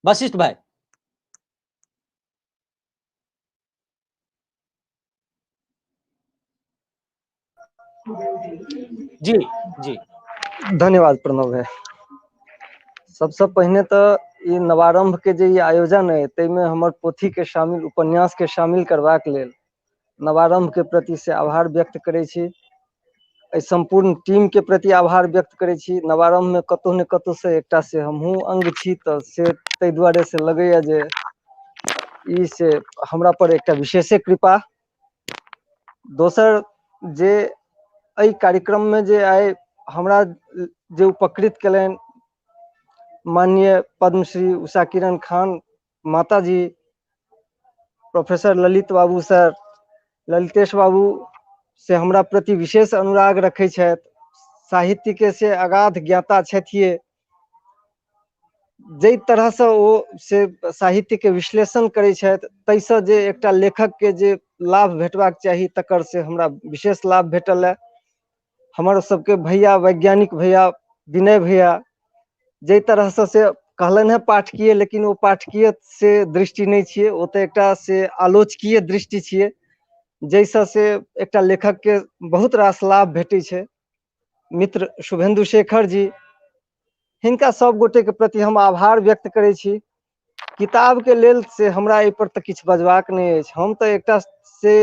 वशिष्ठ भाई। जी जी धन्यवाद प्रणव भाई। सबसे पहिने तो ई नवारंभ के जे ई आयोजन है ताहिमे हमर पोथी के शामिल, उपन्यास के शामिल करबाक लेल नवारंभ के प्रति से आभार व्यक्त करै छी। एहि संपूर्ण टीम के प्रति आभार व्यक्त करै छी। नवारंभ में कतौ ने कतौ से एकटा से हमहूँ अंग छी, तऽ से ताहि दुआरे से लगैया जे ई से हमरा पर एकटा विशेषे कृपा। दोसर जे एहि कार्यक्रम में जे आइ हमरा जे उपकृत केलनि माननीय पद्मश्री उषा किरण खान माता जी, प्रोफेसर ललित बाबू सर, ललितेश बाबू से हमरा प्रति विशेष अनुराग रखै छथि। साहित्य के से अगाध ज्ञाता छथिए। जै तरह से ओ से साहित्य के विश्लेषण करै छथि, ताहिसँ जे एकटा लेखक के जे लाभ भेटबाक चाही तकर से हमरा विशेष लाभ भेटल है। हमर सबके भैया, वैज्ञानिक भैया विनय भैया जै तरह से कहलनि है पाठकीय, लेकिन वो पाठकीय से दृष्टि नहीं छिए, वो तो एकटा से आलोचकीय दृष्टि छिए, जैसा से एकटा लेखक के बहुत रास लाभ भेटै छै। मित्र शुभेंदु शेखर जी, हिनका सब गोटे के प्रति हम आभार व्यक्त करै छी। किताब के लेल से हमरा एहि पर तऽ किछु बजबाक नहीं अछि। हम तऽ एकटा से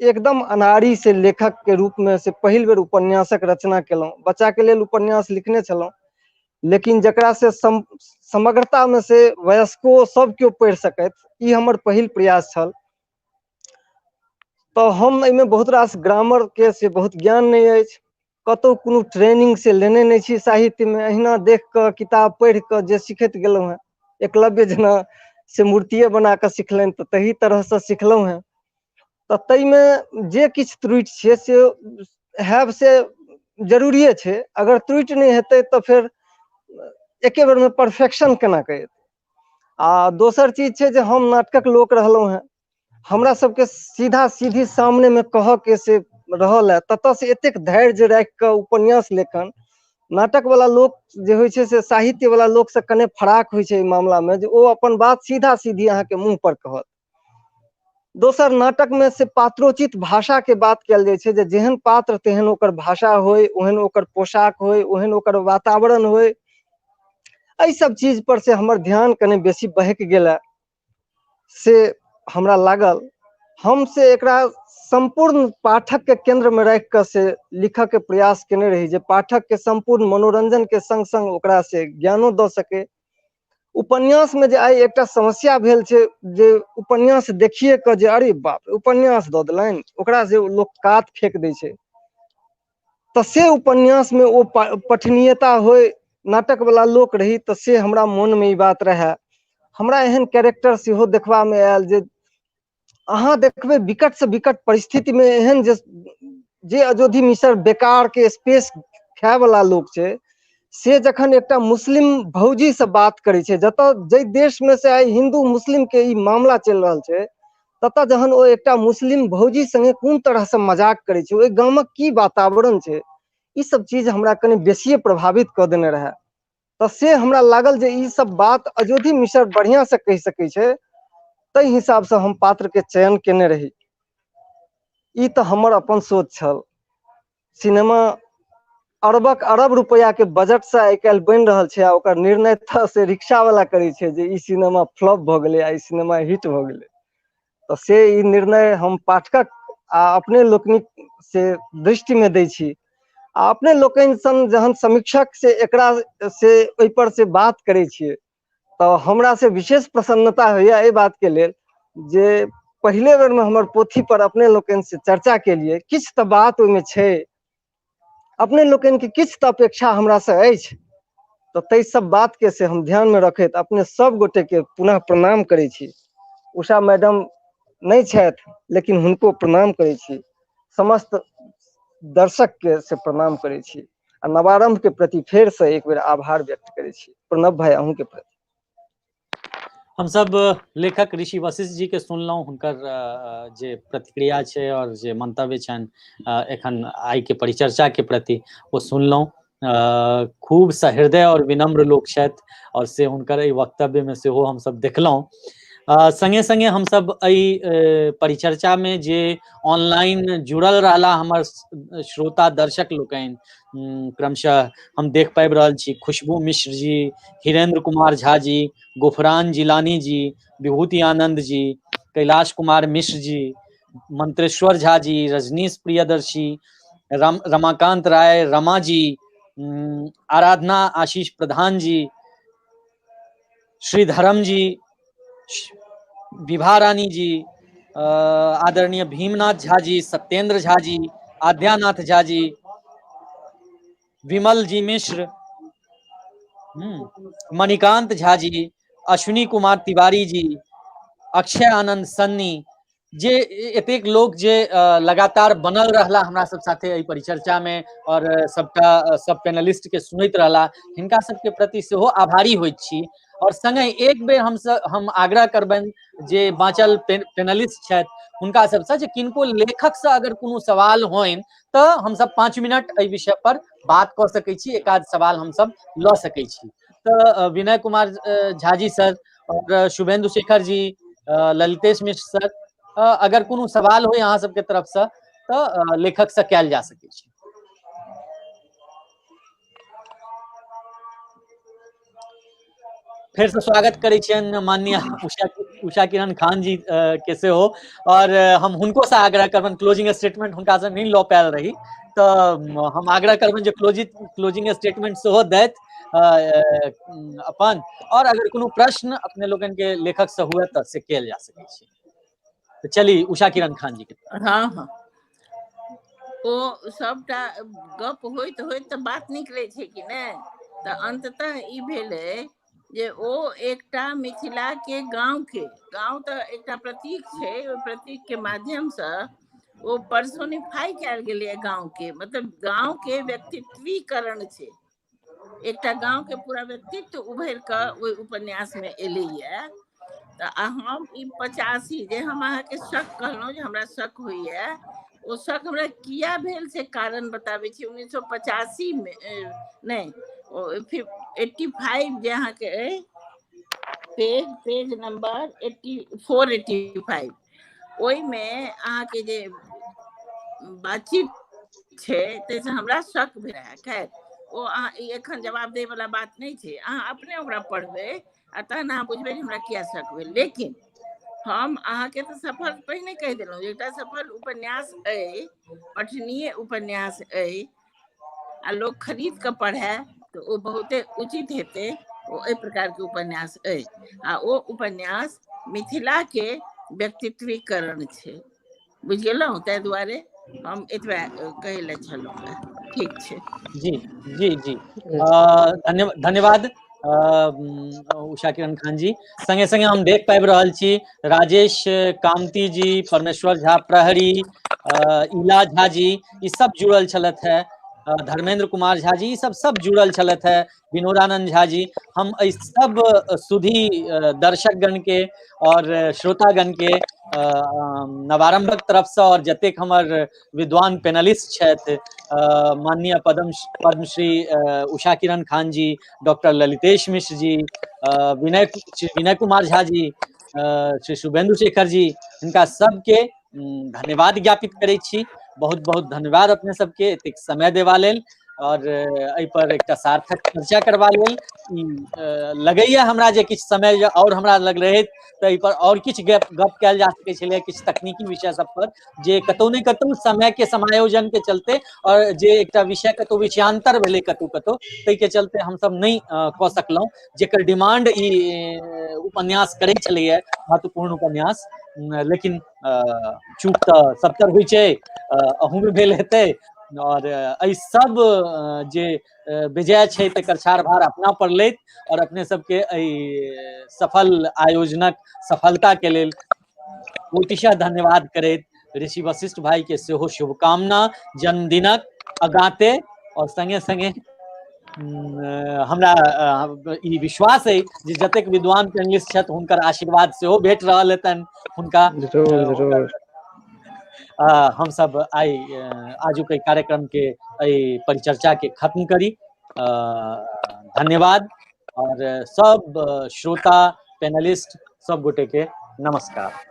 एकदम अनाड़ी से लेखक के रूप में से पहिल बेर उपन्यासक रचना केलहुँ। बच्चा के लेल उपन्यास लिखने छलहुँ, लेकिन जकरा से समग्रता में से वयस्को सब केओ पढ़ि सकैत, ई हमर पहिल प्रयास छल। तो हम एहिमे बहुत रास ग्रामर के से बहुत ज्ञान नहीं अछि, कतौ कोनो ट्रेनिंग से लेने नहीं छी साहित्य में। अहिना देख कऽ किताब पढ़ि कऽ जे सिखैत गेलहुँ हैं, एकलव्य जेना से मूर्तिये बना कऽ सिखलनि तऽ तही तरह से सिखलहुँ हैं। तऽ ताहिमे जे किछु त्रुटि छै से हैब से जरूरिये छै। अगर त्रुटि नहीं हेतै तऽ फिर एके बेर में परफेक्शन केना कऽ एतै। आ दोसर चीज छै जे हम नाटकक लोक रहलहुँ हैं, हमरा सबके सीधा सीधी सामने में कह के से रहल है, ततऽ से एतेक धैर्य राखि कऽ उपन्यास लेखन नाटक वाला लोक जे होइ छै से साहित्य वाला लोक से कने फराक होइ छै एहि मामला में, जे ओ अपन बात सीधा सीधी अहाँ के मुंह पर कहत। दोसर नाटक में से पात्रोचित भाषा के बात कयल जाइ छै, जे जेहन पात्र तेहन ओकर भाषा होय, ओहन ओकर पोशाक होय, ओहन ओकर वातावरण होय। एहि सब चीज पर से हमर ध्यान कने बेसी बहक गेल है। से हमरा लागल हम से एकरा संपूर्ण पाठक के केंद्र में राखि कऽ से लिखऽ के प्रयास केने रही, जे पाठक के संपूर्ण मनोरंजन के संग संग ओकरा से ज्ञानो दऽ सके। उपन्यास में जे आइ एकटा समस्या भेल छै, जे उपन्यास देखिए कऽ जे अरे बाप रे उपन्यास दऽ देलनि, ओकरा जे लोक कात फेंक दै छै, तऽ से उपन्यास में ओ पठनीयता होय, नाटक वाला लोक रही तऽ से हमरा मन में ई बात रहे। हमरा एहन कैरेक्टर सेहो देखबा में आयल जे अहाँ देखबै विकट से विकट परिस्थिति में एहन जे अजोधी मिसर बेकार के स्पेस खाय वाला लोक छै, से जखन एकटा मुस्लिम भौजी से बात करै छै, जतऽ जै देश में से आइ हिंदू मुस्लिम के ई मामला चलि रहल छै, ततऽ जहन ओ एकटा मुस्लिम भौजी संगे कोन तरह से मजाक करै छै, ओहि गामक की वातावरण छै, ई सब चीज हमरा कनि बेसिए प्रभावित कऽ देने रहे। तऽ से हमरा लागल जे ई सब बात अजोधी मिसर बढ़िया से कहि सकै छै, ताहि हिसाब से हम पात्र के चयन केने रही। ई तऽ हमर अपन सोच छल। सिनेमा अरबक अरब रुपया के बजट से आइ काल्हि बनि रहल छै, आ ओकर निर्णय तऽ से रिक्शा वाला करै छै जे ई सिनेमा फ्लॉप भऽ गेलै आ ई सिनेमा हिट भऽ गेलै। तऽ से ई निर्णय हम पाठक आ अपने लोकनिक से दृष्टि में दै छी। आ अपने लोकनि सन जहन समीक्षक से एकरा से ओहि पर से बात करै छियै, तऽ हमरा से विशेष प्रसन्नता होइया एहि बात के लेल जे पहिले बेर में हमर पोथी पर अपने लोकनि से चर्चा केलिए। किछु तऽ बात ओहिमे छै, अपने लोकनि के किछु तऽ अपेक्षा हमरा से अछि, तो तै सब बात के से हम ध्यान में रखैत अपने सब गोटे के पुनः प्रणाम करै छी। उषा मैडम नहीं छथि लेकिन हुनको प्रणाम करै छी, समस्त दर्शक के से प्रणाम करै छी आ नवारंभ के प्रति फेर से एक बेर आभार व्यक्त करै छी। प्रणव भाई अहूँ के प्रति हम सब लेखक ऋषि वशिष्ठ जी के सुनलहुँ, हुनकर जे प्रतिक्रिया छै और जे मंतव्य छनि एखन आइ के परिचर्चा के प्रति ओ सुनलहुँ। खूब सहृदय और विनम्र लोक छथि और से हुनकर एहि वक्तव्य में सेहो हम सब देखलहुँ। संगे संगे हम सब एहि परिचर्चा में जे ऑनलाइन जुड़ल रहला हमर श्रोता दर्शक लोकनि, क्रमशः हम देख पाबि रहल छी खुशबू मिश्र जी, हिरेंद्र कुमार झा जी, गुफरान जिलानी जी, विभूति आनंद जी, कैलाश कुमार मिश्र जी, मंत्रेश्वर झा जी, रजनीश प्रियदर्शी, रमाकांत राय, रमा जी, आराधना आशीष प्रधान जी, श्रीधरम जी, विभा रानी जी, आदरणीय भीमनाथ झा जी, सत्येंद्र झा जी, आद्यानाथ झा जी, विमल जी मिश्र, मणिकांत झा जी, अश्विनी कुमार तिवारी जी, अक्षय आनंद सन्नी, जे एतेक लोग जे लगातार बनल रहला हमरा सब साथे एहि परिचर्चा में और सबटा सब पैनलिस्ट के सुनैत रहला, हिनका सबके प्रति सेहो आभारी होइत छी। और संगे एक बेर हम आग्रह करबनि जे बाँचल पैनलिस्ट छथि हुनका सबसे जे किनको लेखक से अगर कोनो सवाल होइन तो हम सब 5 मिनट एहि विषय पर बात कऽ सकै छी, एक आध सवाल हम सब लऽ सकै छी। तो विनय कुमार झा जी सर और शुभेंदु शेखर जी, ललितेश मिश्र सर, अगर कोनो सवाल हो अहाँ सबके तरफ से तो लेखक से कयल जा सकै छै। फिर से स्वागत करै छियनि माननीय उषा किरण खान जी के सेहो, और हम हुनको से आग्रह करबनि, क्लोजिंग स्टेटमेंट हुनका से नहीं लऽ पायल रही तो हम आग्रह करबनि जे क्लोजिंग स्टेटमेंट सेहो दैत अपन, और अगर कोनो प्रश्न अपने लोगन के लेखक से हुए तो से कयल जा सकै छै। तो चलिए उषा किरण खान जी के। हाँ हाँ, ओ सबटा गप होइत होइत तऽ बात निकलै छै कि नहि, तऽ अंततः ई भेलै जे ओ एकटा मिथिला के गांव तऽ एकटा प्रतीक छै, ओहि प्रतीक के माध्यम से ओ पर्सोनिफाई कयल गेलै गांव के, मतलब गांव के व्यक्तित्वीकरण छै, एकटा गांव के पूरा व्यक्तित्व उभरि कऽ ओहि उपन्यास में एलैया। तऽ हम ई 85 जे हम अहाँके शक कहलहुँ जे हमरा शक होइया, ओ शक हमरा किया भेल से कारण बताबै छी। 1985 में नहीं 85 जे अहाँके अइ पेज नंबर 84-85 ओहिमे अहाँके जे बातचीत छै ताहिसँ हमरा शक भेल है। खैर ओ अहाँ एखन जवाब दै वाला बात नहीं छै, अहाँ अपने ओकरा पढ़बै आ तहन अहाँ बुझबै जे हमरा किया शक भेल। लेकिन हम अहाँके तऽ सफल पहिने कहि देलहुँ, एकटा सफल उपन्यास अइ, पठनीय उपन्यास अइ आ लोक खरीद कऽ पढ़ै तऽ ओ बहुते उचित हेतै। ओ एहि प्रकार के उपन्यास अइ आ ओ उपन्यास मिथिला के व्यक्तित्वीकरण छै, बुझि गेलहुँ। ताहि दुआरे हम एतबे कहै लए छलहुँ है। ठीक छै जी जी जी, धन्यवाद उषा किरण खान जी। संगे संगे हम देख पाबि रहल छी राजेश कामती जी, परमेश्वर झा प्रहरी, इला झा जी ई सब जुड़ल छलथि है, धर्मेंद्र कुमार झा जी ई सब जुड़ल छलथि है, विनोदानंद झा जी। हम एहि सब सुधी दर्शकगण के और श्रोतागण के नवारंभक तरफ से और जतेक हमर विद्वान पैनलिस्ट छथि, माननीय पद्मश्री उषा किरण खान जी, डॉक्टर ललितेश मिश्र जी, विनय कुमार झा जी, श्री शुभेंदु शेखर जी, हिनका सबके धन्यवाद ज्ञापित करै छी। बहुत बहुत धन्यवाद अपने सबके एतेक समय देवा लेल और एहि पर एकटा सार्थक चर्चा करबा लेल। लगैया हमरा जे किछु समय और हमरा लग रहैत तऽ एहि पर और किछु गप कयल जा सकै छलै, किछु तकनीकी विषय सब पर जे कतौ ने कतौ समय के समायोजन के चलते और जे एकटा विषय कतौ विषयांतर भेलै कतौ ताहि के चलते हम सब नहीं कऽ सकलहुँ, जेकर डिमांड ई उपन्यास करै छलैया, महत्वपूर्ण उपन्यास। लेकिन चूक तऽ सबतर होइ छै, अहूँ में भेल हेतै और एहि सब जे विजय छै तकर छारभार अपना पर लैत और अपने सबके एहि सफल आयोजनक सफलता के लेल कोटिशः धन्यवाद करैत ऋषि वशिष्ठ भाई के सेहो शुभकामना जन्मदिनक अगाते और संगे संगे हमरा ई विश्वास है जे जतेक विद्वान पैनलिस्ट छथि हुनकर आशीर्वाद सेहो भेट रहल हेतनि हुनका जरूर जरूर हम सब आई आजुक एहि कार्यक्रम के एहि परिचर्चा के खत्म करी धन्यवाद और सब श्रोता पैनलिस्ट सब गोटे के नमस्कार।